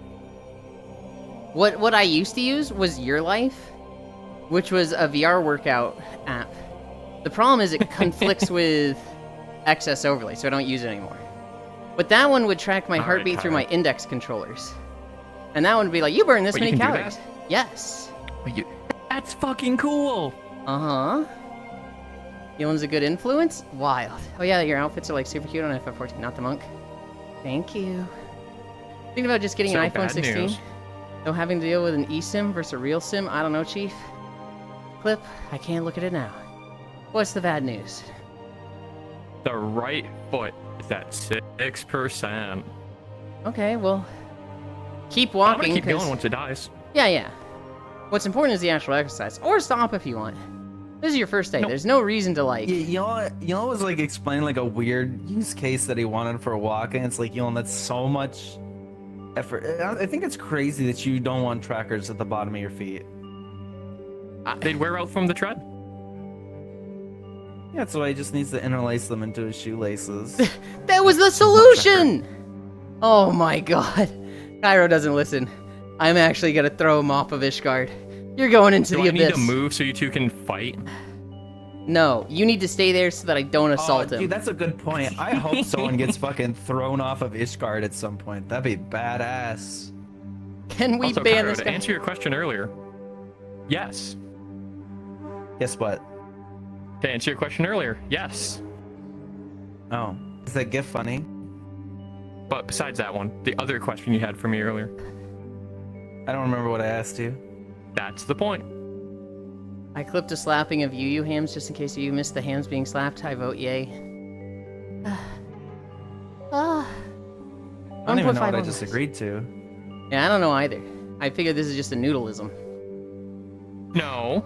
S1: What I used to use was Your Life, which was a VR workout app. The problem is it conflicts with Excess Overlay, so I don't use it anymore. But that one would track my
S3: All right,
S1: heartbeat through my
S3: Tyler.
S1: index controllers. And that one would be like, you burn this
S3: Wait, you
S1: many
S3: can do
S1: calories. Yes.
S3: That's fucking cool.
S1: Uh-huh. Yulind's a good influence? Wild. Oh yeah, your outfits are like super cute on FF14, not the monk. Thank you. Thinking about just getting
S3: So
S1: an iPhone
S3: bad
S1: 16.
S3: news.
S1: No having to deal with an eSIM versus a real SIM? I don't know, Chief. Clip, I can't look at it now. What's the bad news?
S3: The right foot is at 6%.
S1: Okay, well, keep
S3: I'm
S1: walking.
S3: gonna keep
S1: 'cause-
S3: going once it dies.
S1: Yeah. What's important is the actual exercise. Or stop if you want. This is your first day.
S3: Nope.
S1: There's no reason to like...
S5: You know, was like explaining like a weird use case that he wanted for walking. It's like, that's so much effort. I think it's crazy that you don't want trackers at the bottom of your feet.
S3: They'd wear out from the tread.
S5: Yeah, that's why he just needs to interlace them into his shoelaces.
S1: That was the solution! Oh my god. Cairo doesn't listen. I'm actually gonna throw him off of Ishgard. You're going into
S3: Do
S1: the
S3: I need
S1: abyss.
S3: to move so you two can fight?
S1: No, you need to stay there so that I don't assault him.
S5: Dude, that's a good point. I hope someone gets fucking thrown off of Ishgard at some point. That'd be badass.
S1: Can we
S3: Also,
S1: ban
S3: Cairo,
S1: this
S3: to
S1: guy?
S3: answer your question earlier, yes.
S5: Guess what?
S3: To answer your question earlier, yes.
S5: Oh, is that gift funny?
S3: But besides that one, the other question you had for me earlier.
S5: I don't remember what I asked you.
S3: That's the point.
S1: I clipped a slapping of Yu hams just in case you missed the hams being slapped. I vote yay.
S5: I don't even know what I
S1: 1.5
S5: just agreed to.
S1: Yeah, I don't know either. I figured this is just a noodleism.
S3: No.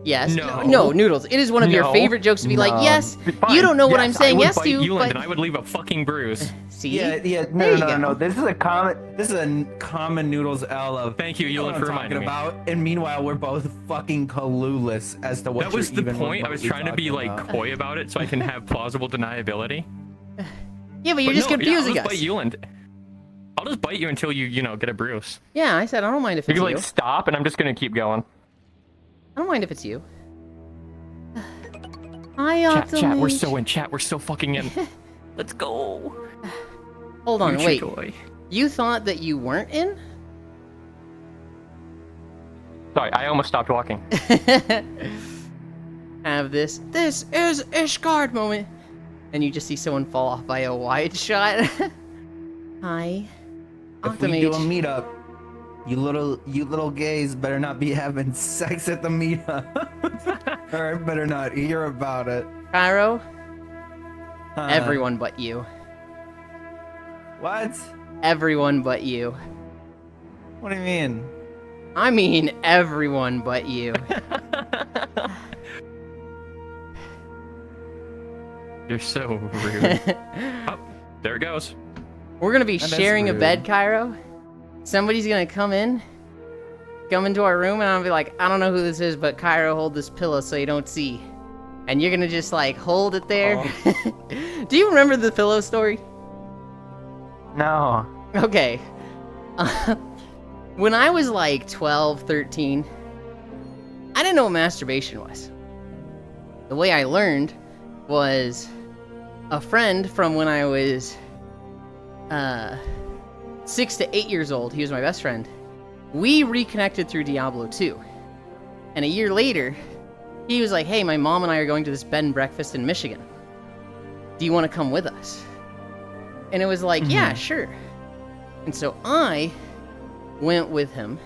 S1: Yes.
S3: No.
S1: No, noodles. It is one of your
S3: No.
S1: favorite jokes to be like,
S5: No.
S1: yes,
S3: Fine.
S1: you don't know what
S3: Yes,
S1: I'm saying
S3: I would
S1: yes
S3: bite
S1: to,
S3: Yulind
S1: but...
S3: and I would leave a fucking bruise.
S1: See?
S5: Yeah,
S1: There
S5: no,
S1: you
S5: no,
S1: go.
S5: no. This is a common noodles L of.
S3: Thank you,
S5: You know
S3: Yulind,
S5: what I'm
S3: for
S5: talking
S3: reminding me.
S5: about. And meanwhile, we're both fucking clueless as to what
S3: That was
S5: you're
S3: the
S5: even
S3: point. I was
S5: remotely
S3: trying to be
S5: talking
S3: like
S5: about.
S3: coy about it so I can have plausible deniability.
S1: Yeah, but you're
S3: But
S1: just
S3: no,
S1: confusing
S3: yeah, I'll
S1: us.
S3: just bite Yulind. I'll just bite you until you get a bruise.
S1: Yeah, I said I don't mind if
S3: You
S1: it's
S3: can
S1: you.
S3: like stop, and I'm just gonna keep going.
S1: I don't mind if it's you. Hi,
S3: Chat, we're
S1: Optimage.
S3: so in. Chat, we're so fucking in. Let's go.
S1: Hold on,
S3: Future
S1: wait.
S3: toy.
S1: You thought that you weren't in?
S3: Sorry, I almost stopped walking.
S1: Have this. This is Ishgard moment. And you just see someone fall off by a wide shot. Hi.
S5: If we do a
S1: Optimage.
S5: meetup, you little gays better not be having sex at the meetup. Or I better not hear about it.
S1: Cairo,
S5: Huh.
S1: everyone but you.
S5: What?
S1: Everyone but you.
S5: What do you mean?
S1: I mean everyone but you.
S3: You're so rude. Oh, there it goes.
S1: We're gonna be
S5: That is
S1: sharing a
S5: rude.
S1: bed, Cairo. Somebody's gonna come into our room, and I'll be like, I don't know who this is, but Cairo, hold this pillow so you don't see. And you're gonna just like hold it there. Do you remember the pillow story?
S5: No.
S1: Okay. When I was like 12, 13, I didn't know what masturbation was. The way I learned was a friend from when I was 6 to 8 years old. He was my best friend. We reconnected through Diablo 2. And a year later, he was like, hey, my mom and I are going to this bed and breakfast in Michigan. Do you want to come with us? And it was like, yeah, sure. And so I went with him.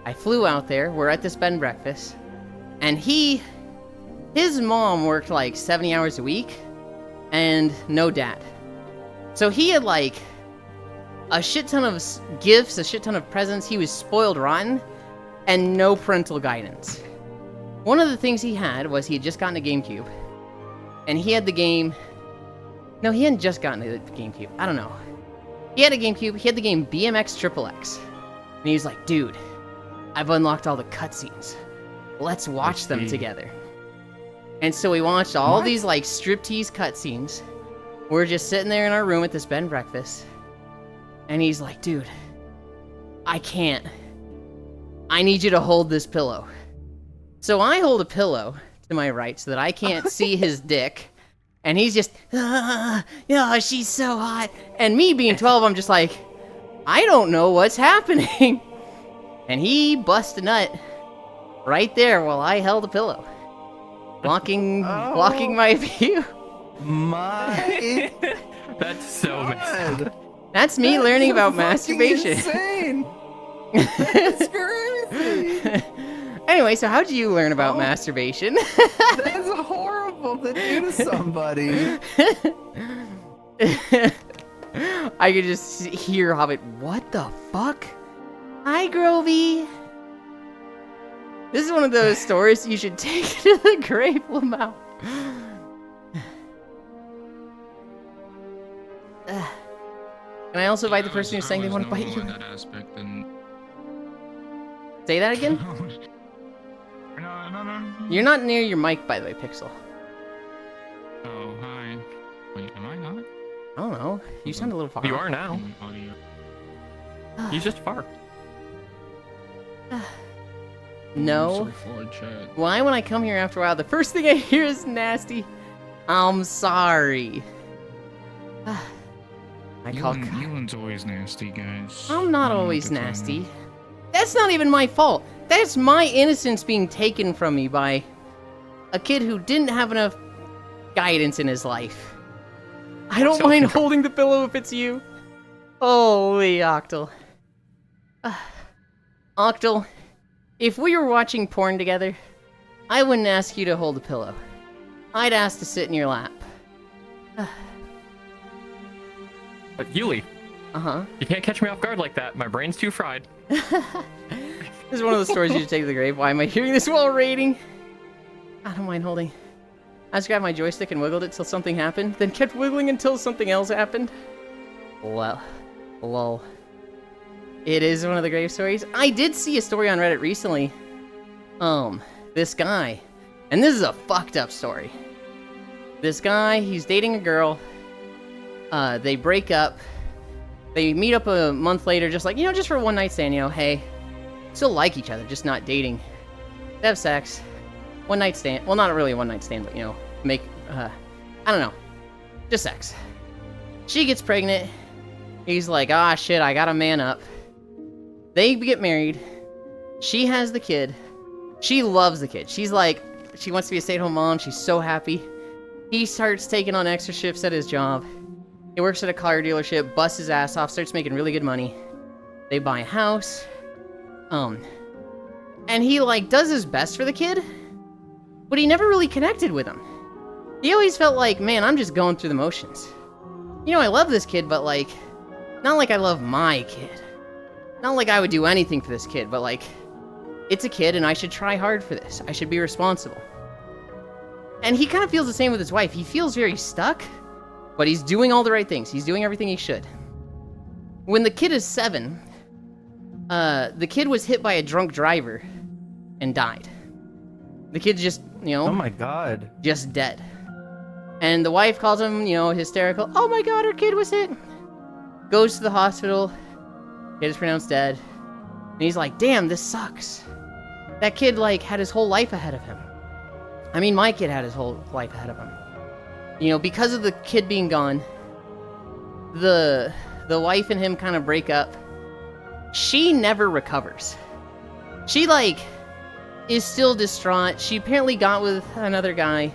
S1: I flew out there. We're at this bed and breakfast. And his mom worked like 70 hours a week and no dad. So he had like a shit ton of gifts, a shit ton of presents. He was spoiled rotten and no parental guidance. One of the things he had was he had just gotten a GameCube. And he had the game... No, he hadn't just gotten a GameCube. I don't know. He had a GameCube. He had the game BMX XXX. And he was like, dude, I've unlocked all the cutscenes. Let's watch them together. And so we watched all these like striptease cutscenes. We're just sitting there in our room at this bed and breakfast. And he's like, dude, I can't. I need you to hold this pillow. So I hold a pillow to my right so that I can't see his dick. And he's just, yeah, she's so hot. And me being 12, I'm just like, I don't know what's happening. And he bust a nut right there while I held a pillow. Blocking my view.
S5: My
S3: That's so messed up.
S5: God.
S1: That's me learning about
S5: Fucking
S1: masturbation.
S5: Insane. That's crazy.
S1: Anyway, so how'd you learn about masturbation?
S5: That's horrible to do to somebody.
S1: I could just hear Hobbit. What the fuck? Hi, Grovey. This is one of those stories you should take to the grave, Lamau. Can I also invite the person who's saying they want to bite you?
S6: That aspect and...
S1: Say that again?
S6: No.
S1: You're not near your mic, by the way, Pixel.
S6: Oh, hi. Wait, am I not?
S1: I don't know. You sound a little far
S3: You
S1: off.
S3: are now.
S6: Audio.
S3: He's just far.
S1: No.
S6: I'm so far, chat.
S1: Why, when I come here after a while, the first thing I hear is nasty? I'm sorry. I call.
S6: Yulin's always nasty, guys.
S1: I'm not
S6: I don't know
S1: always
S6: what to tell you.
S1: nasty. That's not even my fault. That's my innocence being taken from me by a kid who didn't have enough guidance in his life. I don't mind holding the pillow if it's you. Holy Octal. Octal, if we were watching porn together, I wouldn't ask you to hold a pillow. I'd ask to sit in your lap.
S3: But Yuli, you can't catch me off guard like that. My brain's too fried.
S1: This is one of the stories you should take to the grave. Why am I hearing this while raiding? I don't mind holding. I just grabbed my joystick and wiggled it till something happened, then kept wiggling until something else happened. Well, lol. It is one of the grave stories. I did see a story on Reddit recently. This guy, and this is a fucked up story. This guy, he's dating a girl. They break up. They meet up a month later, just like, just for a one night stand, hey, still like each other, just not dating. They have sex. One night stand. Well, not really a one night stand, but, make, I don't know. Just sex. She gets pregnant. He's like, ah, shit, I gotta man up. They get married. She has the kid. She loves the kid. She's like, she wants to be a stay-at-home mom. She's so happy. He starts taking on extra shifts at his job. He works at a car dealership, busts his ass off, starts making really good money. They buy a house. And he, does his best for the kid, but he never really connected with him. He always felt like, man, I'm just going through the motions. I love this kid, but, not like I love my kid. Not like I would do anything for this kid, but, it's a kid and I should try hard for this. I should be responsible. And he kind of feels the same with his wife. He feels very stuck, but he's doing all the right things. He's doing everything he should. When the kid is 7, the kid was hit by a drunk driver and died. The kid's just,
S5: Oh my god.
S1: just dead. And the wife calls him, hysterical. Oh my god, her kid was hit. Goes to the hospital. Kid is pronounced dead. And he's like, damn, this sucks. That kid, had his whole life ahead of him. I mean, my kid had his whole life ahead of him. Because of the kid being gone, the wife and him kind of break up. She never recovers. She, is still distraught. She apparently got with another guy.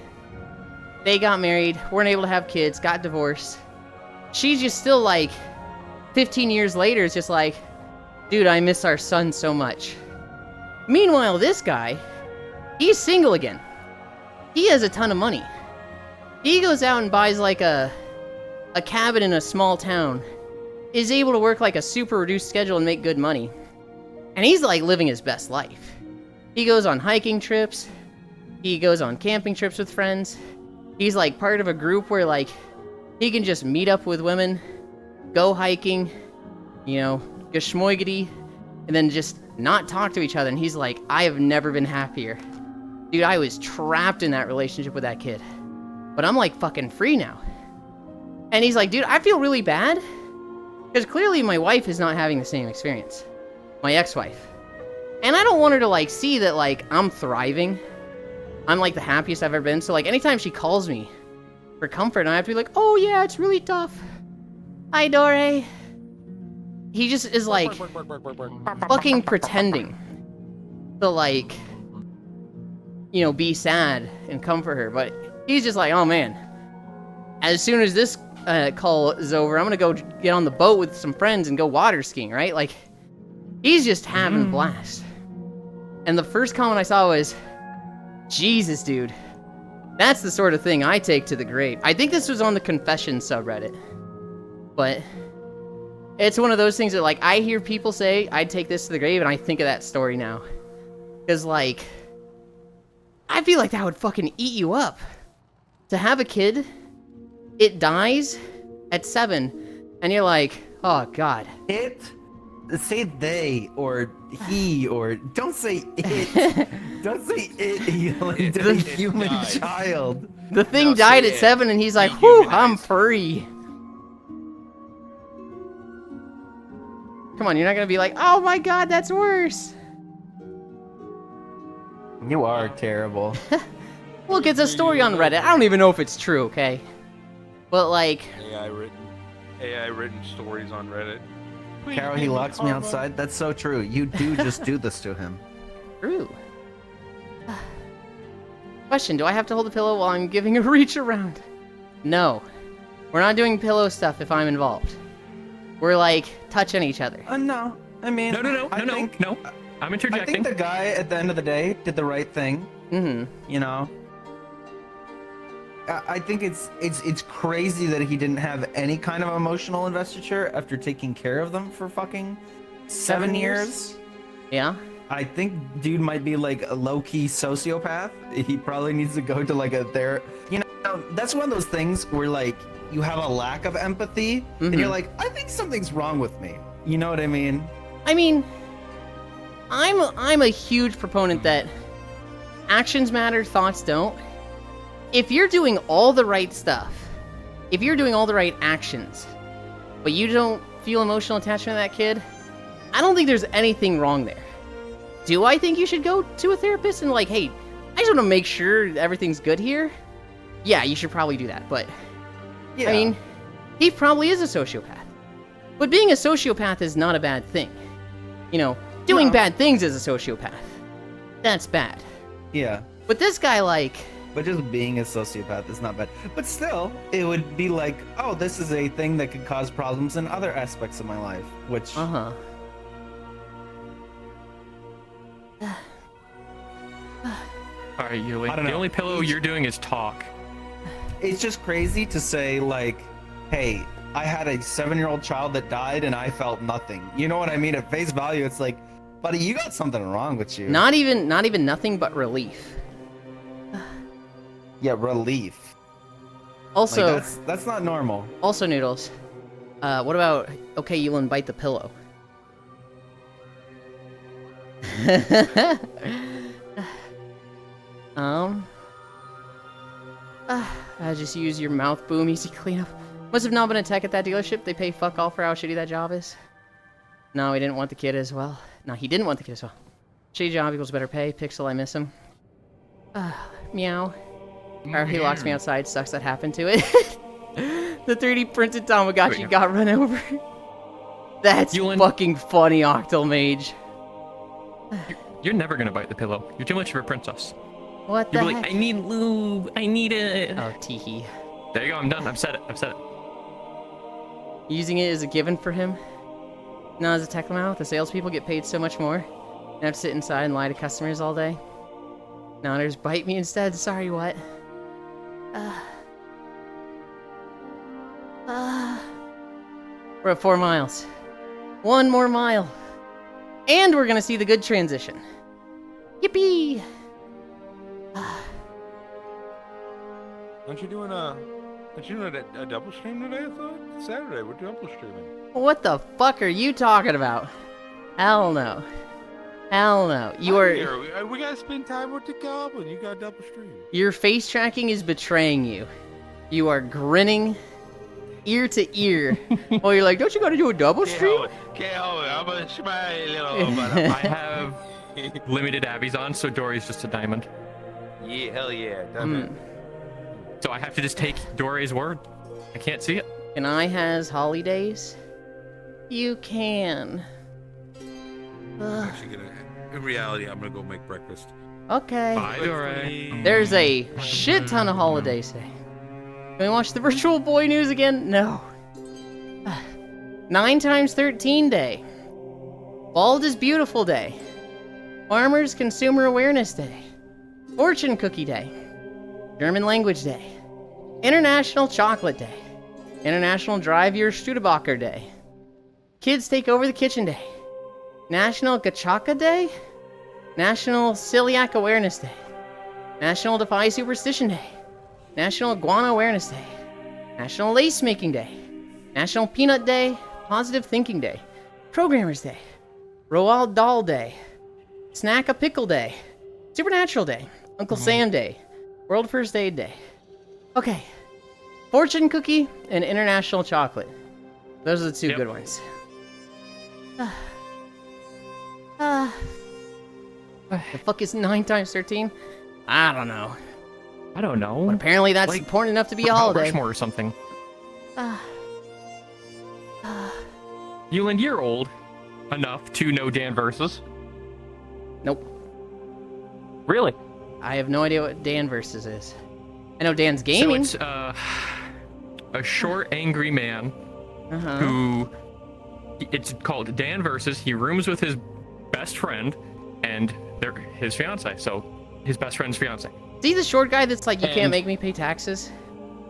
S1: They got married, weren't able to have kids, got divorced. She's just still, 15 years later, is just like, dude, I miss our son so much. Meanwhile, this guy, he's single again. He has a ton of money. He goes out and buys, a cabin in a small town. Is able to work, a super reduced schedule and make good money. And he's, living his best life. He goes on hiking trips. He goes on camping trips with friends. He's, part of a group where, he can just meet up with women, go hiking, geschmoigety, and then just not talk to each other. And he's like, I have never been happier. Dude, I was trapped in that relationship with that kid. But I'm, fucking free now. And he's like, dude, I feel really bad. Because clearly my wife is not having the same experience. My ex-wife. And I don't want her to, see that, I'm thriving. I'm, the happiest I've ever been. So, anytime she calls me for comfort, I have to be like, oh, yeah, it's really tough. Hi, Dore. He just is, fucking pretending to, be sad and comfort her. But he's just like, oh, man. As soon as this call is over, I'm gonna go get on the boat with some friends and go water skiing, right? He's just having a blast. And the first comment I saw was, Jesus, dude. That's the sort of thing I take to the grave. I think this was on the Confession subreddit. But it's one of those things that, I hear people say, I'd take this to the grave, and I think of that story now. Because, I feel like that would fucking eat you up. To have a kid, it dies at 7, and you're like, oh, God.
S5: Say they, or he, or don't say it. Don't say it, Yulind, to a human child.
S1: The thing died at 7, and he's like, whew, I'm free. Come on, you're not gonna be like, oh my god, that's worse.
S5: You are terrible.
S1: Look, it's a story on Reddit. I don't even know if it's true, okay? But,
S7: AI written stories on Reddit.
S5: Carol, he locks me outside. That's so true. You do just do this to him.
S1: True. Question, do I have to hold the pillow while I'm giving a reach around? No. We're not doing pillow stuff if I'm involved. We're like touching each other.
S5: No. I mean,
S3: No. I'm
S5: I
S3: interjecting.
S5: think the guy at the end of the day did the right thing.
S1: Mm-hmm.
S5: You know. I think it's crazy that he didn't have any kind of emotional investiture after taking care of them for fucking 7 years.
S1: Yeah.
S5: I think dude might be like a low-key sociopath. He probably needs to go to like a you know, that's one of those things where like you have a lack of empathy and you're like, I think something's wrong with me. You know what I mean?
S1: I mean, I'm a huge proponent that actions matter, thoughts don't. If you're doing all the right stuff, if you're doing all the right actions, but you don't feel emotional attachment to that kid, I don't think there's anything wrong there. Do I think you should go to a therapist and like, hey, I just want to make sure everything's good here? Yeah, you should probably do that, but
S5: Yeah.
S1: I mean, he probably is a sociopath. But being a sociopath is not a bad thing. You know, doing
S5: No.
S1: bad things as a sociopath, that's bad.
S5: yeah.
S1: But this guy, like,
S5: But just being a sociopath is not bad. But still, it would be like, oh, this is a thing that could cause problems in other aspects of my life, which
S1: uh-huh.
S3: All right, Yuli.
S5: I don't
S3: The
S5: know.
S3: only pillow you're doing is talk.
S5: it's just crazy to say like, hey, I had a 7-year-old child that died and I felt nothing. You know what I mean? At face value, it's like, buddy, you got something wrong with you.
S1: Not even nothing but relief.
S5: Yeah, relief.
S1: Also,
S5: Like, that's not normal.
S1: also Noodles, what about, okay, Yulind, bite the pillow? I just use your mouth boom, easy cleanup. Must have not been a tech at that dealership. They pay fuck all for how shitty that job is. No, he didn't want the kid as well. No, he didn't want the kid as well. Shitty job equals better pay. Pixel, I miss him. Meow. Or he locks me outside. Sucks that happened to it. The 3D printed Tamagotchi got run over. That's
S3: Yulind.
S1: fucking funny, Octal Mage.
S3: You're never gonna bite the pillow. You're too much of a princess.
S1: What the
S3: You're
S1: heck?
S3: like, I need lube. I need it.
S1: Oh, teehee.
S3: There you go. I'm done. I've said it. I've said it.
S1: Using it as a given for him? No, as a tech mouth, the salespeople get paid so much more. And have to sit inside and lie to customers all day. No, there's bite me instead. Sorry, what? We're at 4 miles. 1 more mile. And we're gonna see the good transition. Yippee!
S7: Aren't you doing a double stream today? I thought Saturday we're double streaming.
S1: What the fuck are you talking about? Hell no. Hell no. You are.
S7: Here, we gotta spend time with the goblin. You got double stream.
S1: Your face tracking is betraying you. You are grinning ear to ear. While you're like, don't you gotta do a double stream?
S7: Can't help it. I'm a smiley little
S3: I have limited abbeys on, so Dory's just a diamond.
S7: Yeah, hell yeah. Done
S3: So I have to just take Dory's word. I can't see it.
S1: And I has holidays? You can.
S7: I'm actually gonna. In reality, I'm gonna go make breakfast.
S1: Okay.
S3: Bye, Dory.
S1: There's a shit ton of holidays today. Can we watch the Virtual Boy News again? No. 9 times 13 Day. Bald is Beautiful Day. Farmers Consumer Awareness Day. Fortune Cookie Day. German Language Day. International Chocolate Day. International Drive Your Studebaker Day. Kids Take Over the Kitchen Day. National Gachaka Day. National Celiac Awareness Day. National Defy Superstition Day. National Iguana Awareness Day. National Lace Making Day. National Peanut Day. Positive Thinking Day. Programmers Day. Roald Dahl Day. Snack a Pickle Day. Supernatural Day. Uncle Sam Day. World First Aid Day. Okay. Fortune Cookie and International Chocolate. Those are the two
S3: Yep.
S1: good ones. The fuck is 9 times 13? I don't know.
S3: I don't know.
S1: But apparently that's
S3: Like,
S1: important enough to be a
S3: Mount
S1: holiday.
S3: Rushmore or something.
S1: Uh,
S3: Yulind, you're old enough to know Dan Versus.
S1: Nope.
S4: Really?
S1: I have no idea what Dan Versus is. I know Dan's Gaming.
S3: So it's a short, angry man
S1: Uh-huh.
S3: who it's called Dan Versus. He rooms with his best friend and his fiance. So his best friend's fiance.
S1: Is he the short guy that's like, you can't
S3: And-
S1: make me pay taxes?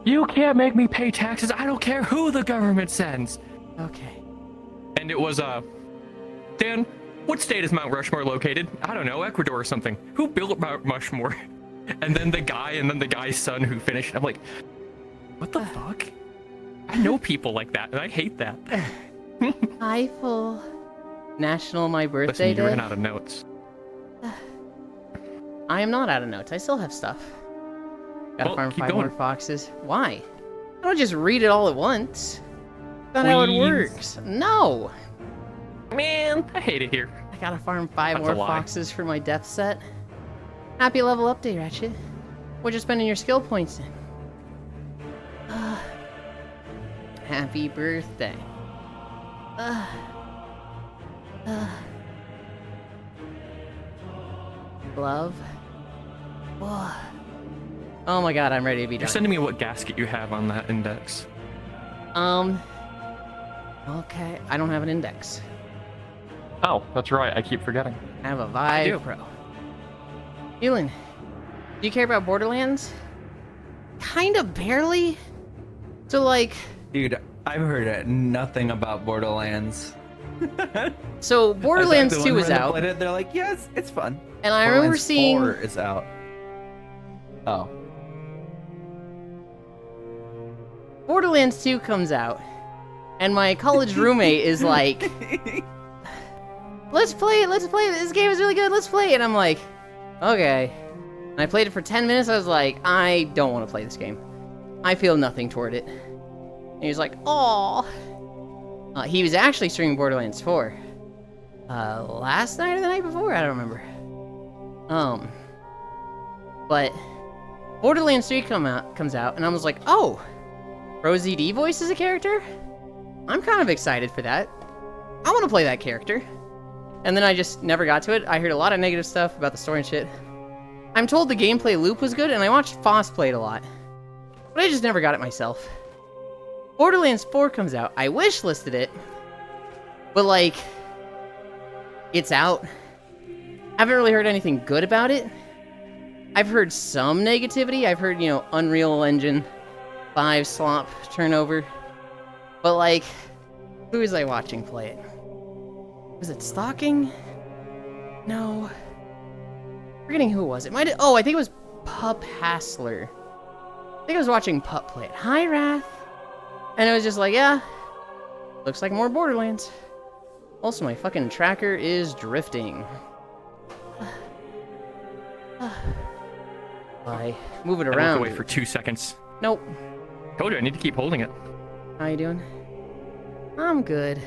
S3: You can't make me pay taxes. I don't care who the government sends.
S1: Okay.
S3: And it was Dan, what state is Mount Rushmore located? I don't know, Ecuador or something. Who built Mount Rushmore? And then the guy's son who finished. I'm like, what the fuck? I know people like that, and I hate that.
S1: Eiffel. National My Birthday
S3: Listen, you
S1: Day.
S3: ran out of notes.
S1: I am not out of notes. I still have stuff. Gotta
S3: Well,
S1: farm
S3: keep
S1: 5
S3: going.
S1: more foxes. Why? I don't just read it all at once. That's not how it
S3: Please.
S1: works. No.
S3: Man, I hate it here.
S1: I gotta farm 5
S3: That's
S1: more
S3: a lie.
S1: foxes for my death set. Happy level update, Ratchet. What you spending your skill points in? Happy birthday. Love. Whoa. Oh my god, I'm ready to be
S3: You're
S1: done.
S3: sending me what gasket you have on that index.
S1: Okay, I don't have an index.
S4: Oh, that's right. I keep forgetting.
S1: I have a
S3: I do.
S1: Vive Pro. Yulind, do you care about Borderlands? Kinda barely. So like,
S5: Dude, I've heard nothing about Borderlands.
S1: so Borderlands
S5: In fact, the
S1: 2
S5: one
S1: is
S5: when they
S1: out,
S5: played it, they're like, yes, it's fun.
S1: and I remember
S5: Borderlands
S1: seeing
S5: 4 is out. Oh.
S1: Borderlands 2 comes out, and my college roommate is like, let's play it, this game is really good, let's play it. And I'm like, okay. And I played it for 10 minutes, I was like, I don't want to play this game. I feel nothing toward it. And he was like, aww. He was actually streaming Borderlands 4. Last night or the night before? I don't remember. But Borderlands 3 comes out, and I was like, oh, Rosie D voices a character? I'm kind of excited for that. I want to play that character. And then I just never got to it. I heard a lot of negative stuff about the story and shit. I'm told the gameplay loop was good, and I watched Foss play it a lot. But I just never got it myself. Borderlands 4 comes out. I wish listed it. But like, it's out. I haven't really heard anything good about it. I've heard some negativity. I've heard, Unreal Engine 5 slop turnover. But like, who was I watching play it? Was it Stalking? No. Forgetting who it was. It might have, I think it was Pup Hassler. I think I was watching Pup play it. Hi, Wrath. And it was just like, yeah, looks like more Borderlands. Also, my fucking tracker is drifting. I move it
S3: I look
S1: around.
S3: away for 2 seconds.
S1: Nope.
S3: Told you, I need to keep holding it.
S1: How you doing? I'm good.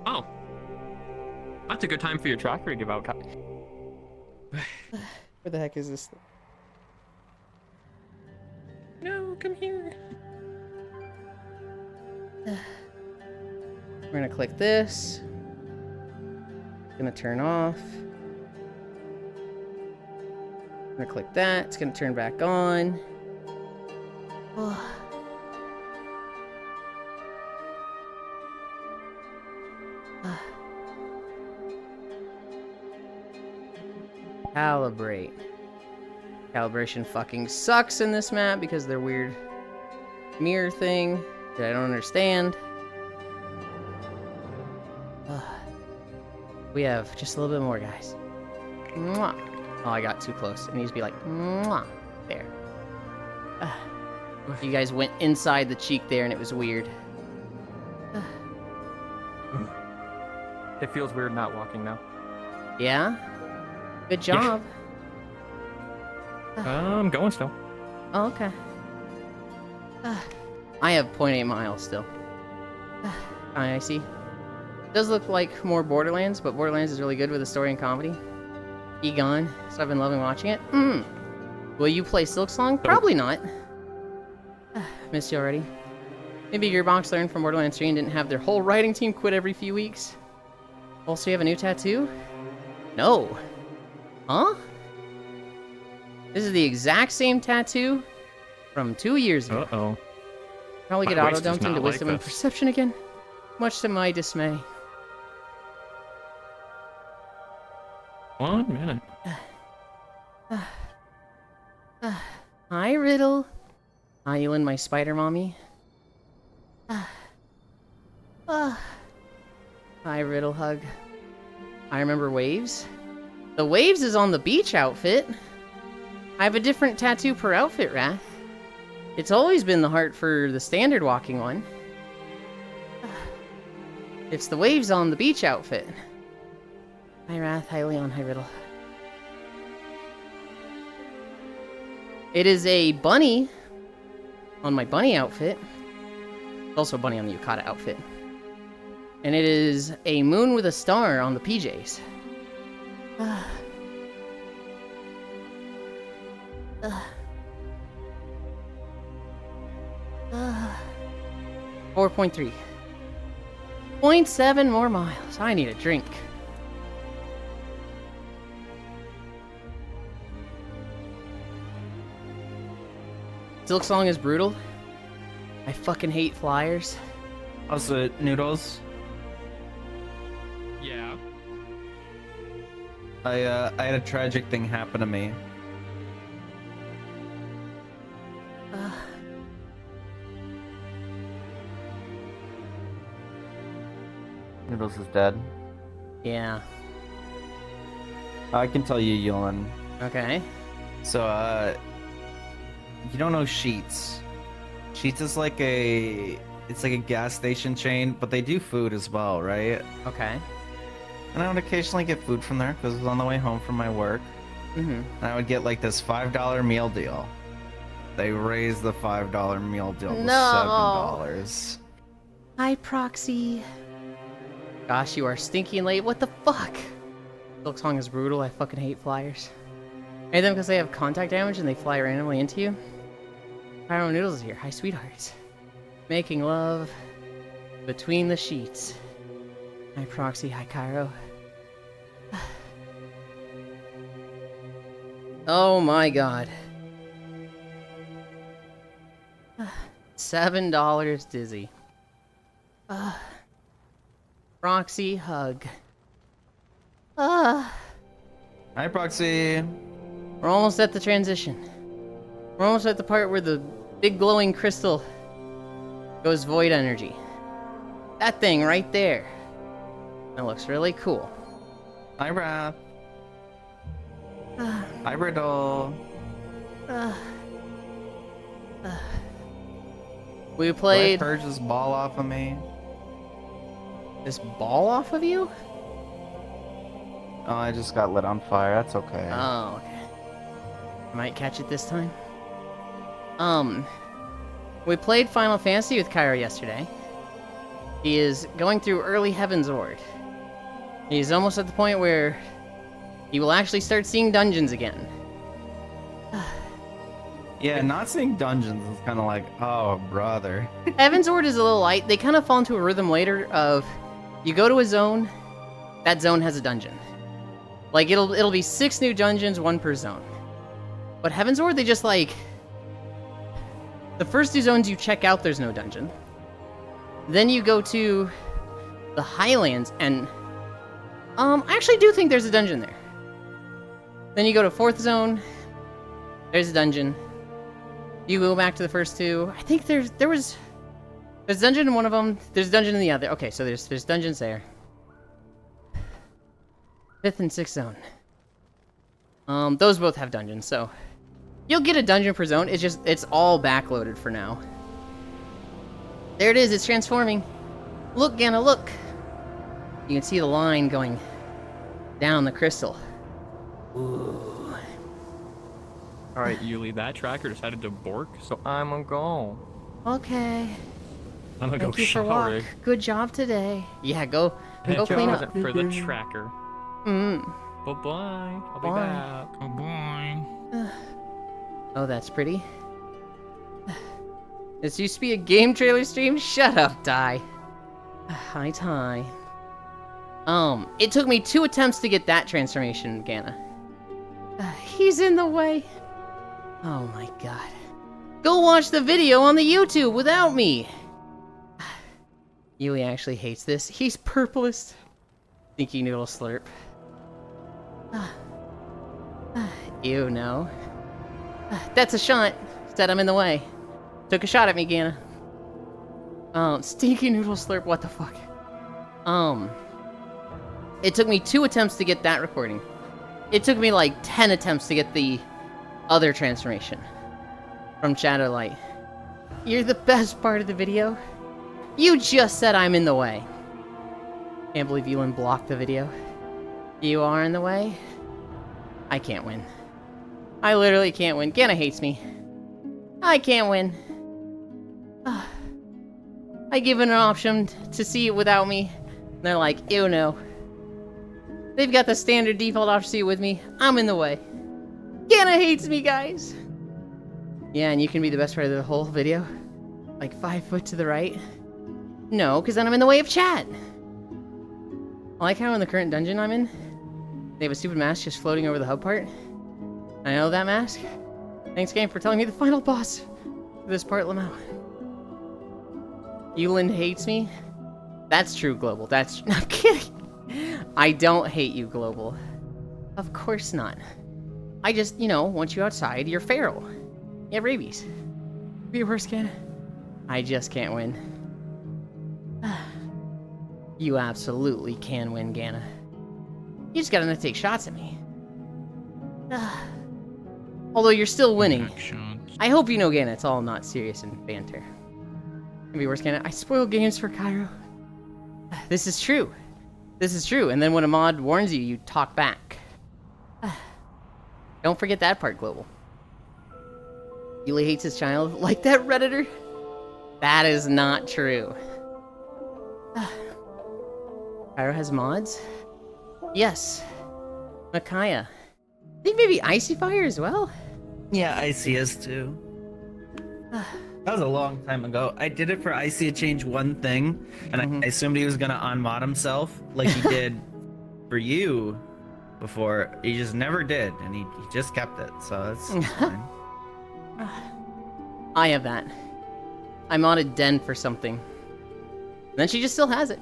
S3: Oh. That's a good time for your tracker to give out.
S1: Where the heck is this?
S3: No, come here.
S1: We're gonna click this. Gonna turn off. Gonna click that. It's gonna turn back on. Calibrate. Calibration fucking sucks in this map because they're weird mirror thing that I don't understand. We have just a little bit more, guys. Mwah. Oh, I got too close. It needs to be like, mwah. There. You guys went inside the cheek there and it was weird.
S4: It feels weird not walking now.
S1: Yeah? Good job.
S3: I'm going still.
S1: Oh, okay. I have 0.8 miles still. I see. Does look like more Borderlands, but Borderlands is really good with the story and comedy. Egon, so I've been loving watching it. Will you play Silksong? Probably not. Missed you already. Maybe Gearbox learned from Borderlands 3 and didn't have their whole writing team quit every few weeks. Also, you have a new tattoo? No. Huh? This is the exact same tattoo from 2 years ago.
S3: Uh-oh.
S1: Probably
S3: My
S1: get
S3: waist does
S1: auto-dumped into
S3: not like
S1: wisdom and
S3: this.
S1: perception again. Much to my dismay.
S3: 1 minute.
S1: Hi, Riddle. Hi, Yulind, my spider mommy. Hi, Riddle hug. I remember Waves. The Waves is on the beach outfit. I have a different tattoo per outfit, Wrath. It's always been the heart for the standard walking one. It's the Waves on the beach outfit. Hi, Wrath. Hi, Leon. Hi, Riddle. It is a bunny on my bunny outfit. It's also a bunny on the yukata outfit. And it is a moon with a star on the PJs. 4.3. 0.7 more miles. I need a drink. Silk Song is brutal. I fucking hate flyers.
S5: How's it, Noodles?
S3: Yeah.
S5: I had a tragic thing happen to me. Noodles is dead.
S1: Yeah.
S5: I can tell you, Yulind.
S1: Okay.
S5: So, you don't know Sheets. Sheets is like it's like a gas station chain, but they do food as well, right?
S1: Okay.
S5: And I would occasionally get food from there because I was on the way home from my work.
S1: Mm-hmm.
S5: And I would get like this $5 meal deal. They raised the $5 meal deal to
S1: No.
S5: $7.
S1: Hi, Proxy. Gosh, you are stinking late. What the fuck? Silk Song is brutal. I fucking hate flyers. Hate them because they have contact damage and they fly randomly into you. Pyro Noodles is here. Hi, sweethearts. Making love between the sheets. Hi, Proxy. Hi, Cairo. Oh my god. $7 dizzy. Proxy hug.
S5: Hi, Proxy.
S1: We're almost at the transition. We're almost at the part where the big glowing crystal goes void energy. That thing right there. That looks really cool.
S5: Hi, Wrath. Hi, Riddle.
S1: We
S5: Did I
S1: played
S5: purge this ball off of me?
S1: this ball off of you?
S5: Oh, I just got lit on fire. That's okay.
S1: Oh, okay. Might catch it this time. We played Final Fantasy with Cairo yesterday. He is going through early Heaven's Ward. He's almost at the point where he will actually start seeing dungeons again.
S5: Yeah, not seeing dungeons is kind of like, oh, brother.
S1: Heaven's Ward is a little light. They kind of fall into a rhythm later of you go to a zone, that zone has a dungeon. Like it'll be 6 new dungeons, 1 per zone. But Heaven's Ward, they just like the first 2 zones you check out, there's no dungeon. Then you go to the Highlands, and I actually do think there's a dungeon there. Then you go to 4th zone, there's a dungeon. You go back to the first 2. I think there's dungeon in one of them. There's a dungeon in the other. Okay, so there's dungeons there. 5th and 6th zone. Those both have dungeons, so you'll get a dungeon per zone. It's all backloaded for now. There it is. It's transforming. Look, Ganna, look. You can see the line going down the crystal. Ooh.
S3: All right, Yuli, that tracker decided to bork, so I'm gonna go.
S1: Okay.
S3: I'm gonna
S1: Thank
S3: go
S1: you for walk.
S3: shower.
S1: Good job today. Yeah, go clean up.
S3: Wasn't for the tracker.
S1: Mm.
S3: Bye bye. I'll be
S1: Bye.
S3: back.
S6: Oh boy.
S1: Oh, that's pretty. This used to be a game trailer stream? Shut up, Ty. Hi, Ty. It took me 2 attempts to get that transformation, Ganna. He's in the way. Oh my god. Go watch the video on the YouTube without me. Yuli actually hates this. He's purplest. Stinky noodle slurp. Ew, no. That's a shot. Said I'm in the way. Took a shot at me, Gana. Stinky noodle slurp, what the fuck? It took me 2 attempts to get that recording. It took me like 10 attempts to get the other transformation from Shadowlight. You're the best part of the video. You just said I'm in the way. Can't believe Yulind blocked the video. You are in the way? I can't win. I literally can't win. Gana hates me. I can't win. I give it an option to see it without me. And they're like, ew, no. They've got the standard default option to see it with me. I'm in the way. Gana hates me, guys. Yeah, and you can be the best part of the whole video? Like 5 foot to the right? No, because then I'm in the way of chat. I like how in the current dungeon I'm in, they have a stupid mask just floating over the hub part. I know that mask. Thanks, game, for telling me the final boss for this part, Lamau. Yulind hates me? That's true, Global. That's... I'm kidding. I don't hate you, Global. Of course not. I just, you know, once you're outside, you're feral. You have rabies. Be worse, Gana. I just can't win. You absolutely can win, Gana. You just gotta take shots at me. Although you're still winning. I hope you know, Gana, it's all not serious and banter. Can be worse, Gana. I spoil games for Cairo. This is true. This is true. And then when a mod warns you, you talk back. Don't forget that part, Global. Yuli hates his child like that Redditor? That is not true. Cairo has mods? Yes. Micaiah. I think maybe Icy Fire as well?
S5: Yeah, Icy is too. That was a long time ago. I did it for Icy to change one thing, and I assumed he was gonna unmod himself like he did for you before. He just never did, and he just kept it, so that's fine.
S1: I have that. I modded Den for something. And then she just still has it.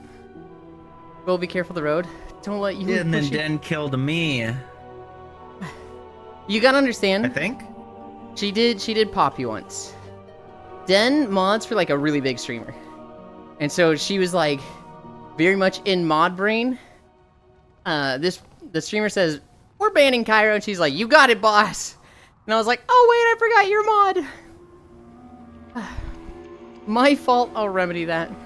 S1: Well, be careful the road. Don't let you.
S5: And then Den killed me.
S1: You gotta understand.
S5: I think
S1: she did pop you once. Den mods for like a really big streamer, and so she was like very much in mod brain. The streamer says we're banning Cairo, and she's like, "You got it, boss." And I was like, "Oh wait, I forgot your mod." My fault. I'll remedy that. You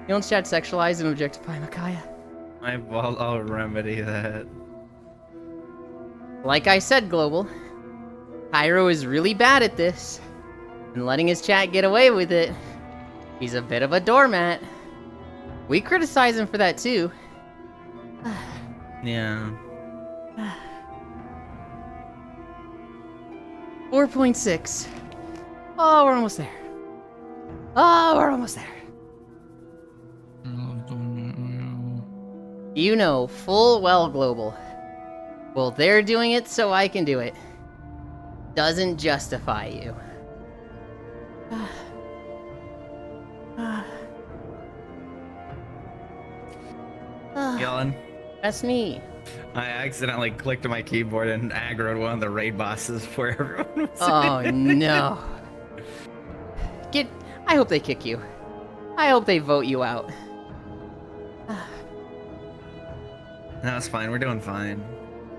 S1: don't chat sexualize and objectify Micaiah.
S5: my fault. I'll remedy that.
S1: Like I said, Global, Cairo is really bad at this, and letting his chat get away with it. He's a bit of a doormat. We criticize him for that too.
S5: Yeah.
S1: 4.6. Oh, we're almost there. Oh, we're almost there. You know full well, Global. Well, they're doing it, so I can do it. Doesn't justify you.
S5: Yelling.
S1: That's me.
S5: I accidentally clicked my keyboard and aggroed one of the raid bosses before everyone was
S1: Oh no. I hope they kick you. I hope they vote you out.
S5: No, it's fine. We're doing fine.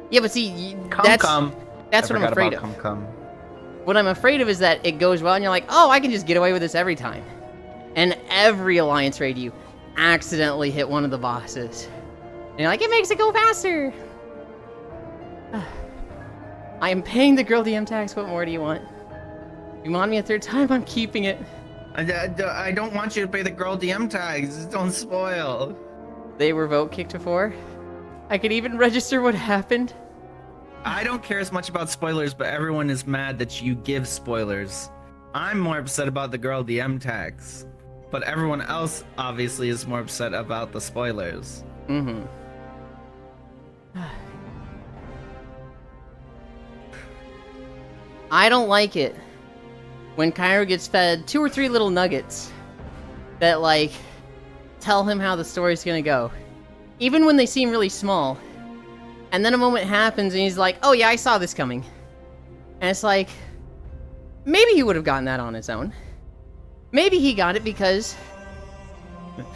S1: Yeah, but see, that's what I'm afraid of. What I'm afraid of is that it goes well and you're like, oh, I can just get away with this every time. And every Alliance raid you accidentally hit one of the bosses. And you're like, it makes it go faster. I am paying the girl DM tax. What more do you want? You want me a third time? I'm keeping it.
S5: I don't want you to pay the girl DM tags. Don't spoil.
S1: They were vote kicked before. I could even register what happened.
S5: I don't care as much about spoilers, but everyone is mad that you give spoilers. I'm more upset about the girl DM tags. But everyone else obviously is more upset about the spoilers.
S1: Mm-hmm. I don't like it when Cairo gets fed 2 or 3 little nuggets that, like, tell him how the story's gonna go. Even when they seem really small. And then a moment happens and he's like, oh yeah, I saw this coming. And it's like, maybe he would have gotten that on his own. Maybe he got it because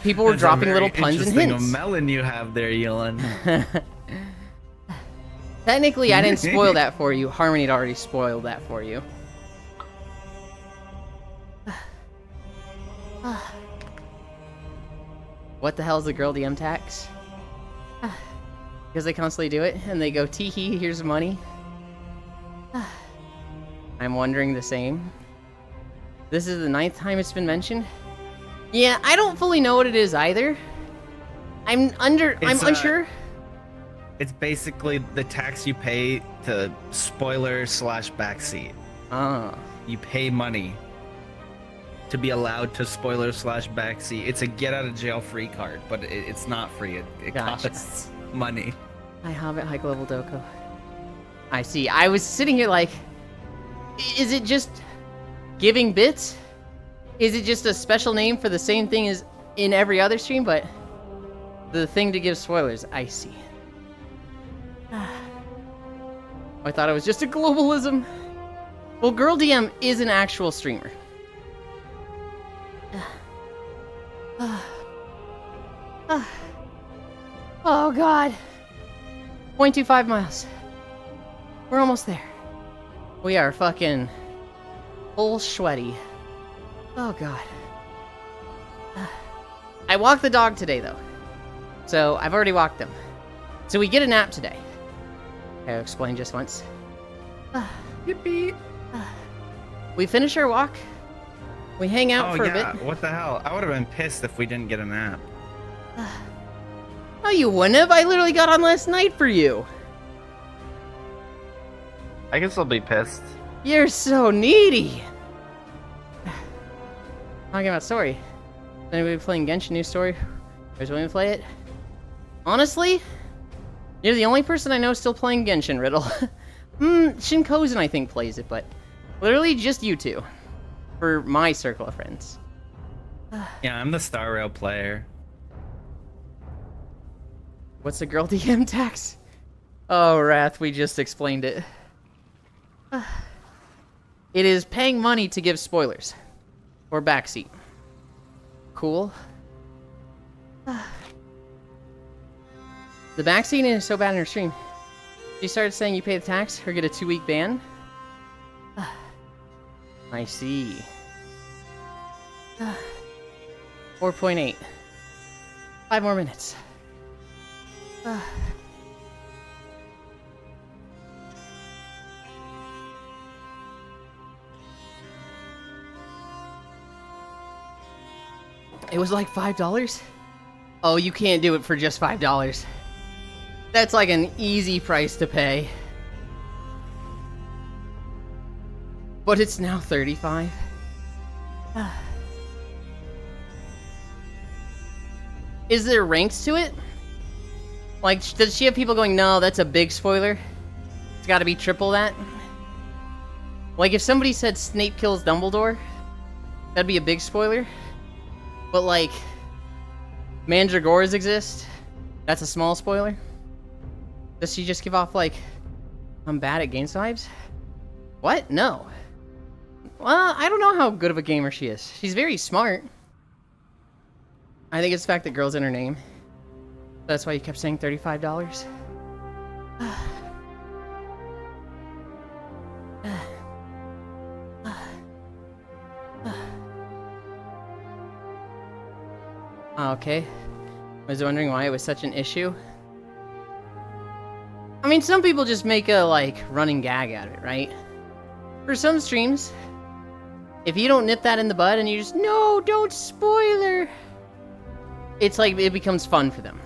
S1: people were
S5: That's
S1: dropping
S5: a very
S1: little puns and
S5: interesting
S1: hints.
S5: melon you have there, Yulind.
S1: Technically, I didn't spoil that for you. Harmony had already spoiled that for you. What the hell is the girl DM tax? Because they constantly do it, and they go, tee-hee, here's money. I'm wondering the same. This is the 9th time it's been mentioned? Yeah, I don't fully know what it is either. I'm unsure.
S5: It's basically the tax you pay to spoiler/backseat.
S1: Ah.
S5: You pay money to be allowed to spoiler/backseat. It's a get out of jail free card, but it's not free. It
S1: Gotcha.
S5: costs money.
S1: I have it, hike level Doko. I see. I was sitting here like, is it just giving bits? Is it just a special name for the same thing as in every other stream, but the thing to give spoilers? I see. I thought it was just a globalism. Well, Girl DM is an actual streamer. Oh god. 0.25 miles. We're almost there. We are fucking full sweaty. Oh god. I walked the dog today though. So I've already walked them. So we get a nap today. I'll explain just once.
S5: Yippee!
S1: We finish our walk. We hang out for a bit.
S5: What the hell? I would have been pissed if we didn't get a nap.
S1: Oh, you wouldn't have? I literally got on last night for you.
S5: I guess I'll be pissed.
S1: You're so needy. Talking about story. Is anybody playing Genshin new story? Where's willing to play it? Honestly, you're the only person I know still playing Genshin, Riddle. Shinkozen I think plays it, but literally just you two. For my circle of friends.
S5: Yeah, I'm the Star Rail player.
S1: What's the girl DM tax? Oh, Wrath, we just explained it. It is paying money to give spoilers. Or backseat. Cool. The backseat is so bad in her stream. She started saying you pay the tax or get a 2-week ban. I see. 4.8. 5 more minutes. It was like $5? Oh, you can't do it for just $5. That's like an easy price to pay. But it's now 35. Is there ranks to it? Like, does she have people going, no, that's a big spoiler? It's gotta be triple that? Like, if somebody said Snape kills Dumbledore, that'd be a big spoiler. But, like, Mandragoras exist, that's a small spoiler. Does she just give off, like, I'm bad at game vibes? What? No. Well, I don't know how good of a gamer she is. She's very smart. I think it's the fact that girl's in her name. That's why you kept saying $35. Okay. I was wondering why it was such an issue. I mean, some people just make a, like, running gag out of it, right? For some streams, if you don't nip that in the bud and you just, no, don't spoiler, it's like, it becomes fun for them.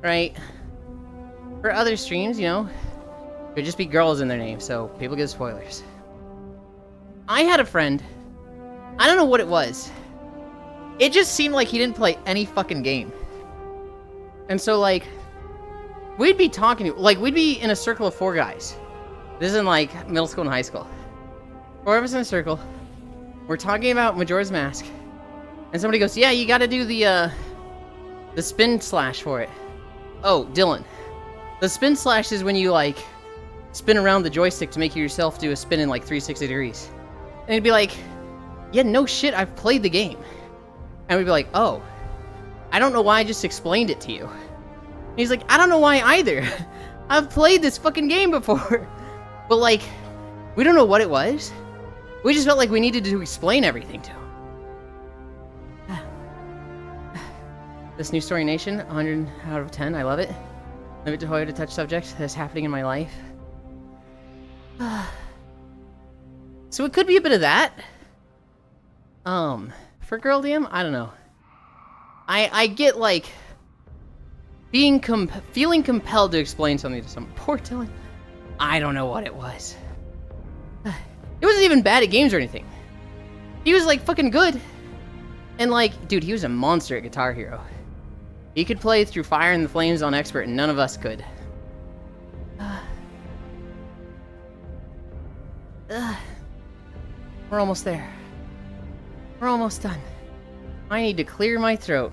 S1: Right? For other streams, you know, it could just be girls in their name, so people get spoilers. I had a friend, I don't know what it was. It just seemed like he didn't play any fucking game. And so, like, we'd be talking, like, we'd be in a circle of 4 guys. This isn't like middle school and high school. Four of us in a circle. We're talking about Majora's Mask. And somebody goes, yeah, you gotta do the spin slash for it. Oh, Dylan. The spin slash is when you, like, spin around the joystick to make yourself do a spin in, like, 360 degrees. And he'd be like, yeah, no shit, I've played the game. And we'd be like, oh, I don't know why I just explained it to you. And he's like, I don't know why either. I've played this fucking game before. But, like, we don't know what it was. We just felt like we needed to explain everything to him. This New Story Nation, 100 out of 10. I love it. Love it to Hoya to touch subjects that's happening in my life. So it could be a bit of that. For Girl DM, I don't know. I get, like, feeling compelled to explain something to someone. Poor Dylan. I don't know what it was. It wasn't even bad at games or anything. He was, like, fucking good. And, like, dude, he was a monster at Guitar Hero. He could play through Fire and the Flames on Expert, and none of us could. We're almost there. We're almost done. I need to clear my throat.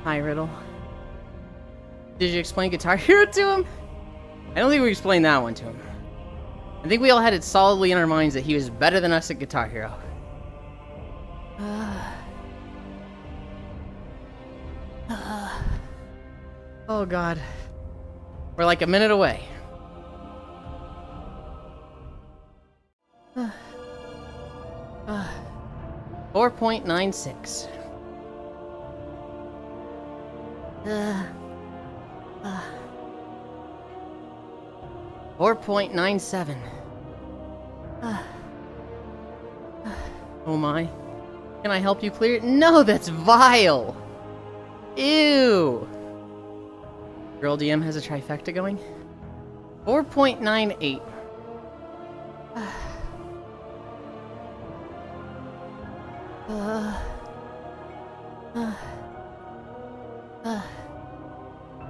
S1: Hi, Riddle. Did you explain Guitar Hero to him? I don't think we explained that one to him. I think we all had it solidly in our minds that he was better than us at Guitar Hero. Oh god. We're like a minute away. 4.96. 4.97. Oh my. Can I help you clear it? No, that's vile! Ew! Girl DM has a trifecta going. 4.98.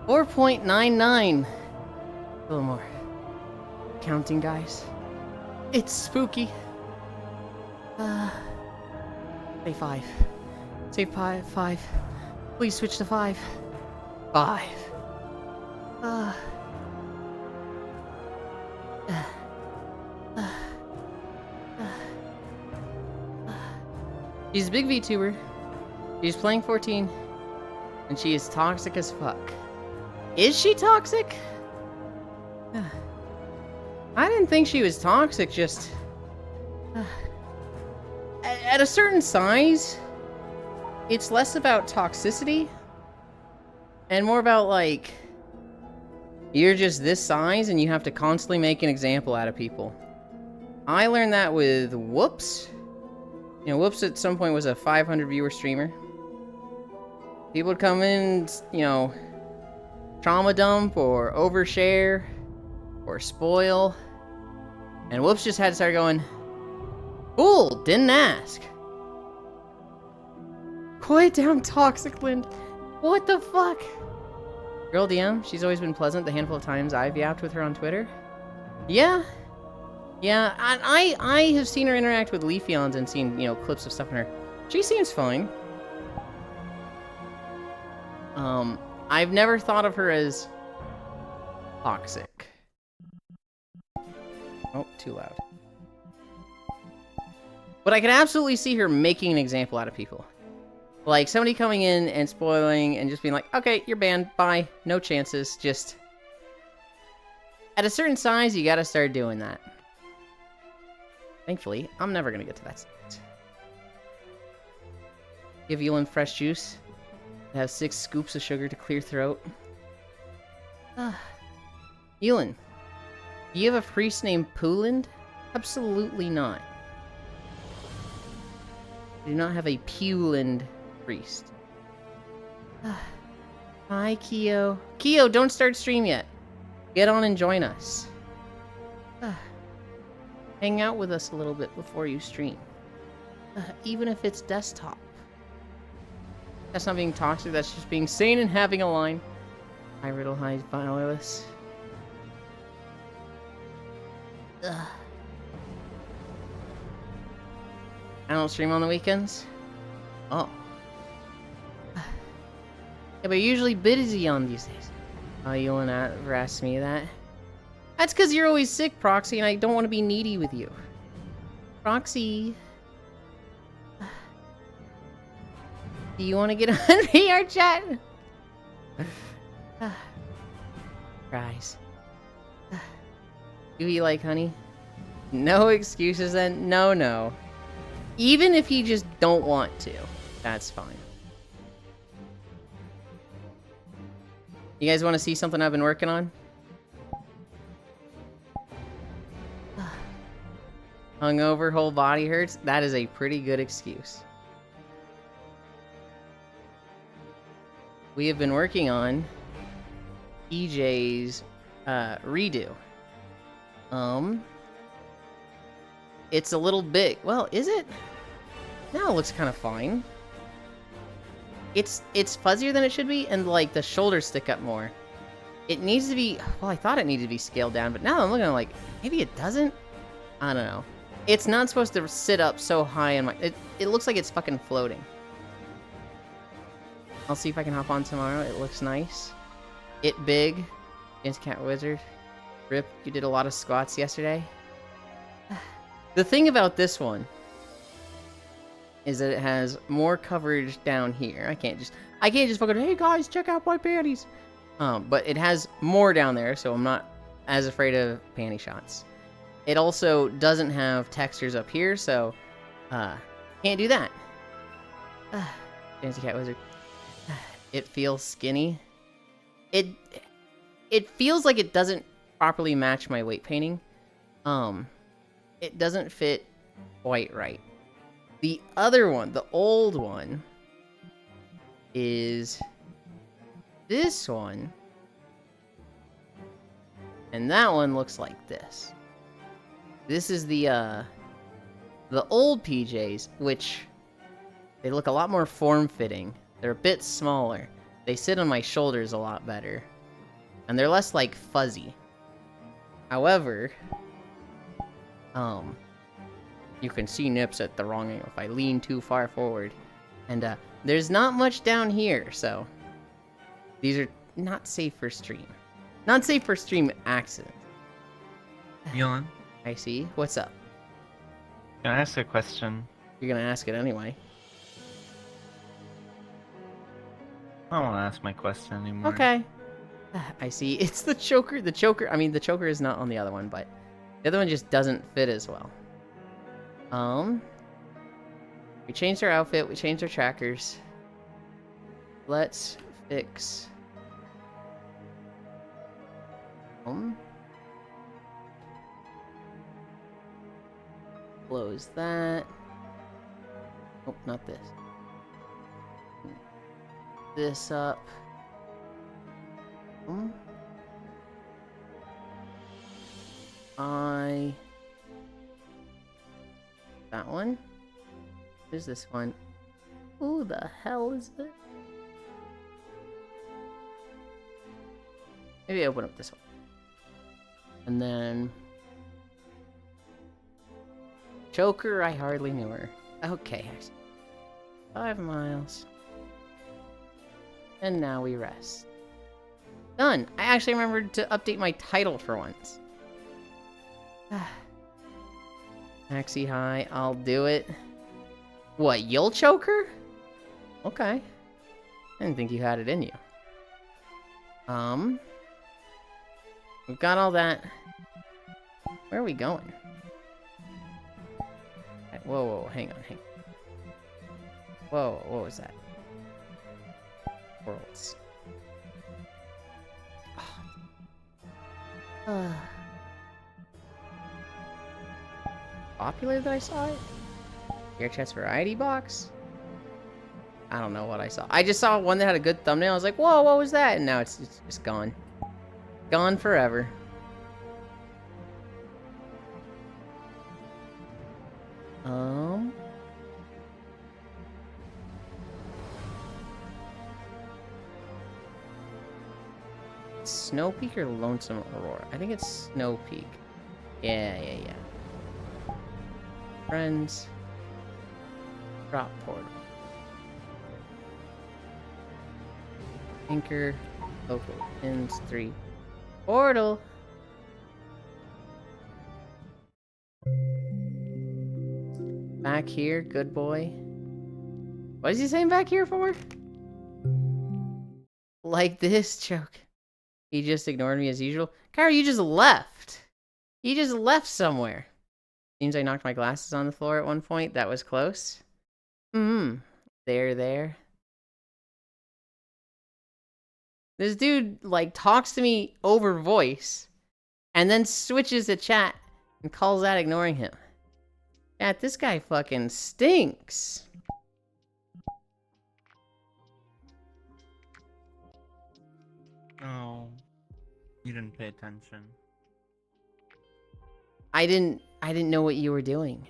S1: 4.99. A little more. Counting, guys. It's spooky. Say 5. Say 5. Please switch to 5. 5. She's a big VTuber. She's playing 14. And she is toxic as fuck. Is she toxic? I didn't think she was toxic, just... At a certain size, it's less about toxicity and more about, like, you're just this size and you have to constantly make an example out of people. I learned that with Whoops. You know, Whoops at some point was a 500 viewer streamer. People would come in, you know, trauma dump or overshare or spoil. And Whoops just had to start going, cool, didn't ask. Quiet down, Toxic Lind. What the fuck? Girl DM, she's always been pleasant the handful of times I've yapped with her on Twitter. Yeah. Yeah, I have seen her interact with Leafeons and seen, you know, clips of stuff in her. She seems fine. I've never thought of her as toxic. Oh, too loud. But I can absolutely see her making an example out of people. Like, somebody coming in and spoiling and just being like, okay, you're banned, bye, no chances, just... At a certain size, you gotta start doing that. Thankfully, I'm never gonna get to that stage. Give Yulind fresh juice. Have 6 scoops of sugar to clear throat. Yulind, do you have a priest named Pulind? Absolutely not. I do not have a Pulind priest. Hi, Keo. Keo, don't start stream yet. Get on and join us. Hang out with us a little bit before you stream. Even if it's desktop. That's not being toxic, that's just being sane and having a line. Hi, Riddle, hi, Violus. Ugh. I don't stream on the weekends? Oh. Yeah, but you're usually busy on these days. Oh, you wanna ever ask me that? That's because you're always sick, Proxy, and I don't want to be needy with you. Proxy. Do you want to get on VR chat? Fries. Do you like honey? No excuses then? No, no. Even if you just don't want to, that's fine. You guys want to see something I've been working on? Hungover, whole body hurts? That is a pretty good excuse. We have been working on EJ's redo. It's a little big. Well, is it? Now it looks kind of fine. It's fuzzier than it should be, and like the shoulders stick up more. It needs to be. Well, I thought it needed to be scaled down, but now I'm looking at it like maybe it doesn't. I don't know. It's not supposed to sit up so high in my. It looks like it's fucking floating. I'll see if I can hop on tomorrow. It looks nice. It big. Against Cat Wizard. Rip, you did a lot of squats yesterday. The thing about this one is that it has more coverage down here. I can't just fucking, hey guys, check out my panties. But it has more down there, so I'm not as afraid of panty shots. It also doesn't have textures up here, so can't do that. Fancy Cat Wizard. It feels skinny. It feels like it doesn't properly match my weight painting. It doesn't fit quite right. The other one, the old one, is this one. And that one looks like this. This is the old PJs, which they look a lot more form-fitting. They're a bit smaller. They sit on my shoulders a lot better. And they're less, like, fuzzy. However, you can see nips at the wrong angle if I lean too far forward. And, there's not much down here, so these are not safe for stream. Not safe for stream accident.
S5: Yulind,
S1: I see. What's up?
S5: can I ask a question?
S1: You're gonna ask it anyway.
S5: I don't want to ask my question anymore.
S1: Okay. I see. It's the choker. The choker. I mean, the choker is not on the other one, but the other one just doesn't fit as well. We changed our outfit. We changed our trackers. Let's fix. Close that. Oh, not this. This up. That one. Who's this one? Who the hell is it? Maybe open up this one. And then choker, I hardly knew her. Okay, 5 miles. And now we rest. Done! I actually remembered to update my title for once. Maxi high, I'll do it. What, you'll choke her? Okay. I didn't think you had it in you. We've got all that. Where are we going? Whoa, whoa, hang on. Whoa, what was that? Worlds. Popular that I saw it? Air Chat's variety box? I don't know what I saw. I just saw one that had a good thumbnail. I was like, whoa, what was that? And now it's just gone. Gone forever. Snow Peak or Lonesome Aurora? I think it's Snow Peak. Yeah. Friends. Drop portal. Anchor. Local. Pins 3. Portal. Back here, good boy. What is he saying back here for? Like this joke. He just ignored me as usual. Kyra, you just left. You just left somewhere. Seems I knocked my glasses on the floor at one point. That was close. There. This dude, like, talks to me over voice and then switches to chat and calls out ignoring him. Chat, this guy fucking stinks.
S5: Oh, you didn't pay attention.
S1: I didn't know what you were doing.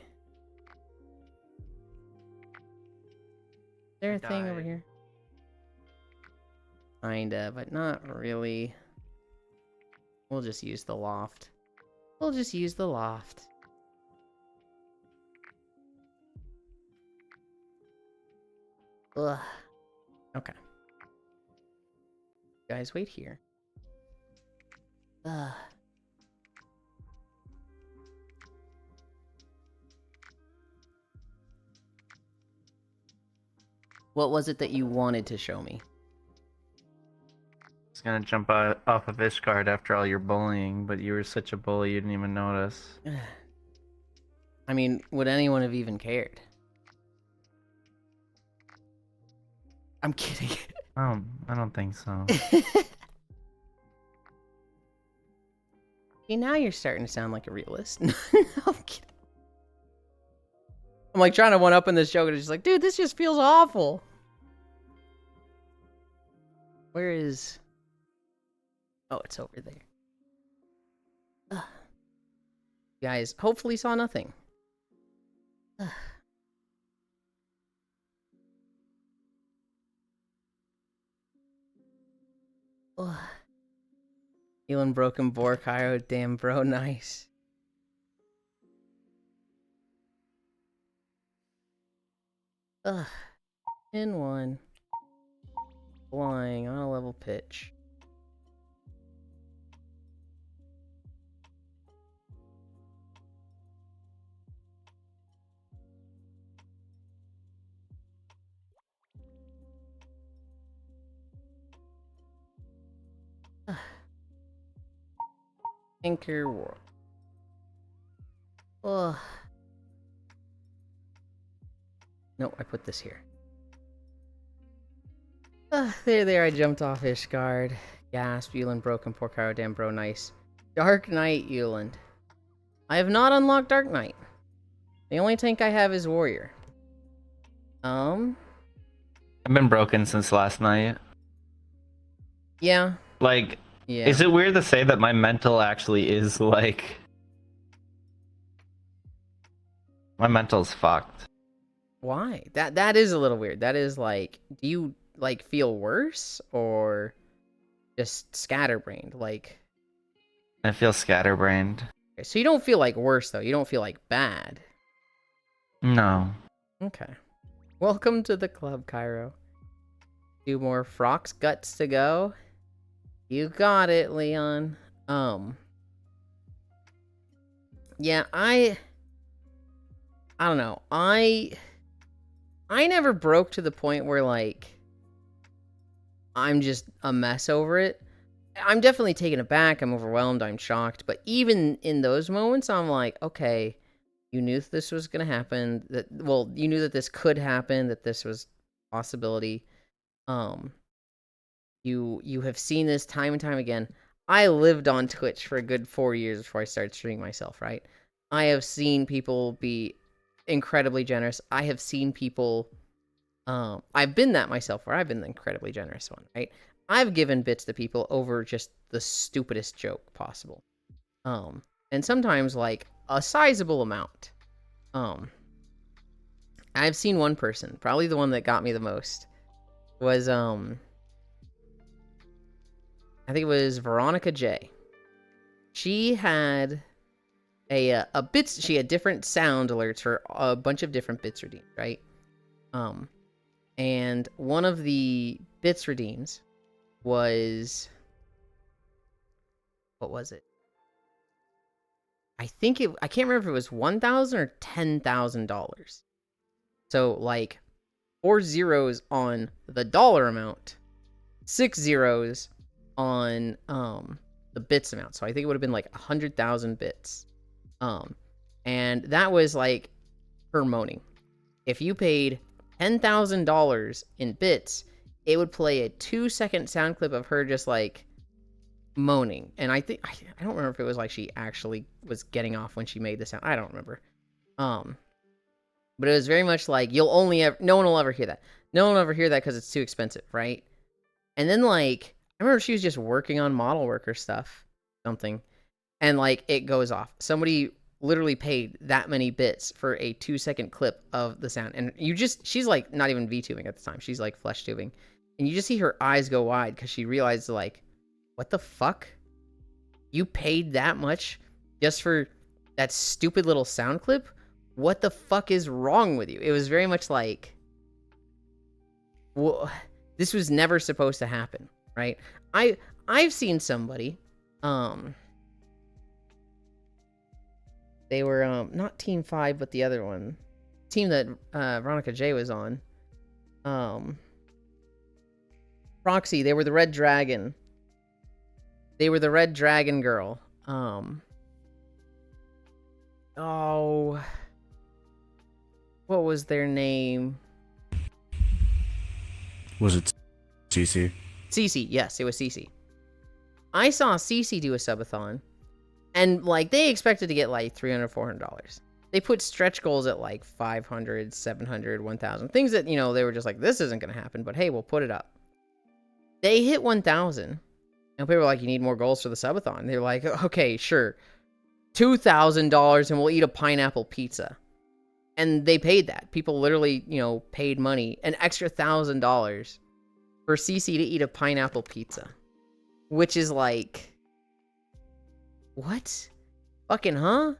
S1: Is there a thing over here? Kinda, but not really. We'll just use the loft. Ugh. Okay. Guys, wait here. Ugh. What was it that you wanted to show me?
S5: I was gonna jump off of Ishgard after all your bullying, but you were such a bully you didn't even notice.
S1: I mean, would anyone have even cared? I'm kidding.
S5: I don't think so.
S1: See, now you're starting to sound like a realist. No, I'm kidding. I'm like trying to one up in this joke and it's just like, dude, this just feels awful. Where is... Oh, it's over there. Ugh. You guys hopefully saw nothing. Ugh. Ugh. Feeling broken boar, Cairo. Damn, bro, nice. Ugh. In one. Flying on a level pitch. Anchor World. Ugh. No, I put this here. There, I jumped off Ishgard. Gasp, Yulind broken, poor Cairo, damn bro, nice. Dark Knight, Yulind. I have not unlocked Dark Knight. The only tank I have is Warrior.
S5: I've been broken since last night.
S1: Yeah.
S5: Like,
S1: Yeah.
S5: is it weird to say that my mental actually is like... My mental's fucked.
S1: Why? That is a little weird. That is like, do you like feel worse or just scatterbrained? Like,
S5: I feel scatterbrained.
S1: okay, so you don't feel like worse though. You don't feel like bad.
S5: No.
S1: Okay. Welcome to the club, Cairo. 2 more Frock's guts to go. You got it, Leon. Yeah, I don't know. I never broke to the point where like I'm just a mess over it. I'm definitely taken aback, I'm overwhelmed, I'm shocked, but even in those moments I'm like, okay, you knew this was going to happen, you knew that this could happen, that this was a possibility. You have seen this time and time again. I lived on Twitch for a good 4 years before I started streaming myself, right? I have seen people be incredibly generous. I have seen people I've been that myself where I've been the incredibly generous one, right? I've given bits to people over just the stupidest joke possible. And sometimes like a sizable amount. I've seen one person, probably the one that got me the most, was I think it was Veronica J. She had a bits. She had different sound alerts for a bunch of different bits redeemed, right? And one of the bits redeems was, what was it? I can't remember if it was $1,000 or $10,000. So like 4 zeros on the dollar amount, 6 zeros on the bits amount. So I think it would have been like 100,000 bits. And that was like her moaning. If you paid $10,000 in bits, it would play a 2-second sound clip of her just like moaning. And I don't remember if it was like she actually was getting off when she made the sound. I don't remember. But it was very much like no one will ever hear that. No one will ever hear that because it's too expensive, right? And then like I remember she was just working on model worker stuff, something, and like it goes off. Somebody literally paid that many bits for a 2-second clip of the sound, and she's like not even VTubing at the time. She's like flesh tubing, and you just see her eyes go wide because she realized like, what the fuck? You paid that much just for that stupid little sound clip? What the fuck is wrong with you? It was very much like, well, this was never supposed to happen, right? I've seen somebody, they were not Team 5, but the other one, team that Veronica J was on, Proxy. They were the Red Dragon. They were the Red Dragon girl. Oh, what was their name?
S8: Was it CC?
S1: Cece, yes, it was Cece. I saw Cece do a subathon, and like they expected to get like $300, $400. They put stretch goals at like 500, 700, 1,000. Things that, you know, they were just like, this isn't going to happen, but hey, we'll put it up. They hit 1,000, and people were like, you need more goals for the subathon. They're like, okay, sure. $2,000 and we'll eat a pineapple pizza. And they paid that. People literally, you know, paid money, an extra $1,000 for CC to eat a pineapple pizza. Which is like, what? Fucking, huh?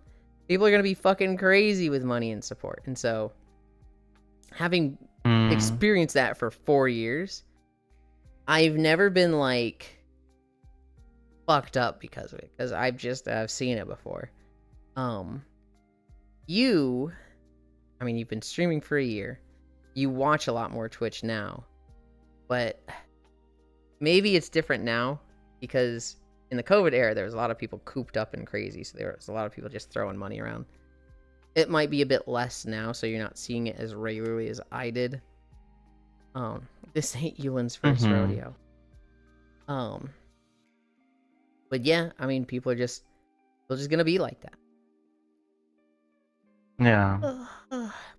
S1: People are gonna be fucking crazy with money and support. And so, having experienced that for 4 years, I've never been like fucked up because of it, because I've seen it before. You've been streaming for a year. You watch a lot more Twitch now, but maybe it's different now because in the COVID era, there was a lot of people cooped up and crazy, so there was a lot of people just throwing money around. It might be a bit less now, so you're not seeing it as regularly as I did. This ain't Yulind's first rodeo. But yeah, I mean, they're just gonna be like that.
S4: Yeah.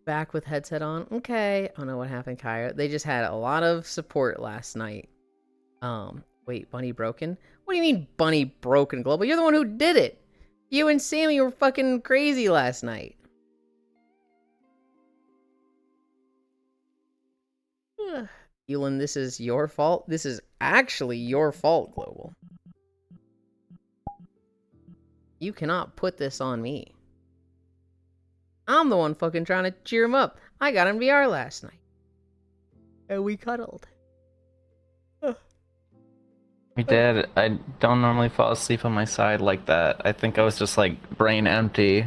S1: Back with headset on. Okay. I don't know what happened, Kyra. They just had a lot of support last night. Wait, Bunny Broken? What do you mean Bunny Broken, Global? You're the one who did it! You and Sammy were fucking crazy last night. Yulind, this is your fault? This is actually your fault, Global. You cannot put this on me. I'm the one fucking trying to cheer him up. I got him VR last night. And we cuddled.
S9: We did. I don't normally fall asleep on my side like that. I think I was just like brain empty.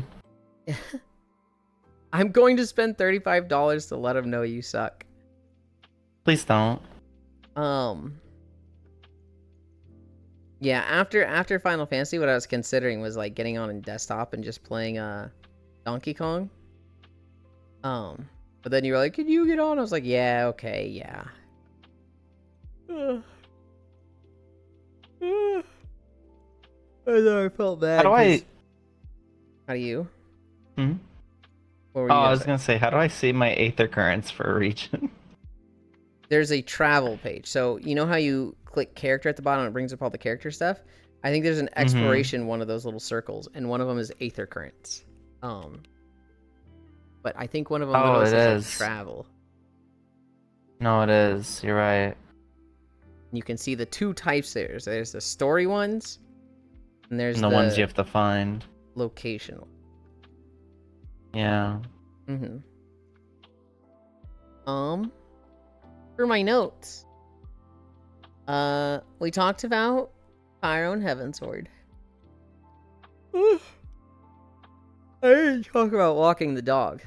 S1: I'm going to spend $35 to let him know you suck.
S9: Please don't.
S1: Yeah, after Final Fantasy, what I was considering was like getting on in desktop and just playing Donkey Kong. But then you were like, "Can you get on?" I was like, "Yeah, okay, yeah." I felt bad.
S9: How
S1: do you?
S9: Hmm?
S1: What were you
S9: I was gonna say, how do I see my Aether currents for a region?
S1: There's a travel page. So you know how you click character at the bottom and it brings up all the character stuff? I think there's an exploration one of those little circles, and one of them is Aether currents. But I think one of them
S9: Oh, it
S1: says
S9: is.
S1: like travel.
S9: No, it is. You're right.
S1: You can see the two types there. There's the story ones, and there's
S9: And the ones you have to find.
S1: locational.
S9: Yeah.
S1: Mm-hmm. For my notes, we talked about Pyro and Heavensward. I didn't talk about walking the dog.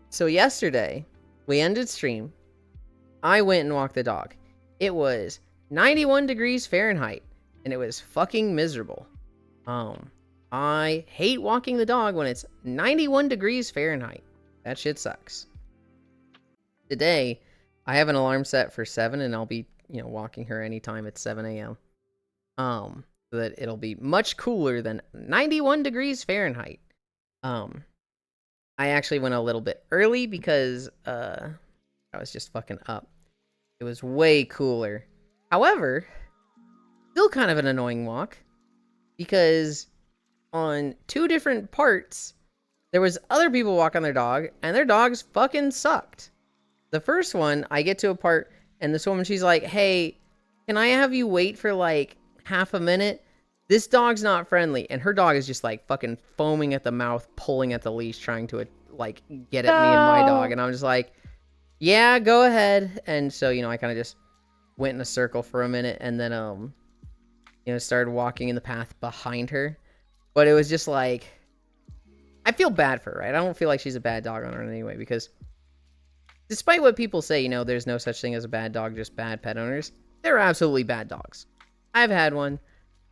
S1: So yesterday, we ended stream. I went and walked the dog. It was 91 degrees Fahrenheit, and it was fucking miserable. I hate walking the dog when it's 91 degrees Fahrenheit. That shit sucks. Today, I have an alarm set for 7, and I'll be, walking her anytime at 7 a.m. So that it'll be much cooler than 91 degrees Fahrenheit. I actually went a little bit early because, I was just fucking up. It was way cooler. However, still kind of an annoying walk because on 2 different parts, there was other people walking their dog, and their dogs fucking sucked. The first one, I get to a part, and this woman, she's like, hey, can I have you wait for like half a minute? This dog's not friendly. And her dog is just like fucking foaming at the mouth, pulling at the leash, trying to like get at me and my dog. And I'm just like, yeah, go ahead. And so, I kind of just went in a circle for a minute and then, started walking in the path behind her. But it was just like, I feel bad for her, right? I don't feel like she's a bad dog owner in any way because despite what people say, there's no such thing as a bad dog, just bad pet owners. They're absolutely bad dogs. I've had one.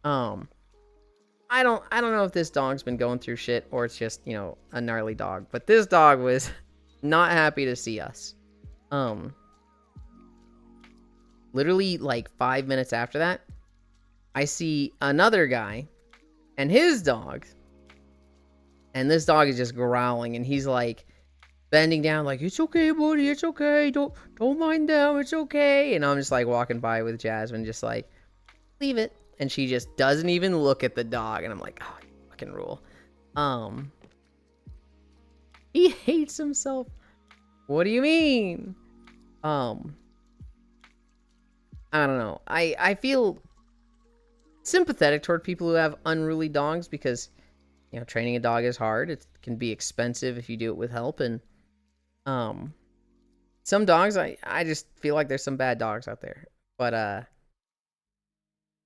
S1: I don't know if this dog's been going through shit or it's just, a gnarly dog. But this dog was not happy to see us. Literally like 5 minutes after that, I see another guy and his dog. And this dog is just growling and he's like bending down like, it's okay, buddy, it's okay. Don't mind them, it's okay. And I'm just like walking by with Jasmine, just like, leave it. And she just doesn't even look at the dog. And I'm like, oh, you fucking rule. He hates himself. What do you mean? I don't know. I feel sympathetic toward people who have unruly dogs because, training a dog is hard. It can be expensive if you do it with help. And, some dogs, I just feel like there's some bad dogs out there. But, I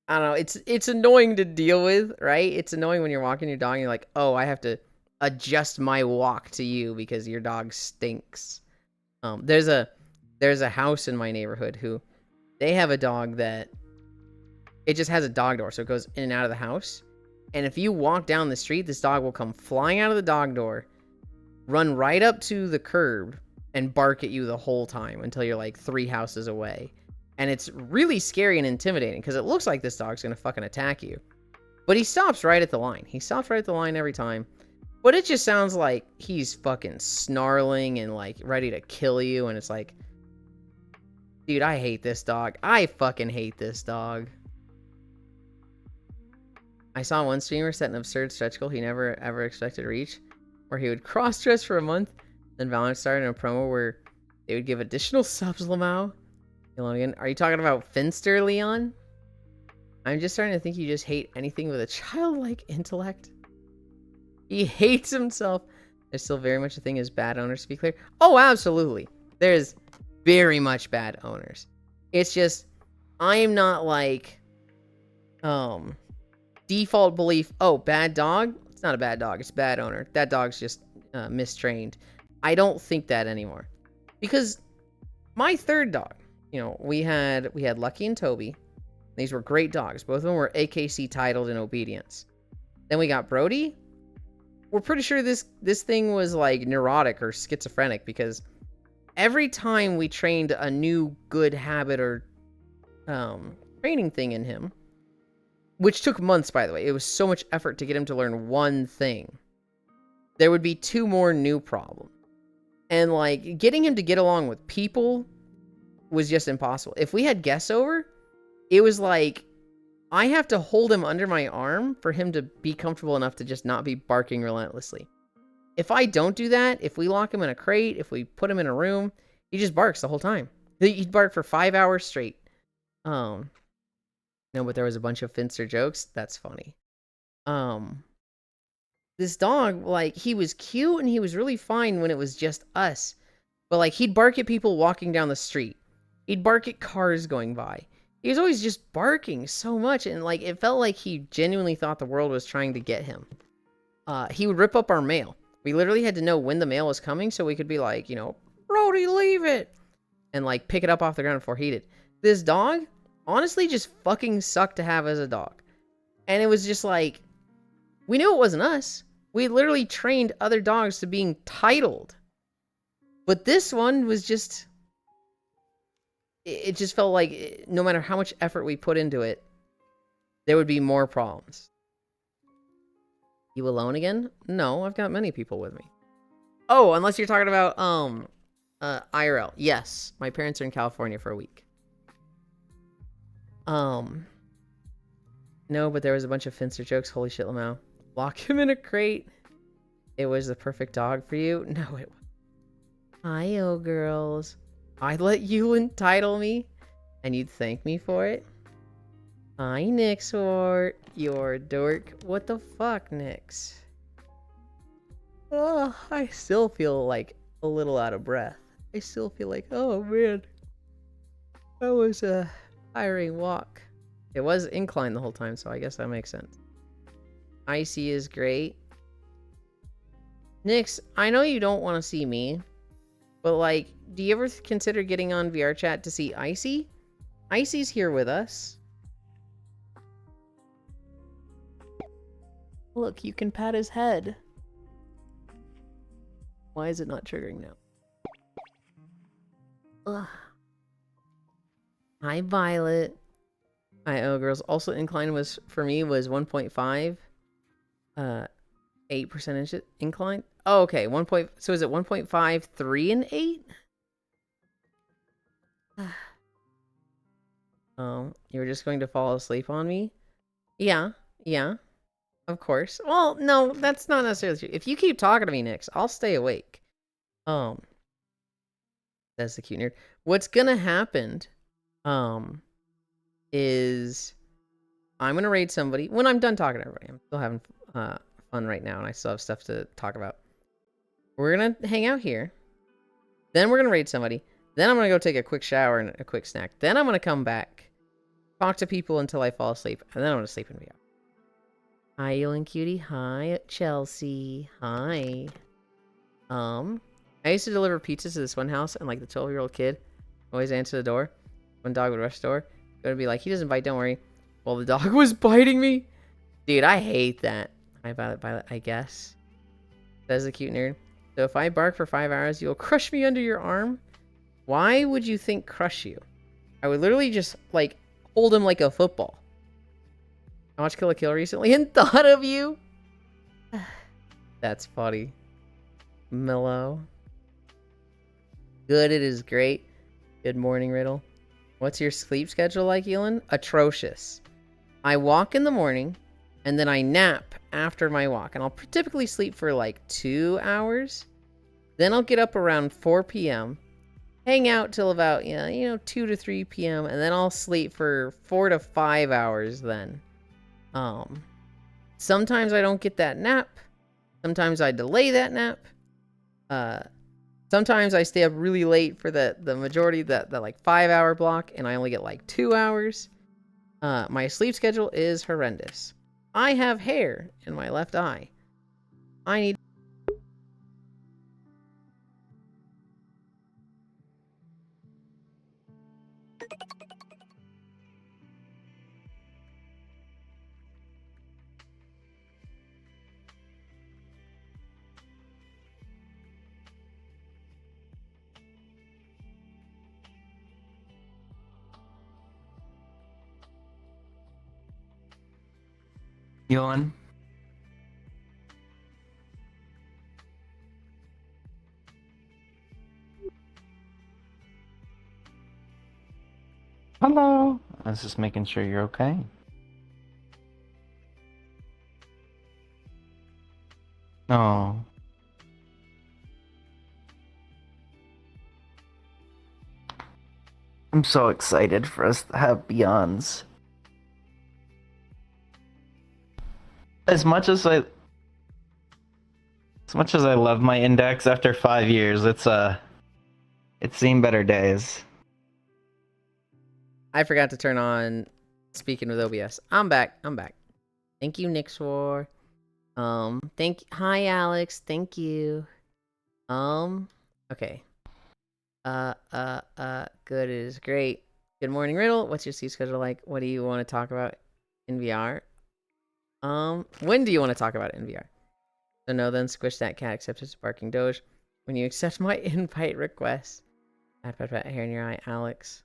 S1: don't know. It's annoying to deal with, right? It's annoying when you're walking your dog and you're like, oh, I have to adjust my walk to you because your dog stinks. There's a house in my neighborhood who they have a dog that it just has a dog door, so it goes in and out of the house. And if you walk down the street, this dog will come flying out of the dog door, run right up to the curb, and bark at you the whole time until you're like 3 houses away. And it's really scary and intimidating because it looks like this dog's going to fucking attack you. But he stops right at the line. He stops right at the line every time. But it just sounds like he's fucking snarling and like ready to kill you. And it's like, dude, I hate this dog. I fucking hate this dog. I saw one streamer set an absurd stretch goal he never ever expected to reach, where he would cross-dress for a month. Then Valorant started in a promo where they would give additional subs, Lamau. Are you talking about Finster, Leon? I'm just starting to think you just hate anything with a childlike intellect. He hates himself. There's still very much a thing as bad owners, to be clear. Oh, absolutely. There's very much bad owners. It's just, I'm not like, default belief, oh, bad dog? It's not a bad dog. It's a bad owner. That dog's just mistrained. I don't think that anymore. Because my third dog, we had Lucky and Toby. These were great dogs. Both of them were AKC titled in obedience. Then we got Brody. We're pretty sure this thing was like neurotic or schizophrenic because every time we trained a new good habit or training thing in him, which took months, by the way, it was so much effort to get him to learn one thing, there would be 2 more new problems. And like getting him to get along with people was just impossible. If we had guests over, it was like I have to hold him under my arm for him to be comfortable enough to just not be barking relentlessly. If I don't do that, if we lock him in a crate, if we put him in a room, he just barks the whole time. He'd bark for 5 hours straight. No, but there was a bunch of Finster jokes. That's funny. This dog, like, he was cute and he was really fine when it was just us. But, like, he'd bark at people walking down the street. He'd bark at cars going by. He was always just barking so much, and, like, it felt like he genuinely thought the world was trying to get him. He would rip up our mail. We literally had to know when the mail was coming so we could be like, you know, Brody, leave it! And, like, pick it up off the ground before he did. This dog, honestly, just fucking sucked to have as a dog. And it was just like, we knew it wasn't us. We literally trained other dogs to being titled. But this one was just... It just felt like no matter how much effort we put into it, there would be more problems. You alone again? No, I've got many people with me. Oh, unless you're talking about, IRL. Yes, my parents are in California for a week. No, but there was a bunch of Finster jokes. Holy shit, Lamau. Lock him in a crate. It was the perfect dog for you. No, it wasn't. Hi-yo, girls. I'd let Yulind title me, and you'd thank me for it. Hi, Nixort. You're a dork. What the fuck, Nix? Oh, I still feel like a little out of breath. I still feel like, oh man, that was a tiring walk. It was inclined the whole time, so I guess that makes sense. Icy is great. Nix, I know you don't want to see me, but like, do you ever consider getting on VR chat to see Icy? Icy's here with us. Look, you can pat his head. Why is it not triggering now? Ugh. Hi, Violet. Hi, oh girls. Also, incline was, for me, was 1.5. 8% incline. Oh, okay. So is it 1.5, 3, and 8? Oh, you were just going to fall asleep on me? Yeah, of course. Well, no, that's not necessarily true. If you keep talking to me, Nix, I'll stay awake. That's the cute nerd. What's gonna happen, is I'm gonna raid somebody when I'm done talking to everybody. I'm still having fun right now, and I still have stuff to talk about. We're gonna hang out here. Then we're gonna raid somebody. Then I'm gonna go take a quick shower and a quick snack. Then I'm gonna come back, talk to people until I fall asleep, and then I'm gonna sleep and be out. Hi, Yulind cutie. Hi, Chelsea. Hi. I used to deliver pizzas to this one house, and like the 12-year-old kid always answer the door. One dog would rush the door. It would be like, he doesn't bite, don't worry. Well, the dog was biting me. Dude, I hate that. Hi, Violet, I guess. Says the cute nerd. So if I bark for 5 hours, you'll crush me under your arm? Why would you think crush you? I would literally just, like, hold him like a football. I watched Kill la Kill recently and thought of you. That's funny. Mellow. Good, it is great. Good morning, Riddle. What's your sleep schedule like, Yulind? Atrocious. I walk in the morning, and then I nap after my walk. And I'll typically sleep for like 2 hours. Then I'll get up around 4 p.m., hang out till about, 2 to 3 p.m., and then I'll sleep for 4 to 5 hours then. Sometimes I don't get that nap. Sometimes I delay that nap. Sometimes I stay up really late for the majority, that like 5-hour block, and I only get like 2 hours. My sleep schedule is horrendous. I have hair in my left eye. I need...
S9: Yulind? Hello. I was just making sure you're okay. Oh. I'm so excited for us to have Beyonds. As much as I love my index after 5 years, it's seen better days.
S1: I forgot to turn on speaking with OBS. I'm back. Thank you, Nixor. Hi, Alex. Thank you. Okay. Good is great. Good morning, Riddle. What's your sleep schedule like? What do you want to talk about in VR? When do you want to talk about it in VR? So no, then squish that cat accepts its barking doge. When you accept my invite request. Pat, hair in your eye, Alex.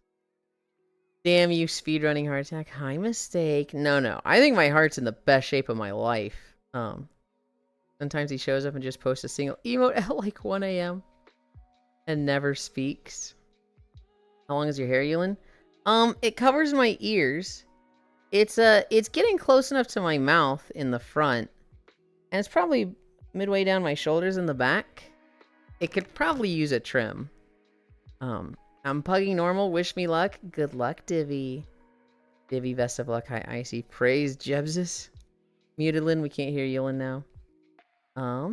S1: Damn you, speedrunning heart attack. High mistake. No. I think my heart's in the best shape of my life. Sometimes he shows up and just posts a single emote at like 1 a.m. and never speaks. How long is your hair, Yulind? It covers my ears. It's getting close enough to my mouth in the front. And it's probably midway down my shoulders in the back. It could probably use a trim. I'm pugging normal. Wish me luck. Good luck, Divvy. Divvy, best of luck. Hi, Icy. Praise Jebsus. Mutedlin, we can't hear Yulind now.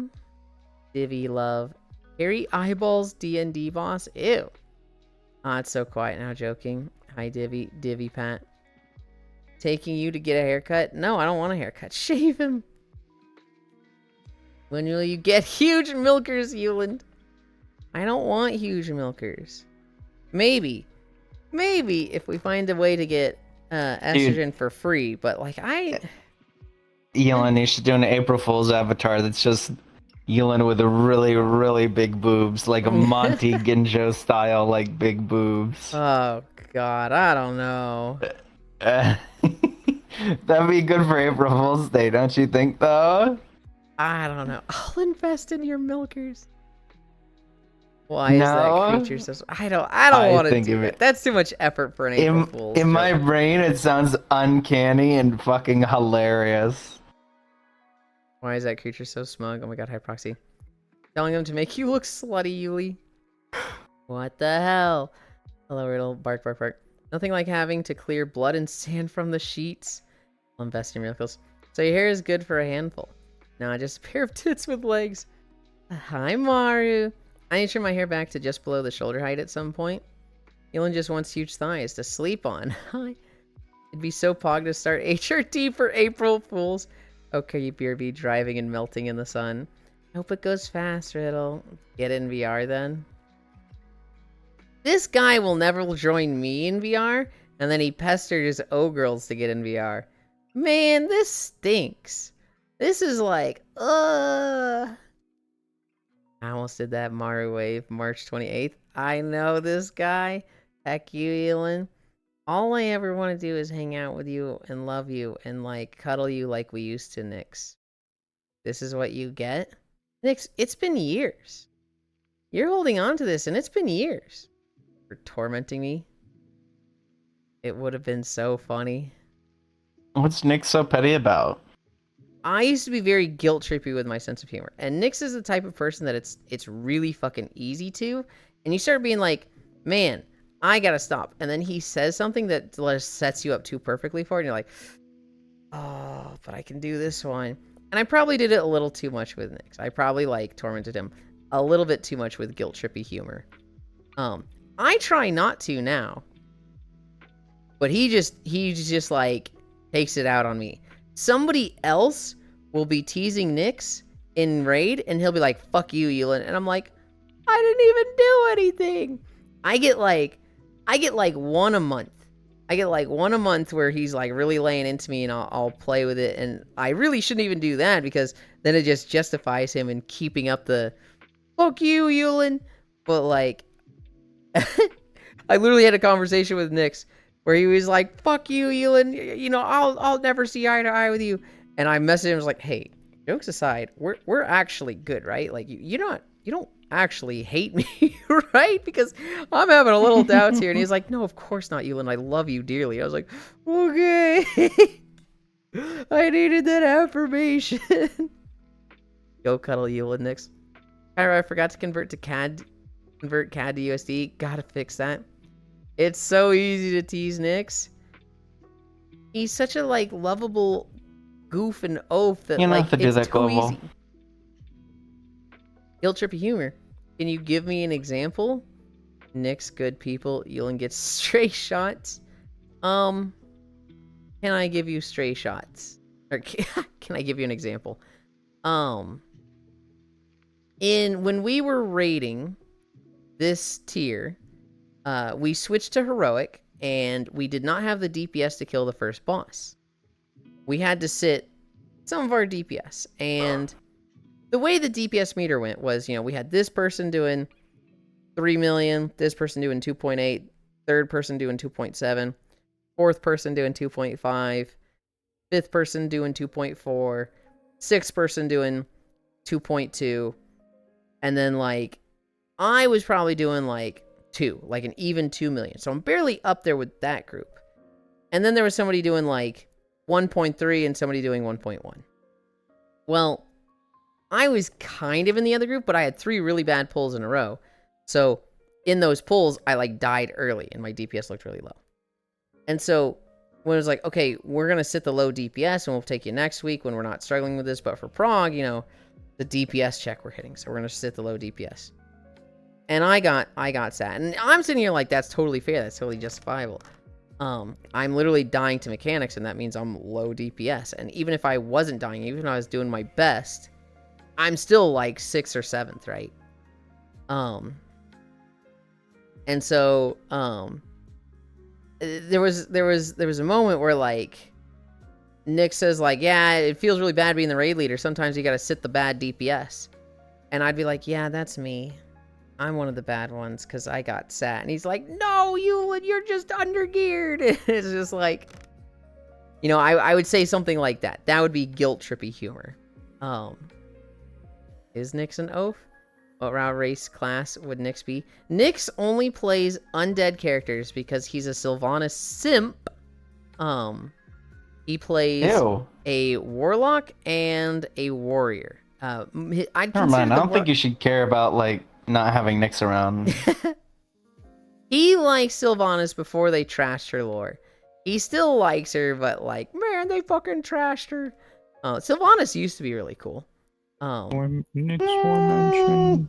S1: Divvy, love. Hairy eyeballs, D&D boss. Ew. It's so quiet now, joking. Hi, Divvy. Divvy, Pat. Taking you to get a haircut? No, I don't want a haircut. Shave him. When will you get huge milkers, Yulind? I don't want huge milkers. Maybe if we find a way to get estrogen for free, but like
S9: Yulind, you should do an April Fool's avatar that's just Yulind with a really, really big boobs, like a Monty Ginjo style, like big boobs.
S1: Oh God, I don't know.
S9: That'd be good for April Fool's Day, don't you think, though?
S1: I don't know. I'll invest in your milkers. Why is that creature so? I don't want to do it. That's too much effort for an April Fool's.
S9: In my brain, it sounds uncanny and fucking hilarious.
S1: Why is that creature so smug? Oh my God, Hyproxy. Telling them to make you look slutty, Yuli. What the hell? Hello, Riddle. Bark, bark, bark. Nothing like having to clear blood and sand from the sheets. I'll invest in miracles. So your hair is good for a handful. Now just a pair of tits with legs. Hi, Maru. I need to trim my hair back to just below the shoulder height at some point. Yulind just wants huge thighs to sleep on. It'd be so pog to start HRT for April Fools. Okay, you BRB driving and melting in the sun. I hope it goes fast, Riddle. Get in VR then. This guy will never join me in VR, and then he pesters O-girls to get in VR. Man, this stinks. This is like, I almost did that Maru wave March 28th. I know this guy. Heck you, Yulind. All I ever want to do is hang out with you and love you and like cuddle you like we used to, Nyx. This is what you get? Nyx, it's been years. You're holding on to this and it's been years. For tormenting me. It would have been so funny.
S9: What's Nyx so petty about?
S1: I used to be very guilt trippy with my sense of humor, and Nyx is the type of person that it's really fucking easy to, and you start being like, man, I gotta stop, and then he says something that just sets you up too perfectly for it, and you're like, oh, but I can do this one. And I probably did it a little too much with Nyx. I probably like tormented him a little bit too much with guilt trippy humor. I try not to now, but he just like takes it out on me. Somebody else will be teasing Nyx in raid, and he'll be like, fuck you, Yulind. And I'm like, I didn't even do anything. I get like one a month. I get like one a month where he's like really laying into me, and I'll play with it. And I really shouldn't even do that, because then it just justifies him in keeping up the fuck you, Yulind. But like, I literally had a conversation with Nyx where he was like, fuck you, Yulind, you know, I'll never see eye to eye with you. And I messaged him, I was like, hey, jokes aside, we're actually good, right? Like, you don't actually hate me, right? Because I'm having a little doubts here. And he's like, no, of course not, Yulind, I love you dearly. I was like, okay. I needed that affirmation. Go cuddle, Yulind, Nyx. I forgot to convert CAD to USD. Gotta fix that. It's so easy to tease Nyx. He's such a like lovable goof and oaf that
S9: You don't
S1: like
S9: have to do
S1: it's
S9: that,
S1: too
S9: Global.
S1: easy. Guilt trippy humor. Can you give me an example? Nick's good people. Yulind gets stray shots. Can I give you stray shots? Or can I give you an example? When we were rating this tier, we switched to heroic, and we did not have the DPS to kill the first boss. We had to sit some of our DPS, and the way the DPS meter went was, we had this person doing 3 million, this person doing 2.8, third person doing 2.7, fourth person doing 2.5, fifth person doing 2.4, sixth person doing 2.2, and then like I was probably doing like 2, like an even 2 million. So I'm barely up there with that group. And then there was somebody doing like 1.3 and somebody doing 1.1. Well, I was kind of in the other group, but I had 3 really bad pulls in a row. So in those pulls, I like died early and my DPS looked really low. And so when it was like, okay, we're going to sit the low DPS and we'll take you next week when we're not struggling with this. But for Prague, the DPS check we're hitting. So we're going to sit the low DPS. And I got sad. And I'm sitting here like, that's totally fair. That's totally justifiable. I'm literally dying to mechanics, and that means I'm low DPS. And even if I wasn't dying, even if I was doing my best, I'm still like 6th or 7th, right? And so, there was a moment where like Nick says like, yeah, it feels really bad being the raid leader. Sometimes you got to sit the bad DPS. And I'd be like, yeah, that's me. I'm one of the bad ones because I got sat. And he's like, no, Yulind, you're just undergeared. It's just like, I would say something like that. That would be guilt trippy humor. Is Nyx an oaf? What race class would Nyx be? Nyx only plays undead characters because he's a Sylvanas simp. He plays a warlock and a warrior. Never
S9: mind. I don't think you should care about like not having Nyx around.
S1: He likes Sylvanas before they trashed her lore. He still likes her, but like, man, they fucking trashed her. Sylvanas used to be really cool.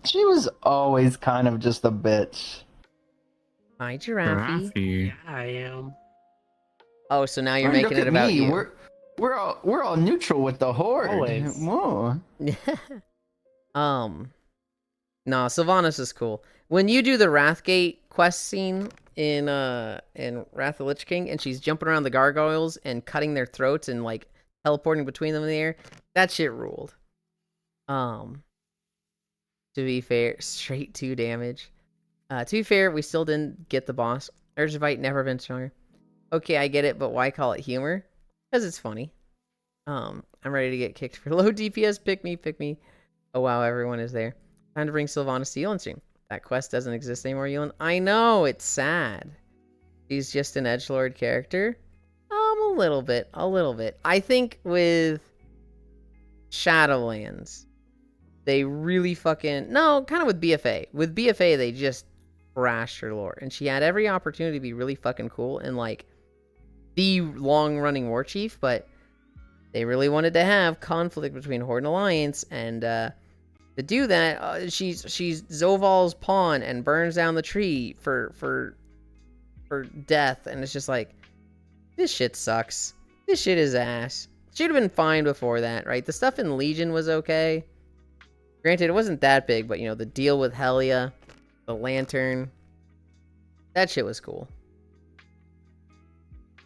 S9: She was always kind of just a bitch.
S1: Hi, Giraffe.
S6: Yeah, I am.
S1: Oh, so now you're
S9: Look
S1: making it
S9: at
S1: about
S9: me.
S1: you.
S9: We're all neutral with the horde.
S6: Always.
S9: Whoa.
S1: No, Sylvanas is cool. When you do the Wrathgate quest scene in Wrath of the Lich King, and she's jumping around the gargoyles and cutting their throats and like teleporting between them in the air, that shit ruled. To be fair, straight 2 damage. To be fair, we still didn't get the boss. Urge to Fight never been stronger. Okay, I get it, but why call it humor? Because it's funny. I'm ready to get kicked for low DPS. Pick me. Oh wow, everyone is there. Time to bring Sylvanas to Yulind stream. That quest doesn't exist anymore, Yulind. I know, it's sad. She's just an edgelord character. A little bit. I think with Shadowlands, they really kind of with BFA. With BFA, they just trashed her lore. And she had every opportunity to be really fucking cool and like the long-running war chief, but they really wanted to have conflict between Horde and Alliance, and to do that, she's Zoval's pawn and burns down the tree for death, and it's just like, this shit sucks. This shit is ass. Should have been fine before that, right? The stuff in Legion was okay. Granted, it wasn't that big, but the deal with Helia, the lantern, that shit was cool.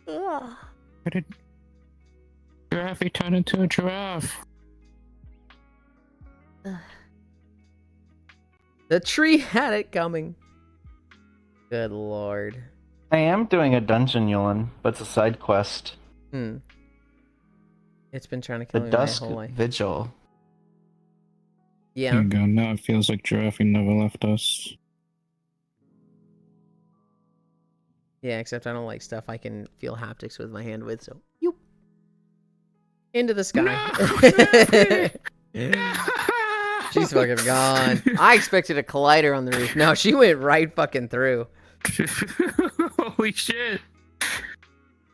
S6: Ugh. Why did Giraffe turn into a giraffe?
S1: The tree had it coming. Good lord.
S9: I am doing a dungeon, Yulind, but it's a side quest.
S1: It's been trying to kill
S9: The
S1: me my
S9: Dusk
S1: whole life.
S9: Vigil.
S1: Yeah.
S6: Oh god, now it feels like Giraffe never left us.
S1: Yeah, except I don't like stuff I can feel haptics with my hand with, so yoop. Into the sky.
S6: No,
S1: She's fucking gone. I expected a collider on the roof. No, she went right fucking through.
S6: Holy shit.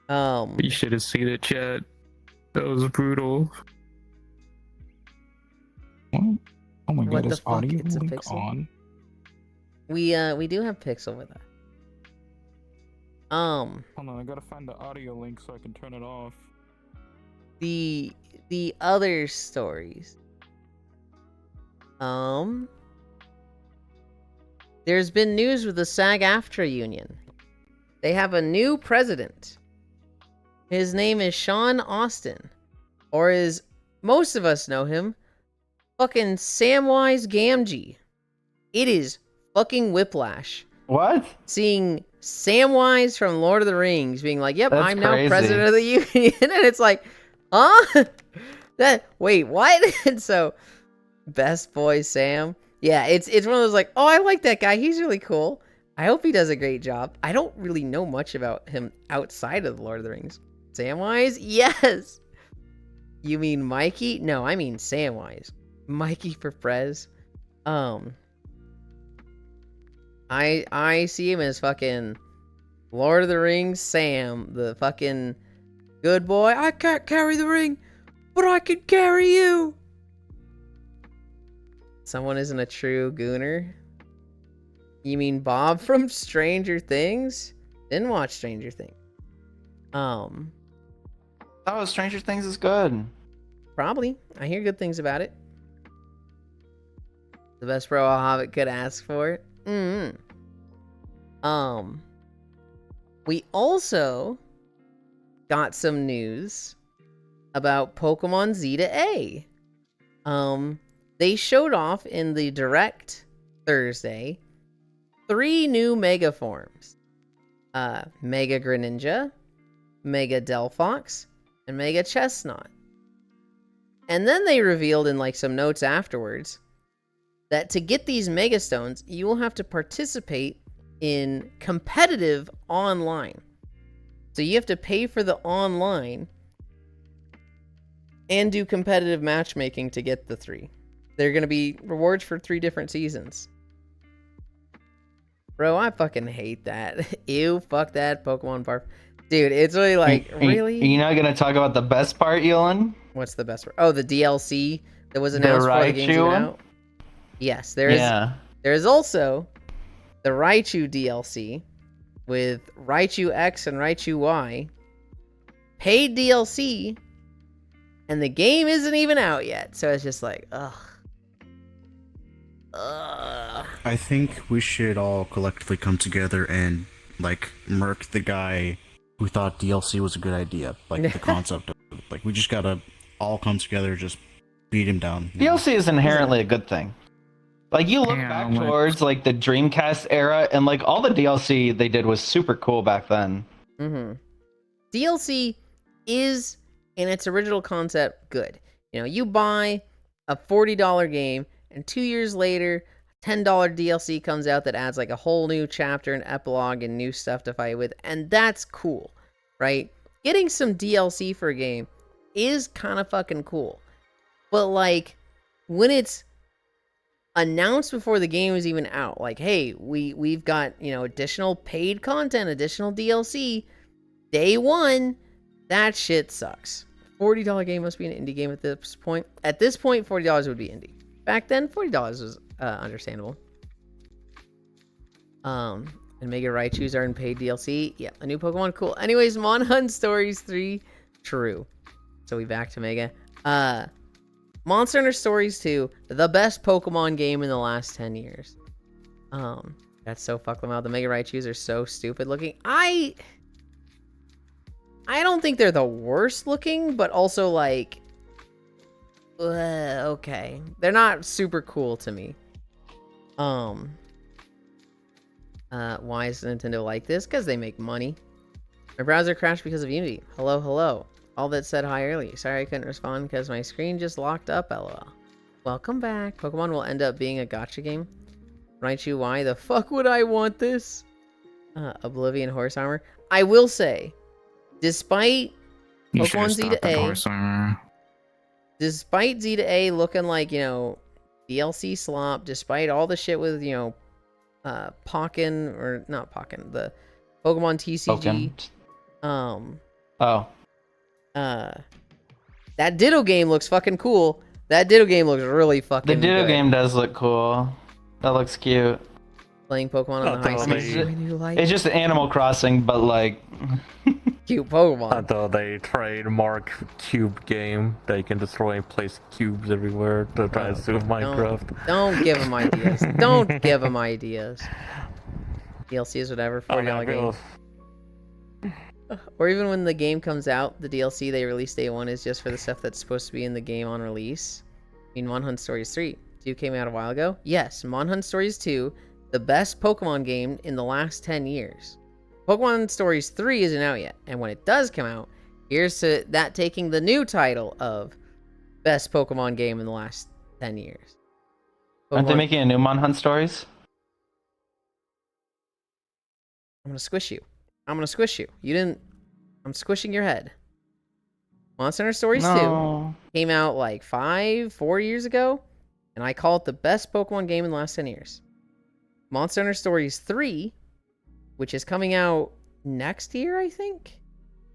S6: You should have seen it, chat. That was brutal. What? Oh my
S1: What
S6: god,
S1: the
S6: is
S1: fuck?
S6: audio
S1: It's a
S6: link
S1: pixel?
S6: on?
S1: We do have Pixel with us.
S6: Hold on, I gotta find the audio link so I can turn it off.
S1: The other stories. There's been news with the SAG-AFTRA union. They have a new president. His name is Sean Austin, or as most of us know him, fucking Samwise Gamgee. It is fucking whiplash.
S9: What?
S1: Seeing Samwise from Lord of the Rings being like, "Yep,
S9: That's
S1: I'm now
S9: crazy.
S1: president of the union," and it's like, huh? Wait, what? And so, best boy Sam. Yeah, it's one of those like, oh, I like that guy. He's really cool. I hope he does a great job. I don't really know much about him outside of the Lord of the Rings. Samwise? Yes. You mean Mikey? No, I mean Samwise. Mikey for Prez. I see him as fucking Lord of the Rings Sam, the fucking good boy. I can't carry the ring, but I can carry you. Someone isn't a true gooner. You mean Bob from Stranger Things? Didn't watch Stranger Things.
S9: Oh, Stranger Things is good.
S1: Probably. I hear good things about it. The best bro a hobbit could ask for. We also got some news about Pokemon Z to A. They showed off in the Direct Thursday 3 new Mega forms. Mega Greninja, Mega Delphox, and Mega Chestnut. And then they revealed in like some notes afterwards that to get these Mega Stones, you will have to participate in competitive online. So you have to pay for the online and do competitive matchmaking to get the 3. They're going to be rewards for 3 different seasons. Bro, I fucking hate that. Ew, fuck that Pokemon barf. Dude, it's really like, really?
S9: You're not gonna talk about the best part, Yulind?
S1: What's the best part? Oh, the DLC that was announced before the game's even out? Yes, there is.
S9: Yeah.
S1: There is also the Raichu DLC with Raichu X and Raichu Y. Paid DLC, and the game isn't even out yet. So it's just like, ugh.
S8: I think we should all collectively come together and, like, murk the guy who thought DLC was a good idea. Like, the concept of it. Like, we just gotta all come together, just beat him down. you know?
S9: DLC is inherently a good thing. Like, you look
S6: Yeah,
S9: back
S6: like-
S9: towards, like, the Dreamcast era, and, like, all the DLC they did was super cool back then.
S1: DLC is, in its original concept, good. You know, you buy a $40 game, and 2 years later, a $10 DLC comes out that adds like a whole new chapter and epilogue and new stuff to fight with, and that's cool, right? Getting some DLC for a game is kind of fucking cool. But like, when it's announced before the game is even out, like, hey, we've got, you know, additional paid content, additional DLC, day one, that shit sucks. $40 game must be an indie game at this point. At this point, $40 would be indie. Back then, $40 was understandable. And Mega Raichus are in paid DLC. Yeah, a new Pokemon, cool. Anyways, Monhunt Stories 3, true. So we back to Mega. Monster Hunter Stories 2, the best Pokemon game in the last 10 years. That's so fuck them out. The Mega Raichus are so stupid looking. I don't think they're the worst looking, but also like, okay, they're not super cool to me. Why is Nintendo like this? Because they make money. My browser crashed because of Unity. Hello. All that said hi early. Sorry I couldn't respond because my screen just locked up, lol. Welcome back. Pokemon will end up being a gacha game. Raichu, why the fuck would I want this? Oblivion Horse Armor. I will say, despite
S6: You should
S1: Pokemon
S6: have
S1: Z
S6: stopped
S1: to
S6: at
S1: A,
S6: Horse Armor.
S1: despite Z to A looking like, you know, DLC slop, despite all the shit with, you know, Pokken, or not Pokken, the Pokemon TCG.
S9: Oh.
S1: That Ditto game looks fucking cool. That Ditto game looks really
S9: The
S1: fucking
S9: Ditto
S1: good.
S9: game does look cool. That looks cute.
S1: Playing Pokemon on the high
S4: Although
S1: seas is
S4: they-
S1: my new life.
S9: It's just Animal Crossing, but like,
S1: Cute Pokemon.
S4: Until they trademark cube game, they can destroy and place cubes everywhere to try to sue Minecraft.
S1: Don't give them ideas. Don't give them ideas. DLCs, whatever, $40 game. Or even when the game comes out, the DLC they release day one is just for the stuff that's supposed to be in the game on release. I mean, Monhunt Stories 3. 2 came out a while ago. Yes, Monhunt Stories 2, the best Pokemon game in the last 10 years. Pokemon Stories 3 isn't out yet, and when it does come out, here's to that taking the new title of best Pokemon game in the last 10 years.
S9: aren't they
S1: Pokemon-
S9: making a new Monhunt Stories?
S1: I'm gonna squish you. I'm gonna squish you. You didn't. I'm squishing your head. Monster Hunter Stories 2
S9: No.
S1: came out like 4 years ago, and I call it the best Pokemon game in the last 10 years. Monster Hunter Stories 3, which is coming out next year, I think.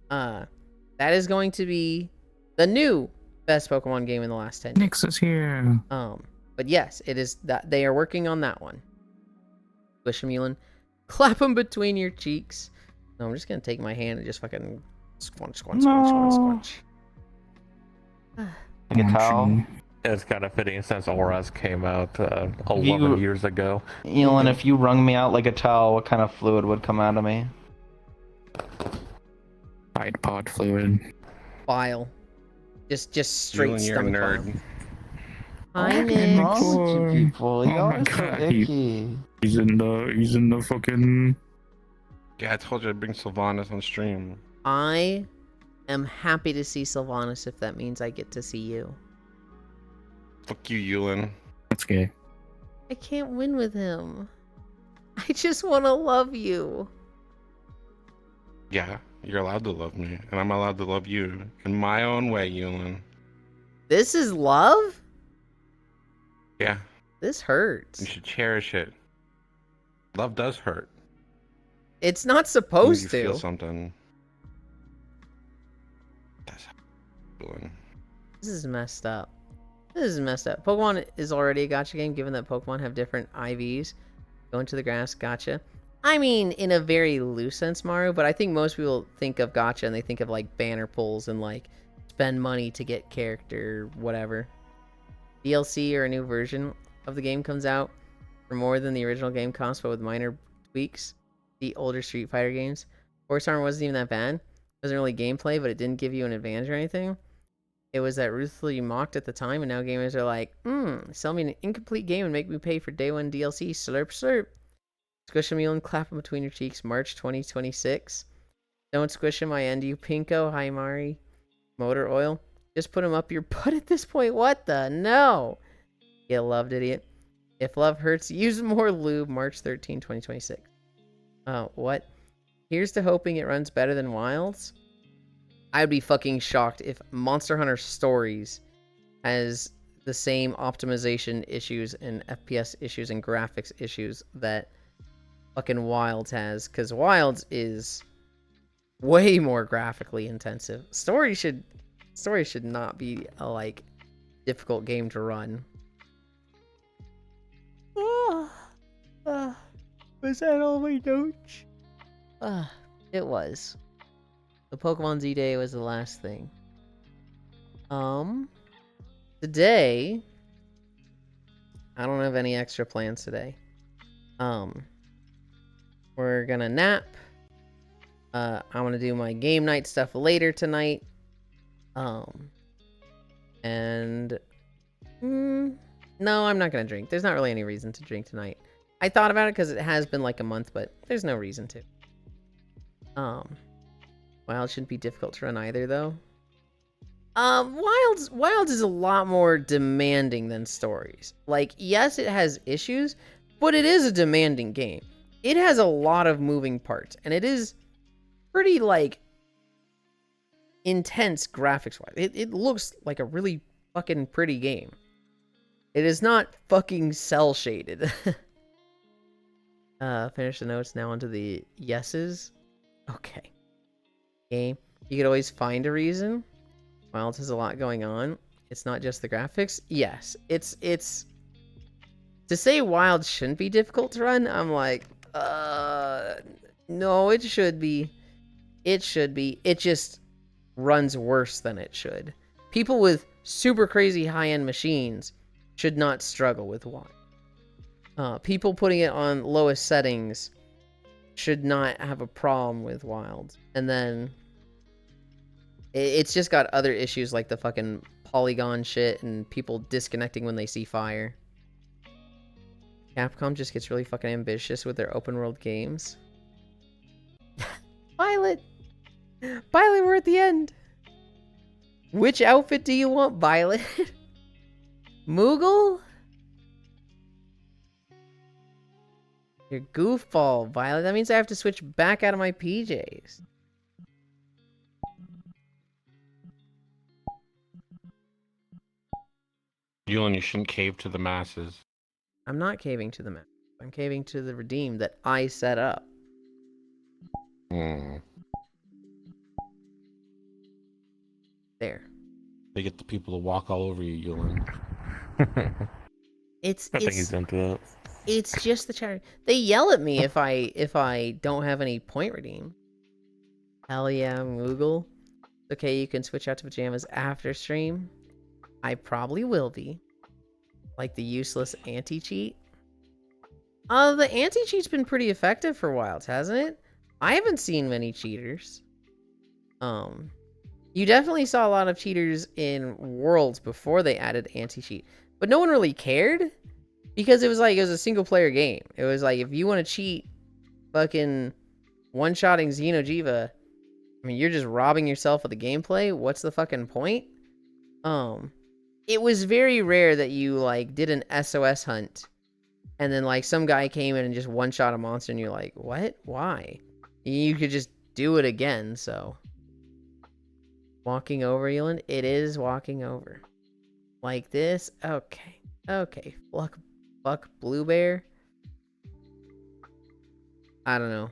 S1: That is going to be the new best Pokemon game in the last 10 years.
S6: Nyx is here.
S1: But yes, it is that they are working on that one. Squish him, Yulind. Clap him between your cheeks. No, I'm just gonna take my hand and just fucking squunch.
S9: Like a towel.
S4: It's kind of fitting since Auras came out 11 years ago.
S9: Elon, if you wrung me out like a towel, what kind of fluid would come out of me?
S6: Tide pod fluid.
S1: Bile. Just straight
S7: Yulind, you're a
S1: stomach
S7: nerd.
S1: bile. Hi,
S9: What's
S1: Nick.
S9: wrong with you people?
S6: Oh
S9: Y'all
S6: my
S9: are so
S6: God,
S9: icky.
S6: He's in the fucking.
S7: Yeah, I told you I'd bring Sylvanas on stream.
S1: I am happy to see Sylvanas if that means I get to see you.
S7: Fuck you, Yulind.
S6: That's gay.
S1: I can't win with him. I just want to love you.
S7: Yeah, you're allowed to love me, and I'm allowed to love you in my own way, Yulind.
S1: This is love?
S7: Yeah,
S1: This hurts.
S7: you should cherish it. Love does hurt.
S1: It's not
S7: When
S1: supposed
S7: you
S1: to.
S7: feel something. That's how Yulind.
S1: This is messed up. This is messed up. Pokemon is already a gacha game, given that Pokemon have different IVs. Go into the grass, gacha. I mean, in a very loose sense, Mario, but I think most people think of gacha and they think of like banner pulls and like spend money to get character, whatever. DLC or a new version of the game comes out for more than the original game cost, but with minor tweaks. The older Street Fighter games. Force Armor wasn't even that bad. It wasn't really gameplay, but it didn't give you an advantage or anything. It was that ruthlessly mocked at the time, and now gamers are like, sell me an incomplete game and make me pay for day one DLC. Slurp, slurp. Squish him, and clap him between your cheeks. March 2026. Don't squish him, I end you. Pinko, hi Mari. Motor oil. Just put him up your butt at this point. What the? No. You loved idiot. If love hurts, use more lube. March 13, 2026. Oh, what? Here's to hoping it runs better than Wilds. I'd be fucking shocked if Monster Hunter Stories has the same optimization issues and FPS issues and graphics issues that fucking Wilds has, because Wilds is way more graphically intensive. Story should not be a like difficult game to run. Was that all my notes? It was. The Pokemon Z Day was the last thing. Today, I don't have any extra plans today. We're gonna nap. I'm gonna do my game night stuff later tonight. And no, I'm not gonna drink. There's not really any reason to drink tonight. I thought about it because it has been like a month, but there's no reason to. Wild shouldn't be difficult to run either, though. Wilds is a lot more demanding than Stories. Like, yes, it has issues, but it is a demanding game. It has a lot of moving parts, and it is pretty, like, intense graphics-wise. It looks like a really fucking pretty game. It is not fucking cel-shaded. Finish the notes, now onto the yeses. Okay. Game. You could always find a reason. Wilds has a lot going on. It's not just the graphics. Yes, it's to say Wilds shouldn't be difficult to run. I'm like, no, it should be. It should be. It just runs worse than it should. People with super crazy high-end machines should not struggle with Wild. People putting it on lowest settings should not have a problem with Wild. And then it's just got other issues like the fucking polygon shit and people disconnecting when they see fire. Capcom just gets really fucking ambitious with their open world games. Violet! Violet, we're at the end! Which outfit do you want, Violet? Moogle? You're goofball, Violet. That means I have to switch back out of my PJs.
S6: Yulind, you shouldn't cave to the masses.
S1: I'm not caving to the map. I'm caving to the redeem that I set up.
S6: Hmm.
S1: There.
S6: They get the people to walk all over you, Yulind.
S4: I think he's into that.
S1: It's just the chat. They yell at me if I don't have any point redeem. Hell yeah, Moogle. Okay, you can switch out to pajamas after stream. I probably will be. Like the useless anti-cheat. The anti-cheat's been pretty effective for Wilds, hasn't it? I haven't seen many cheaters. You definitely saw a lot of cheaters in Worlds before they added anti-cheat. But no one really cared. Because it was a single player game. It was like, if you want to cheat fucking one-shotting Xeno'jiva, I mean, you're just robbing yourself of the gameplay. What's the fucking point? It was very rare that you, like, did an SOS hunt. And then, like, some guy came in and just one-shot a monster and you're like, what? Why? You could just do it again, so. Walking over, Yulind? It is walking over. Like this? Okay. Okay. Fuck Blue Bear. I don't know.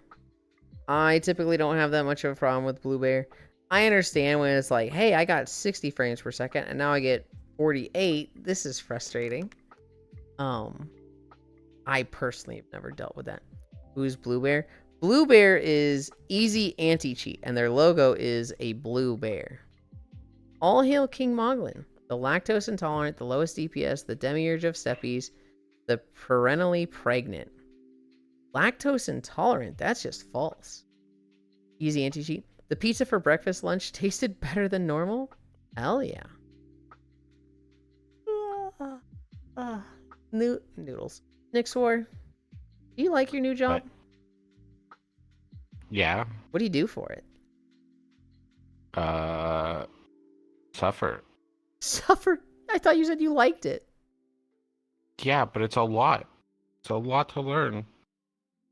S1: I typically don't have that much of a problem with Blue Bear. I understand when it's like, hey, I got 60 frames per second and now I get 48. This is frustrating. I personally have never dealt with that. Who's Blue Bear? Blue Bear is easy anti-cheat and their logo is a blue bear. All hail King Moglin, the lactose intolerant, the lowest DPS, the demiurge of steppies, the perennially pregnant. Lactose intolerant, that's just false. Easy anti-cheat. The pizza for breakfast lunch tasted better than normal? Hell yeah. Noodles. Nick's War, do you like your new job?
S6: What? Yeah.
S1: What do you do for it?
S6: Suffer.
S1: Suffer? I thought you said you liked it.
S6: Yeah, but it's a lot. It's a lot to learn.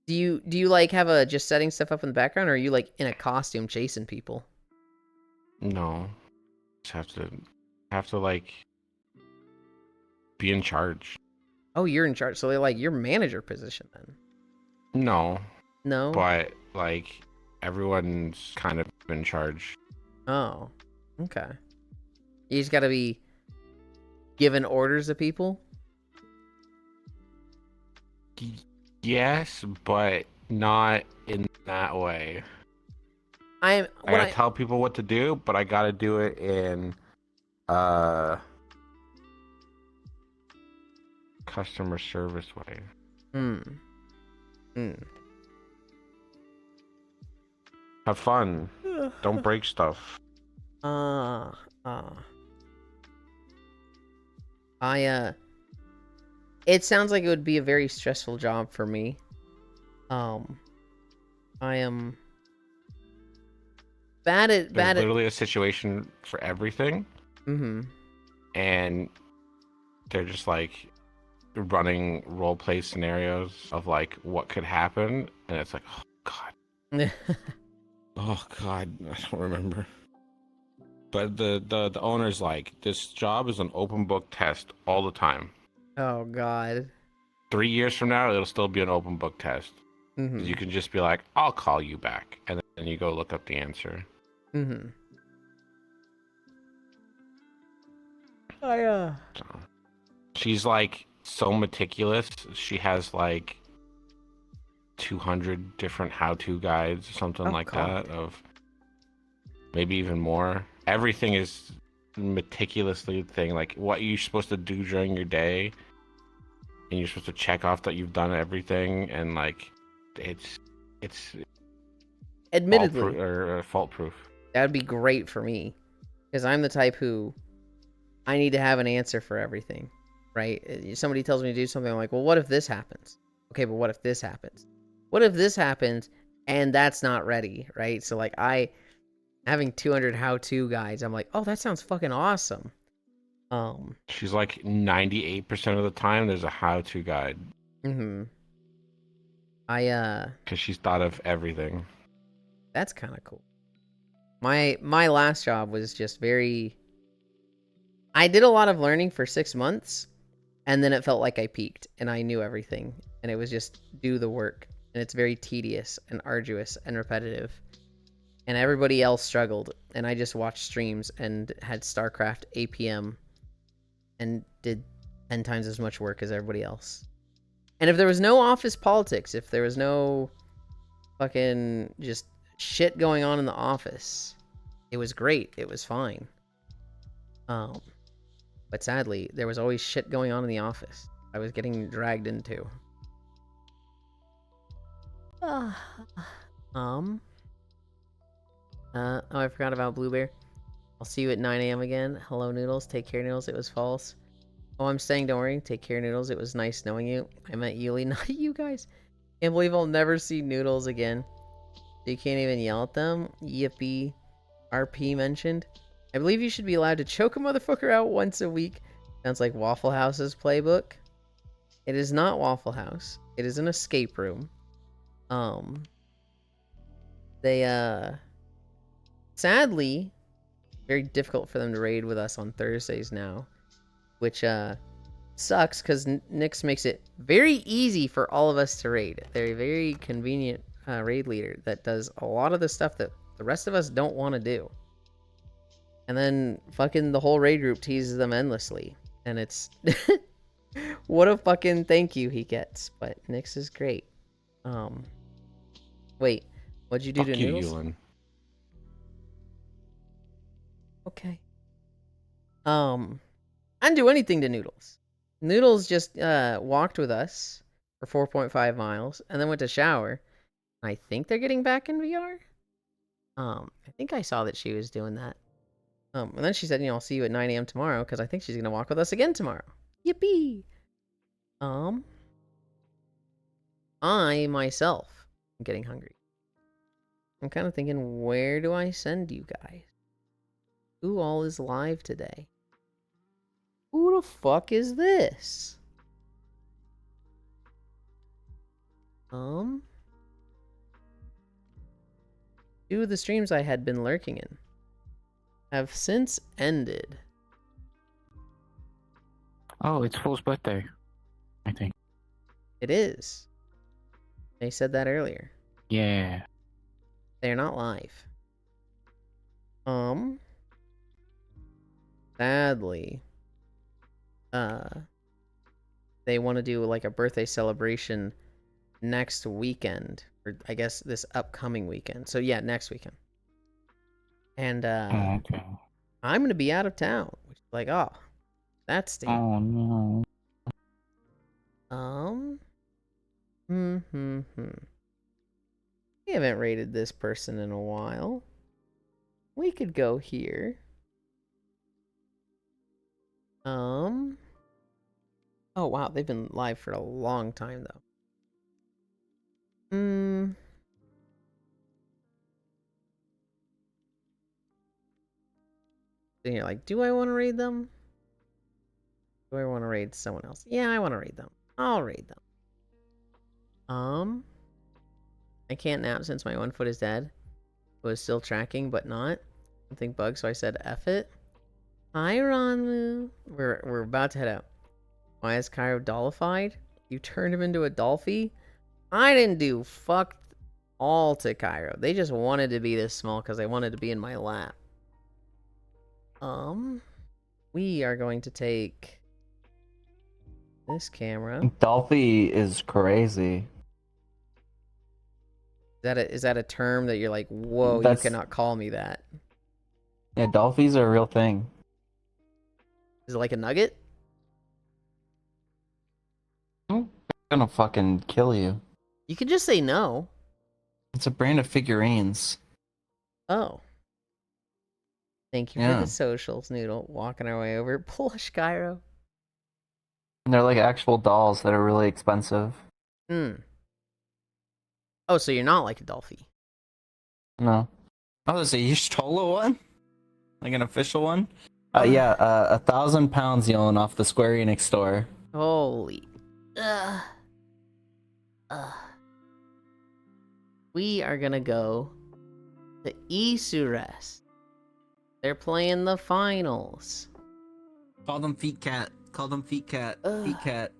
S1: Do you like have a just setting stuff up in the background, or are you like in a costume chasing people?
S6: No. Just have to like be in charge.
S1: Oh, you're in charge. So they're like your manager position then.
S6: No.
S1: No.
S6: But like everyone's kind of in charge.
S1: Oh. Okay. You just gotta be giving orders to people?
S6: Yes, but not in that way.
S1: I
S6: gotta tell people what to do, but I gotta do it in customer service way. Have fun. Don't break stuff.
S1: It sounds like it would be a very stressful job for me. I am
S6: There's literally a situation for everything.
S1: Mm-hmm.
S6: And they're just like running role play scenarios of like what could happen, and it's like, oh god. Oh god, I don't remember. But the owner's like, this job is an open book test all the time.
S1: Oh god.
S6: 3 years from now, it'll still be an open book test.
S1: Mm-hmm.
S6: You can just be like, I'll call you back, and then you go look up the answer.
S1: Mm-hmm.
S6: She's like so meticulous. She has like 200 different how-to guides, something like that, of maybe even more. Everything is meticulously thing, like what you're supposed to do during your day, and you're supposed to check off that you've done everything, and like it's
S1: Admittedly,
S6: fault proof.
S1: that would be great for me, because I'm the type who I need to have an answer for everything, right? Somebody tells me to do something, I'm like, well, what if this happens? Okay, but what if this happens? What if this happens and that's not ready, right? So like having 200 how-to guides, I'm like, oh, that sounds fucking awesome.
S6: She's like 98% of the time there's a how-to guide.
S1: Mm-hmm.
S6: Because she's thought of everything.
S1: That's kind of cool. My last job was just very... I did a lot of learning for 6 months, and then it felt like I peaked, and I knew everything, and it was just do the work, and it's very tedious and arduous and repetitive, and everybody else struggled, and I just watched streams and had StarCraft APM and did 10 times as much work as everybody else. And if there was no office politics, if there was no fucking just shit going on in the office, it was great. It was fine. But sadly, there was always shit going on in the office I was getting dragged into. Oh, I forgot about Blue Bear. I'll see you at 9 a.m. again. Hello, Noodles. Take care, Noodles. It was false. Oh, I'm staying. Don't worry. Take care, Noodles. It was nice knowing you. I met Yulind, not you guys. Can't believe I'll never see Noodles again. So you can't even yell at them? Yippee. RP mentioned. I believe you should be allowed to choke a motherfucker out once a week. Sounds like Waffle House's playbook. It is not Waffle House. It is an escape room. Sadly, very difficult for them to raid with us on Thursdays now, which sucks because Nyx makes it very easy for all of us to raid. They're a very convenient raid leader that does a lot of the stuff that the rest of us don't want to do. And then fucking the whole raid group teases them endlessly. And it's... what a fucking thank you he gets. But Nyx is great. Wait. What'd you do
S6: Fuck
S1: to
S6: you,
S1: Noodles?
S6: Yulind.
S1: Okay. I didn't do anything to Noodles. Noodles just walked with us for 4.5 miles and then went to shower. I think they're getting back in VR. I think I saw that she was doing that. And then she said, I'll see you at 9 a.m. tomorrow because I think she's gonna walk with us again tomorrow. Yippee! I myself am getting hungry. I'm kind of thinking, where do I send you guys? Who all is live today? Who the fuck is this? Two of the streams I had been lurking in have since ended.
S4: Oh, it's Fool's birthday, I think.
S1: It is. They said that earlier.
S4: Yeah.
S1: They're not live. Sadly, they want to do like a birthday celebration next weekend, or I guess this upcoming weekend. So yeah, next weekend. And
S4: Okay.
S1: I'm gonna be out of town, which is like, oh, that's stinks.
S4: Oh no.
S1: We haven't rated this person in a while. We could go here. Oh wow, they've been live for a long time though. Then you're like, do I want to raid them? Do I want to raid someone else? Yeah, I want to raid them. I'll raid them. I can't nap since my 1 foot is dead. It was still tracking, but not. Something bugged, so I said F it. Hi, Ronmu. We're about to head out. Why is Cairo dollified? You turned him into a dolphy? I didn't do fuck all to Cairo. They just wanted to be this small because they wanted to be in my lap. We are going to take this camera.
S9: Dolphy is crazy.
S1: Is that a term that you're like, whoa, you
S9: That's-
S1: cannot call me that?
S9: Yeah, Dolphys are a real thing.
S1: Is it like a nugget?
S9: I'm gonna fucking kill you.
S1: You can just say no.
S9: It's a brand of figurines.
S1: Oh. Thank you
S9: Yeah.
S1: for the socials, Noodle. Walking our way over. Plush Cairo.
S9: And they're like actual dolls that are really expensive.
S1: Hmm. Oh, so you're not like a Dolphy.
S9: No. Oh, is it a Y'shtola one? Like an official one? Yeah, 1,000 pounds, Yolan, off the Square Enix store.
S1: Holy. We are gonna go to Isures. They're playing the finals.
S5: Call them Feet Cat. Call them Feet Cat. Feet Cat.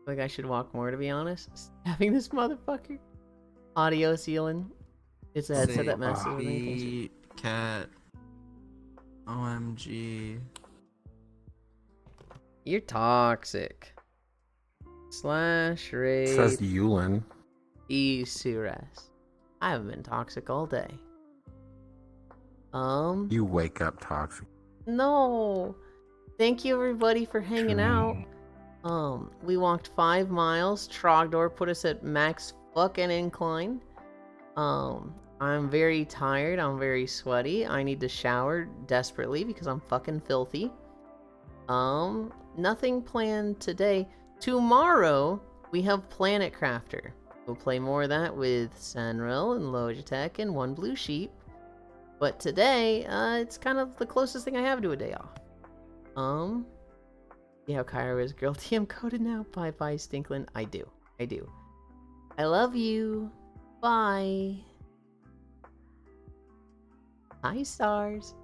S1: Like I should walk more, to be honest. Having this motherfucker. Audio ceiling. It's a headset that messes with me.
S5: Feet Cat. OMG.
S1: You're toxic. Slash
S6: It
S1: raid
S6: says Yulind.
S1: Isures. I haven't been toxic all day.
S6: You wake up toxic.
S1: No. Thank you everybody for hanging out. We walked 5 miles. Trogdor put us at max fucking incline. I'm very tired. I'm very sweaty. I need to shower desperately because I'm fucking filthy. Nothing planned today. Tomorrow we have Planet Crafter. We'll play more of that with Sanril and Logitech and One Blue Sheep. But today, it's kind of the closest thing I have to a day off. See how Cairo is girl TM coded now? Bye bye, Stinklin. I do. I love you. Bye. Hi, stars.